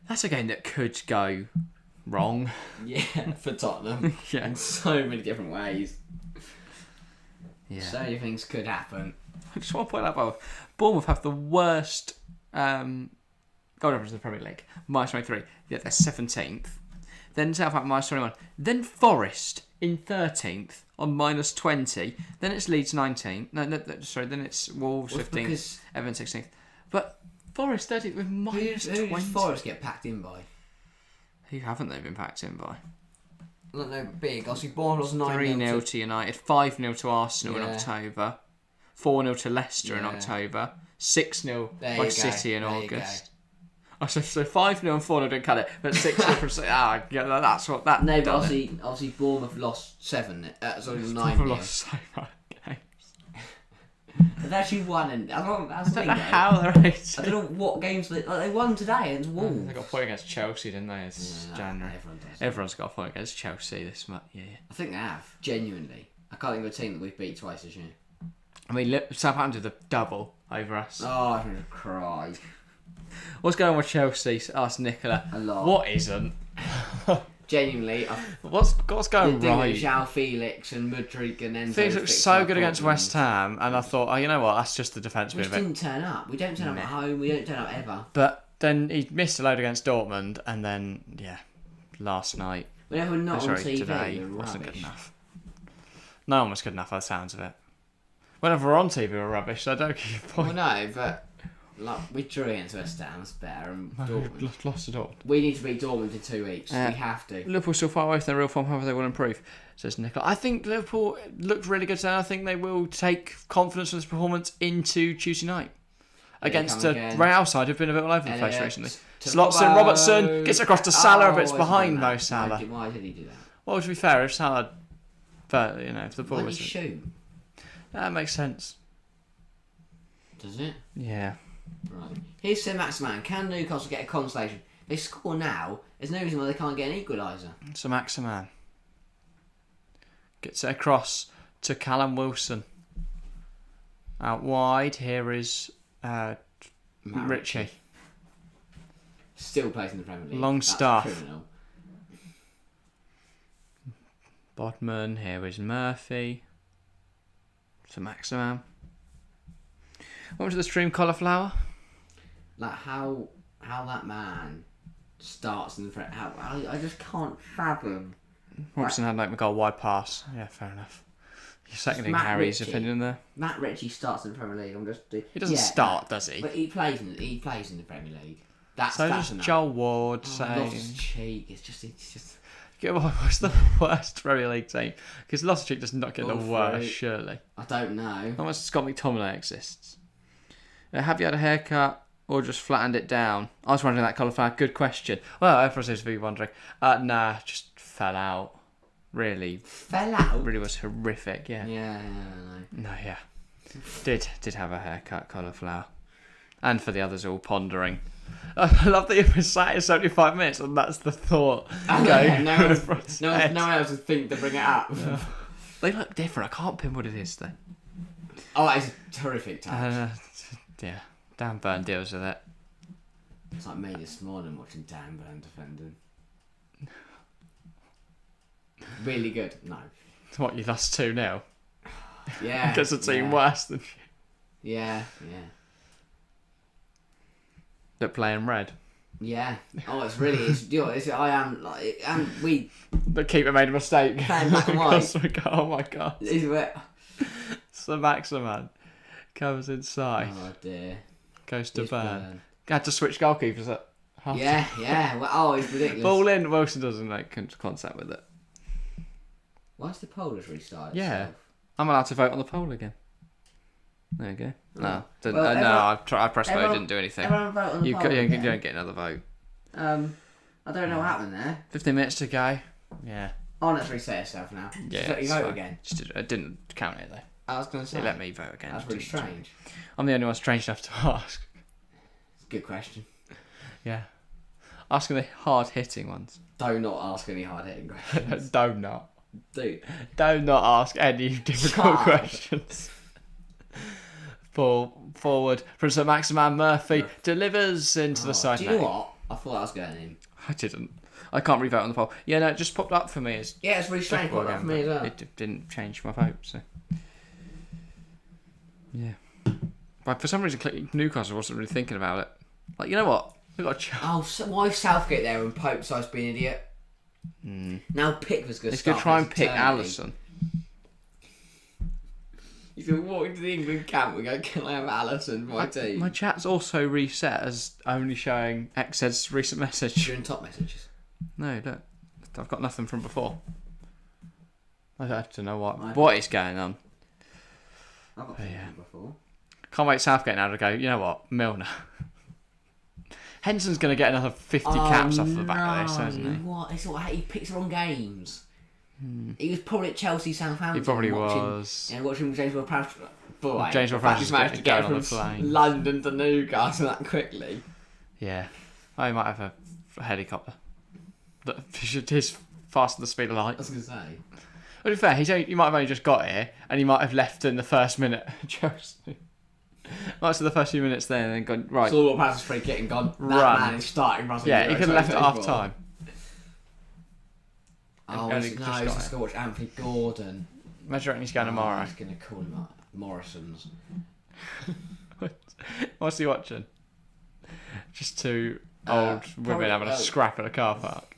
That's a game that could go wrong. Yeah, for Tottenham. In so many different ways. Yeah. So many things could happen. I just want to point out, Bournemouth have the worst goal difference in the Premier League. -23. They're 17th. Then Southampton -21. Then Forest in 13th on -20. Then it's Leeds 19. Then it's Wolves 15th. Everton 16th. But Forest 13th with -20. Who does Forest get packed in by? Who haven't they been packed in by? No, big. Obviously, Bournemouth was 3-0 to United, 5-0 to Arsenal in October, 4-0 to Leicester in October, 6-0 by City in August. Oh, so 5-0 and 4-0 didn't cut it, but 6-0 from City. That's what that. No, but obviously Bournemouth lost 9. Bournemouth lost so much games. They've actually won, and I don't know how they're 18. I don't know what games they won today against Wolves. They got a point against Chelsea, didn't they? It's January. Everyone's got a point against Chelsea this month. Yeah. I think they have. Genuinely, I can't think of a team that we've beat twice this year. I mean, Southampton did the double over us. Oh, I'm gonna cry. What's going on with Chelsea? Asked Nicola. A lot. What isn't? Genuinely, what's going right? João Felix and Mudryk and Enzo. Felix looked so good against West Ham, and I thought, you know what? That's just the defence being a bit. We didn't turn up. We don't turn up at home. We don't turn up ever. But then he missed a load against Dortmund, and then last night. Whenever we're not on TV, today we're wasn't rubbish. good enough. No one was good enough by the sounds of it. Whenever we're on TV, we're rubbish. So I don't get your point. Well, no, but we drew against West Ham, it's better, and Dortmund. Lost to Dortmund. We need to beat Dortmund in 2 weeks. We have to. Liverpool still far away from their real form, however they will improve, says Nicola. I think Liverpool looked really good today. I think they will take confidence from this performance into Tuesday night. Against the Real side, who've been a bit all over the place recently. Slots in, Robertson gets across to Salah, but it's behind Mo Salah. Why did he do that? Well, to be fair, if Salah, if the ball Why did was... he shoot? That makes sense. Does it? Yeah. Right. Here's Sir Maximan. Can Newcastle get a consolation? They score now. There's no reason why they can't get an equaliser. Sir Maximan gets it across to Callum Wilson. Out wide, here is Ritchie. Still plays in the Premier League. Longstaff. That's criminal. Bodman, here is Murphy. Sir Maximan. Welcome to the stream, Cauliflower. Like how that man starts in the front. I just can't fathom. Robertson had like a goal wide pass. Yeah, fair enough. You're seconding Harry's opinion there. Matt Ritchie starts in the Premier League. He doesn't start, does he? But he plays in the Premier League. That's does enough. Joel Ward saying. Lost cheek. It's just. What's the worst Premier League team? Because Loftus-Cheek does not get the worst, surely. I don't know. How much Scott McTominay exists? Have you had a haircut or just flattened it down? I was wondering that, cauliflower. Good question. Well, everyone seems to be wondering. Nah, just fell out. Really. Fell out? Really was horrific, yeah. Yeah, No, yeah. Did have a haircut, cauliflower. And for the others all pondering. I love that you've been sat here 75 minutes and that's the thought. No one else would think to bring it up. No. They look different. I can't pin what it is though. Oh, that is a terrific touch. Yeah, Dan Burn deals with it. It's like me this morning watching Dan Burn defending. Really good. No. What, you lost 2-0? Yeah. Because the team worse than you. Yeah. They're playing red. Yeah. Oh, it's really. The keeper made a mistake. Playing black and white. Oh my god. So Maximan comes inside. Oh dear. Goes to Burn. Had to switch goalkeepers at half. Yeah. Well, he's ridiculous. Ball in. Wilson doesn't make contact with it. Why's the poll has restarted? Yeah. itself? I'm allowed to vote on the poll again. There you go. No, Well, everyone- I pressed vote. everyone- Didn't do anything. Everyone vote on the You poll. don't again. get another vote. I don't know what happened there. 15 minutes to go. Yeah. Oh, let's reset yourself now. Yeah. Just let you it's vote fine. again. I didn't count it though. I was going to say. They let me vote again. That's really strange. I'm the only one strange enough to ask. It's a good question. Yeah. Asking the hard hitting ones. Do not ask any hard hitting questions. Do not ask any difficult Child. questions. Forward from Sir Maximan Murphy delivers into the side Do net. you know what? I thought I was going in. I didn't. I can't revote on the poll. Yeah, no, it just popped up for me as Yeah, it's really strange. difficult Popped up for again, me as but well. it didn't change my vote. So yeah, but for some reason, Newcastle wasn't really thinking about it. Like, you know what? We got a chance. Oh, so why Southgate there and Pope decides to be an idiot? Now Pickford's going to He's start. going to try and his pick eternity. Allison. He's going to walk into the England camp and go, can I have Allison for my team? My chat's also reset as only showing XZ's recent message. You're in top messages. No, look. I've got nothing from before. I don't know Right. what is going on. I've got something before. Can't wait Southgate now to go, you know what, Milner. Henson's going to get another 50 caps off the back of this, hasn't he? What? It's what he picks the wrong games. He was probably at Chelsea, Southampton. He probably watching, was. Yeah, watching James Ward-Prowse. Boy, James Ward-Prowse is managed to get going on from the plane. London to Newcastle that quickly. Yeah. Oh, he might have a helicopter. That is faster than the speed of light. I was going to say. But to be fair, he might have only just got here, and he might have left in the first minute. Chelsea. Might have the first few minutes there and then gone, right. So Ward-Prowse's free kick and gone, that Run. man is starting Russell. Yeah, he could have left at half time. Oh, And he's he no, just he's got just it. going to watch Anthony Gordon. Imagine he's going tomorrow. He's going to call him up. Morrison's. What's he watching? Just two old women probably- having a scrap in a car park.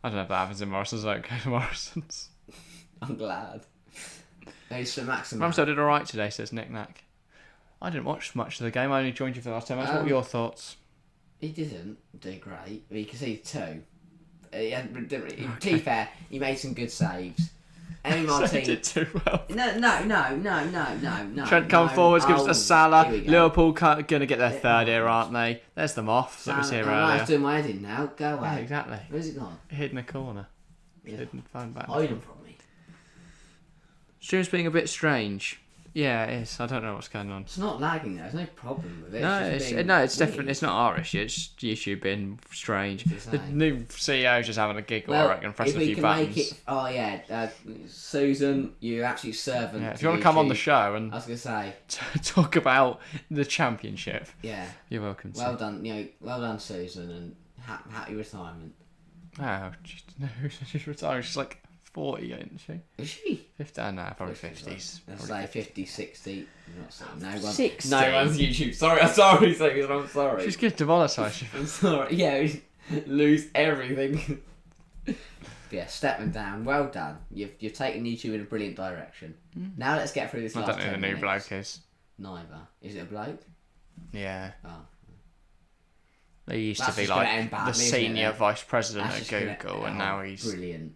I don't know if that happens in Morrison's. I don't go to Morrison's. I'm glad. Hey, Sir Maximin. Ramsdale did alright today, says Nick Nack. I didn't watch much of the game. I only joined you for the last 10 minutes. What were your thoughts? He didn't do great. You can see two. To be fair, he made some good saves. Emi So he Martinez. did too well. No. Trent come forwards, gives it to Salah. Here we go. Liverpool going to get their third here, aren't they? There's the moth that was here I'm earlier. doing my head in now. Go away. Yeah, exactly. Where's it gone? Hidden a corner. Yeah. Hidden phone back. Hide him from me. Stream's being a bit strange. Yeah, it is. I don't know what's going on. It's not lagging though. There's no problem with it. No, just being it's weird. definitely, it's not our issue. It's YouTube being strange. It's The insane. new CEO's just having a giggle, Well, I reckon, pressing if a we few can buttons. make it, oh yeah, Susan, you absolute servant. Yeah, if to you want to come on the YouTube. show I and was gonna say, talk about the championship, yeah. you're welcome to. Well done, well done, Susan, and happy retirement. Oh, no, she's retiring. She's like 40, ain't she? Is she? 50? No, probably 50s. Let's Probably say 50, 60. I'm not saying no one. 60? No one's YouTube. Sorry, I'm sorry, Susan. I'm sorry. She's good to monetize. I'm sorry. Yeah, we lose everything. Yeah, stepping down. Well done. You've taken YouTube in a brilliant direction. Now let's get through this I last don't know who 10 the new minutes. bloke is. Neither. Is it a bloke? Yeah. Oh. He used That's to be just gonna like end badly, the isn't it, senior then? vice president That's at just gonna- Google, and oh, now he's... brilliant.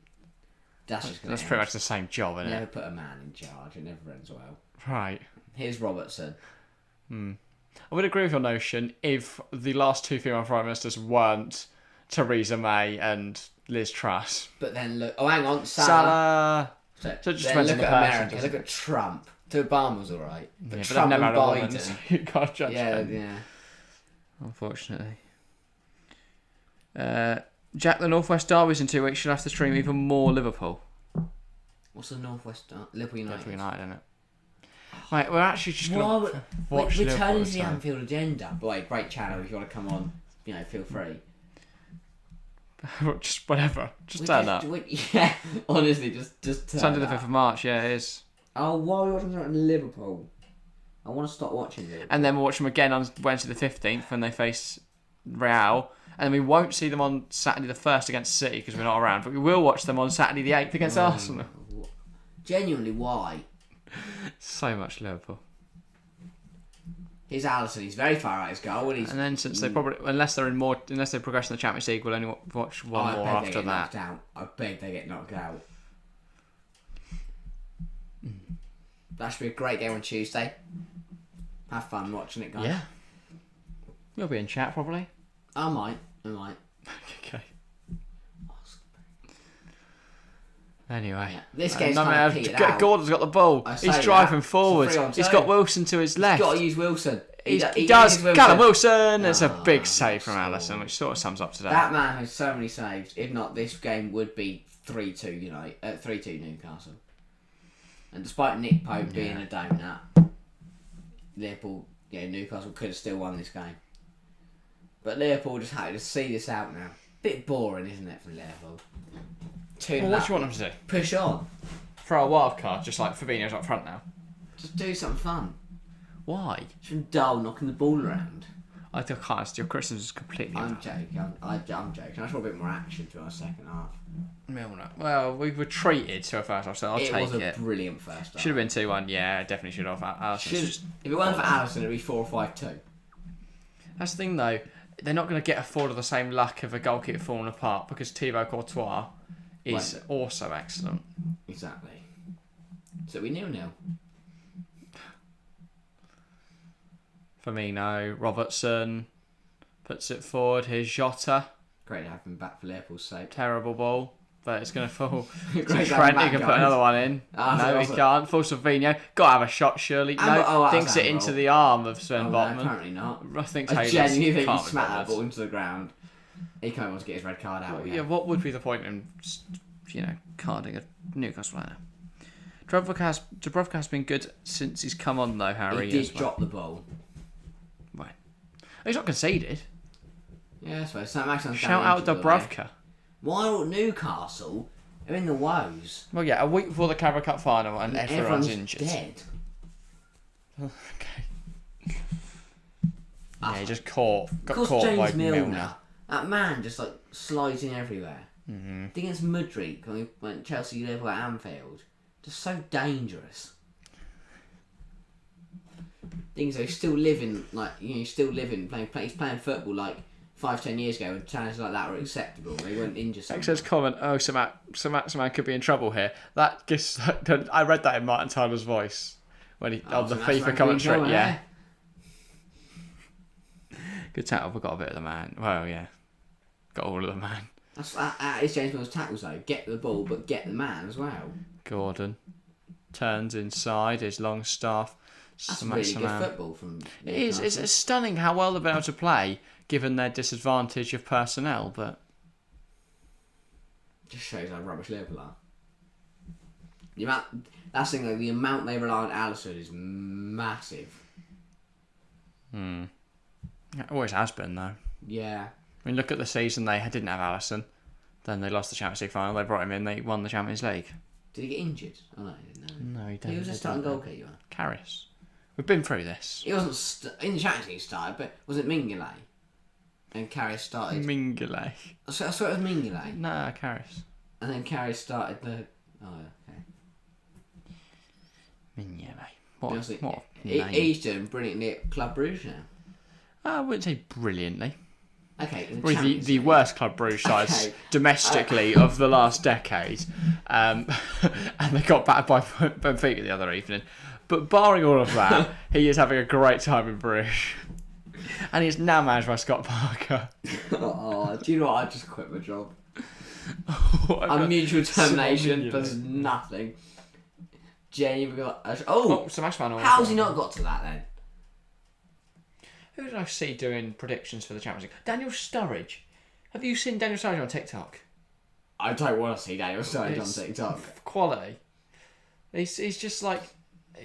That's just gonna That's end. pretty much the same job, isn't Never it? put a man in charge. It never ends well. Right. Here's Robertson. I would agree with your notion if the last two female prime ministers weren't Theresa May and Liz Truss. But then look. Oh, hang on. Salah... So So it just then depends look on the at person, America. doesn't Look at Trump. To Obama's all right. But Yeah, but they've Trump never and had a woman, Biden. so you can't judge Yeah, them. yeah. Unfortunately. Jack, the Northwest Derby's in 2 weeks. You'll have to stream even more Liverpool. What's the Northwest? Liverpool United. Liverpool United, isn't it? Right, we're actually just going Why to would watch we're Liverpool. turning to the so- Anfield agenda? Boy, great channel. If you want to come on, feel free. Just whatever. Just We turn just- up. yeah, honestly, just turn Sunday the up. 5th of March, yeah, it is. Oh, why are we watching something in Liverpool? I want to stop watching Liverpool. And then we'll watch them again on Wednesday the 15th when they face Real. And then we won't see them on Saturday the 1st against City because we're not around. But we will watch them on Saturday the 8th against Arsenal. Genuinely, why? So much Liverpool. Here's Alisson. He's very far out his goal, and he's. And then since they probably, unless they progress in the Champions League, we'll only watch one more I bet they after get that. knocked out. I beg they get knocked out. That should be a great game on Tuesday. Have fun watching it, guys. Yeah. You'll be in chat probably. I might. Okay. Anyway. Yeah. This game's kind of petered out. Gordon's got the ball. I say He's that. driving It's a forwards. 3-on-2. He's got Wilson to his left. Got to use Wilson. He He does. uses Callum Wilson. It's a Ah, big save from sure. Alisson, which sort of sums up today. That man has so many saves. If not, this game would be 3-2 3-2 Newcastle. And despite Nick Pope being a donut, Newcastle could have still won this game. But Liverpool just had to see this out now. Bit boring, isn't it, from Liverpool? Well, what do you want them to do? Push on. Throw a wild card, just like Fabinho's up front now. Just do something fun. Why? Just from dull knocking the ball around. I can't. Your criticism is completely. I'm joking. I'm joking. I just want a bit more action to our second half. Milner. Well, we were treated to a first half, so I'll It take was a it. brilliant first half. Should have been 2-1. Yeah, definitely should have. If it weren't for Alisson, it'd be 4-5-2. That's the thing, though. They're not going to get afforded the same luck of a goalkeeper falling apart because Thibaut Courtois is also excellent. Exactly. So we 0-0. Firmino, Robertson puts it forward. Here's Jota. Great to have him back for Liverpool's sake. Terrible ball, but it's going to fall to Great to have him Trent. He back, can put guys. another one in. No, he can't. Full Savino. Got to have a shot, surely. No, that was dinks it handball. into the arm of Sven No, Botman. apparently not. I think I Taylor's genuinely think he can't be smacked that bothered. ball into the ground. He can't want to get his red card out again. Yeah, what would be the point in, carding a Newcastle player? Dubrovka's been good since he's come on, though, Harry. He as did well. drop the ball. Right. He's not conceded. Yeah, that's right. So Maxim's Shout out Dubrovka. Why Newcastle are in the woes? Well, yeah, a week before the Carabao Cup final and everyone's injured. Dead. Okay. Yeah, he just got Because caught by James Milner. That man just slides in everywhere. Mm-hmm. Against Mudryk when we went Chelsea Liverpool at Anfield, just so dangerous. Things are still living he's playing football like 5-10 years ago when challenges like that were acceptable. They weren't injured. Says comment. Oh, Samat could be in trouble here. That gives. I read that in Martin Tyler's voice when he on the FIFA commentary. Yeah. Good tackle, but got a bit of the man. Well, yeah, got all of the man. That is James Milner's tackles though. Get the ball, but get the man as well. Gordon turns inside. His long staff. That's really good football from. It is. It's stunning how well they've been able to play, given their disadvantage of personnel. But just shows how rubbish Liverpool are. That's the thing though. The amount they rely on Alisson is massive. It always has been, though. Yeah. I mean, look at the season they didn't have Alisson. Then they lost the Champions League final. They brought him in. They won the Champions League. Did he get injured? Oh no, he didn't. No, he didn't. He was a starting goalkeeper. Karius. We've been through this. He wasn't in the Champions League started, but was it Mingele? And Karius started. Mingele. I swear it was Mingele. No, Karius. And then Karius started the. Oh, okay. Mingele. What name? He's doing brilliantly at Club Brugge now. I wouldn't say brilliantly. Okay, in the Probably Champions the League. worst Club Brugge sides Okay. domestically of the last decade. And they got battered by Benfica the other evening. But barring all of that, he is having a great time in Bruges. And he's now managed by Scott Parker. Oh, do you know what? I just quit my job. What A mutual termination Simon plus Mignolet. nothing. Genuinely got... Oh, Smash Man. how's he not got to that then? Who did I see doing predictions for the Champions League? Daniel Sturridge. Have you seen Daniel Sturridge on TikTok? I don't want to see Daniel Sturridge on It's TikTok. Quality. He's just like...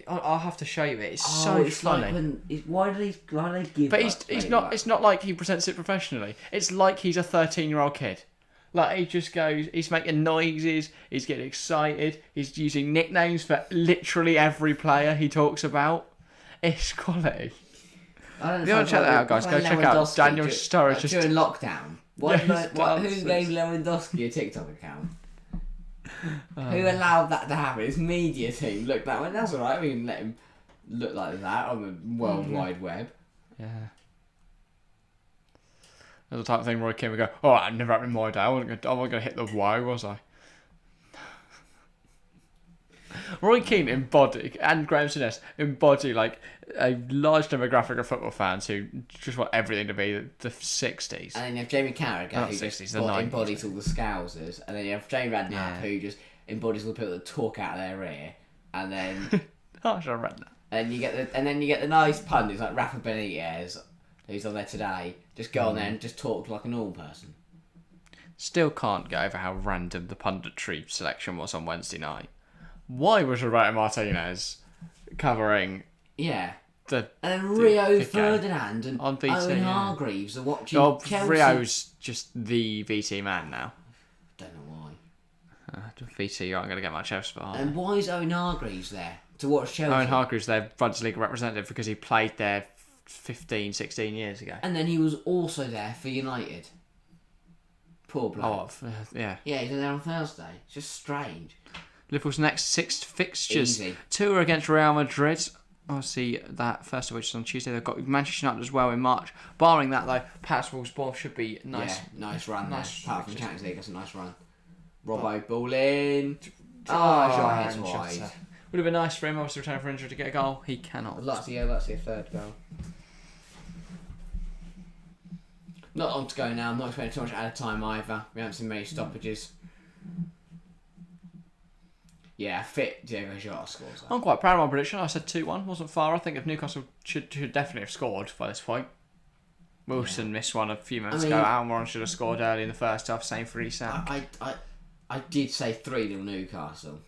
I'll have to show you it. It's so it's funny. Like why do they give But us he's players not. like- It's not like he presents it professionally. It's like he's a 13-year-old kid. Like he just goes. He's making noises. He's getting excited. He's using nicknames for literally every player he talks about. It's quality. I If you want to check that out, guys, go check out Daniel Sturridge. Just during lockdown. Yeah, Who gave Lewandowski a TikTok account? Who allowed that to happen? His media team looked that way. That's alright, we can let him look like that on the World Wide Web. yeah. That's the type of thing Roy Keane would go, oh, that never happened in my day. I wasn't going to hit the wire, was I? Roy Keane and Graham Souness embody like a large demographic of football fans who just want everything to be the 60s. And then you have Jamie Carragher, Not who 60s, just the 90s. embodies all the Scousers. And then you have Jamie Redknapp, Yeah. who just embodies all the people that talk out of their ear. And then Oh, I should have read that. and you get the nice pundits like Rafa Benitez, who's on there today. Just go on there and just talk like a normal person. Still can't get over how random the punditry selection was on Wednesday night. Why was Roberto Martinez covering Yeah. the... And then Rio good game. Ferdinand and On BT, Owen yeah. Hargreaves are watching Chelsea. Rio's just the VT man now. Don't know why. VT, you aren't going to get much else for. And why is Owen Hargreaves there to watch Chelsea? Owen Hargreaves, their Bundesliga representative, because he played there 15, 16 years ago. And then he was also there for United. Poor bloke. Yeah. Yeah, he's there on Thursday. It's just strange. Liverpool's next 6 fixtures. Easy. 2 are against Real Madrid. Obviously, that first of which is on Tuesday. They've got Manchester United as well in March. Barring that, though, Palace Wolfsburg should be nice. Yeah, nice run Nice there. Apart from fixtures. Champions League, that's a nice run. Robbo ball in. Oh, head's and wide. Jota. Would have been nice for him, obviously, returning for injury to get a goal. He cannot. I'd like to see a third goal. Not long to go now. I'm not expecting too much out of time either. We haven't seen many stoppages. Yeah, fit Diego Jota scores that. I'm quite proud of my prediction. I said 2-1. Wasn't far. I think if Newcastle should definitely have scored by this point. Wilson missed one a few minutes ago. Almiron should have scored early in the first half. Same for Isak. I did say 3-0 Newcastle.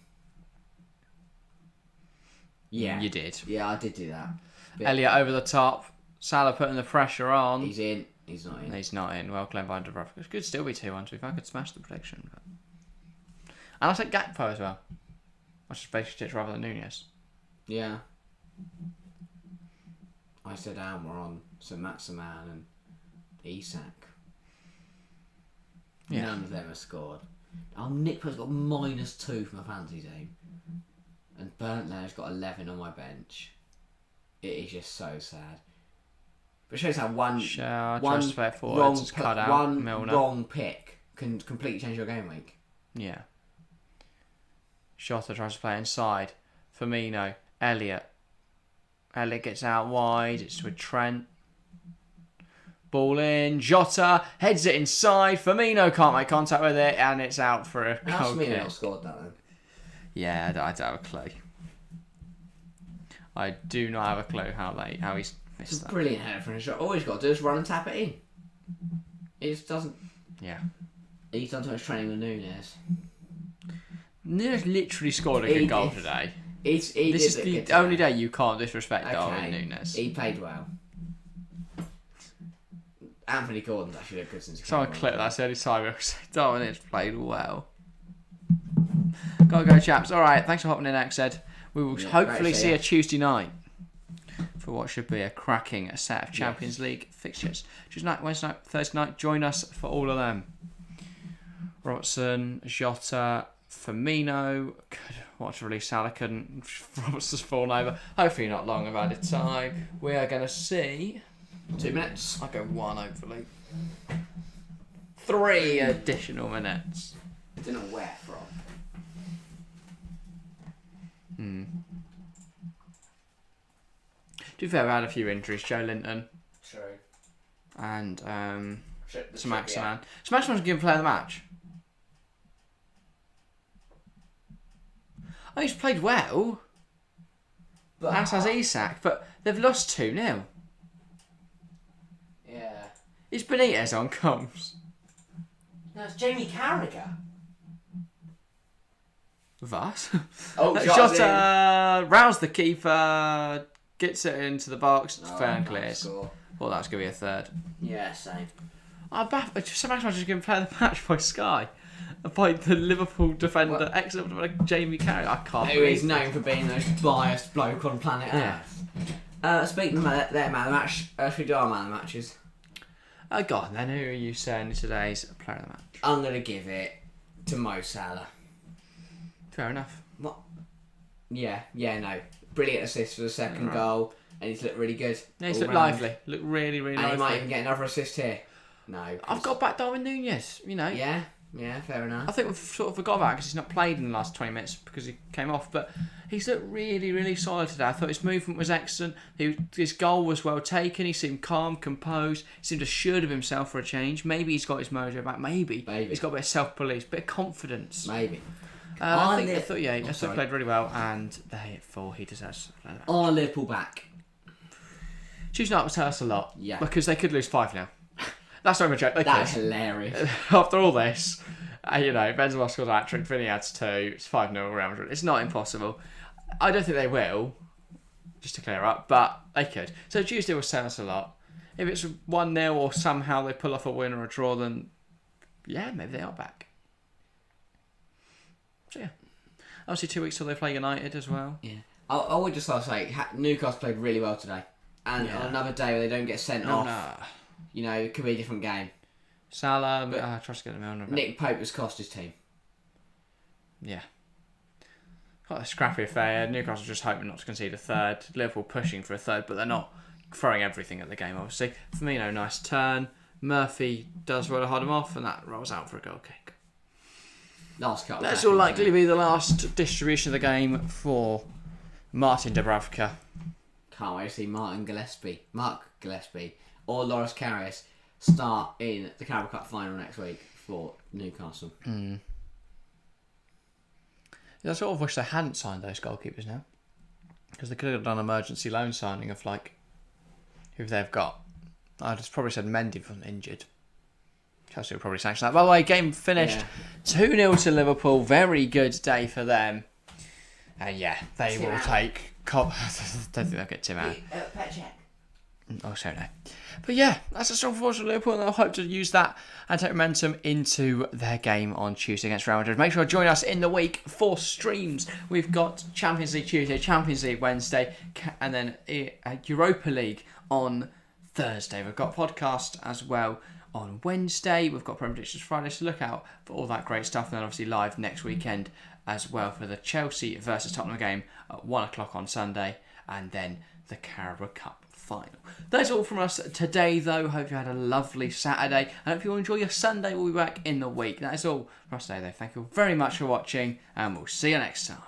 Yeah. You did. Yeah, I did do that. But Elliott over the top. Salah putting the pressure on. he's in. He's not in. He's not in. Well, Glenn Van der Broek. It could still be 2-1 if I could smash the prediction. But... And I said Gakpo as well. I should basically rather than Nunez. Yeah. I said Almiron, St Maximan and Isak. Yeah. None of them have scored. Oh, Nick Pope's got -2 from my fantasy team. And Burnley's got 11 on my bench. It is just so sad. But it shows how one wrong pick can completely change your game week. Yeah. Jota tries to play inside. Firmino. Elliott. Elliott gets out wide. It's with Trent. Ball in. Jota heads it inside. Firmino can't make contact with it, and it's out for a How's goal Firmino kick. scored that then? Yeah, I don't have a clue. I do not have a clue how he's It's missed a that. brilliant header from a shot. All he's got to do is run and tap it in. He just doesn't. Yeah. He's done too much training with Nunez. Nunez literally scored a good goal today. This is the only day you can't disrespect Darwin Nunez. He played well. Anthony Gordon's actually looked good since he Someone came on. clip that's the only time I say Darwin has played well. Gotta go, chaps. Alright, thanks for hopping in, Axed. We will hopefully see you Tuesday night for what should be a cracking set of Champions League fixtures. Tuesday night, Wednesday night, Thursday night. Join us for all of them. Robertson, Jota, Firmino. Could watch release Salah, couldn't. Robertson's fallen over. Hopefully not long of added time. We are going to see 2 minutes. I'll go 1 hopefully. 3 additional minutes. Don't know where from. To be fair, we had a few injuries. Joe Linton True. and The Maximan. So Maximan's given player of the match. Oh, he's played well. But As has Isak, but they've lost 2-0. yeah. Is Benitez on comms? No, it's Jamie Carragher. With us? Oh, Jota roused the keeper, gets it into the box, fair and clears. Score. Well, that's going to be a third. Yeah, same. Maximan's just given player of the match by Sky. By the Liverpool defender, excellent defender, Jamie Carragher. I can't Who believe is known for being the most biased bloke on planet Earth. Speaking of their man of the match, should we do our man of the matches? Go on then, who are you saying is today's player of the match? I'm going to give it to Mo Salah. Fair enough. What? Yeah, no. Brilliant assist for the second goal, and he's looked really good. Yeah, he's all looked round. lively. Looked really, really lively. And he might even get another assist here. No. I've got back Darwin Nunez, you know. Yeah, fair enough. I think we've sort of forgot about it because he's not played in the last 20 minutes because he came off. But he's looked really, really solid today. I thought his movement was excellent. His goal was well taken. He seemed calm, composed. He seemed assured of himself for a change. Maybe he's got his mojo back. Maybe. He's got a bit of self-belief, bit of confidence. Maybe. I thought he played really well, and they hit 4. He deserves that. Are Liverpool back? Choosing up to tell us a lot. Yeah. Because they could lose 5 now. That's not even a joke. They That's could. hilarious. After all this, Benzema scores a hat-trick, Vinny adds 2, it's 5-0 Real Madrid. It's not impossible. I don't think they will, just to clear up, but they could. So Tuesday will tell us a lot. If it's 1-0 or somehow they pull off a win or a draw, then yeah, maybe they are back. So yeah. Obviously 2 weeks till they play United as well. Yeah. I would just like to say, Newcastle played really well today. And on another day where they don't get sent off, you know, it could be a different game. Salah, I trust to get them on. Nick Pope has cost his team. Yeah. Quite a scrappy affair. Newcastle just hoping not to concede a third. Liverpool pushing for a third, but they're not throwing everything at the game, obviously. Firmino, nice turn. Murphy does well to hold him off, and that rolls out for a goal kick. Last couple. That's all likely to be the last distribution of the game for Martin Dubravka. Can't wait to see Mark Gillespie, or Loris Karius start in the Carabao Cup final next week for Newcastle. I sort of wish they hadn't signed those goalkeepers now, because they could have done an emergency loan signing of who they've got. I'd have probably said Mendy wasn't injured. Chelsea will probably sanction that. By the way, game finished 2-0 to Liverpool. Very good day for them. And they will take. I don't think they'll get Tim out. Pet check. Oh, sorry, no. But yeah, that's a strong performance for Liverpool, and they'll hope to use that and take momentum into their game on Tuesday against Real Madrid. Make sure to join us in the week for streams. We've got Champions League Tuesday, Champions League Wednesday, and then Europa League on Thursday. We've got podcast as well on Wednesday. We've got Premier Predictions Friday, so look out for all that great stuff. And then obviously live next weekend as well for the Chelsea versus Tottenham game at 1 o'clock on Sunday, and then the Carabao Cup final. That's all from us today, though. Hope you had a lovely Saturday, and hope you enjoy your Sunday. We'll be back in the week. That is all from us today, though. Thank you very much for watching, and we'll see you next time.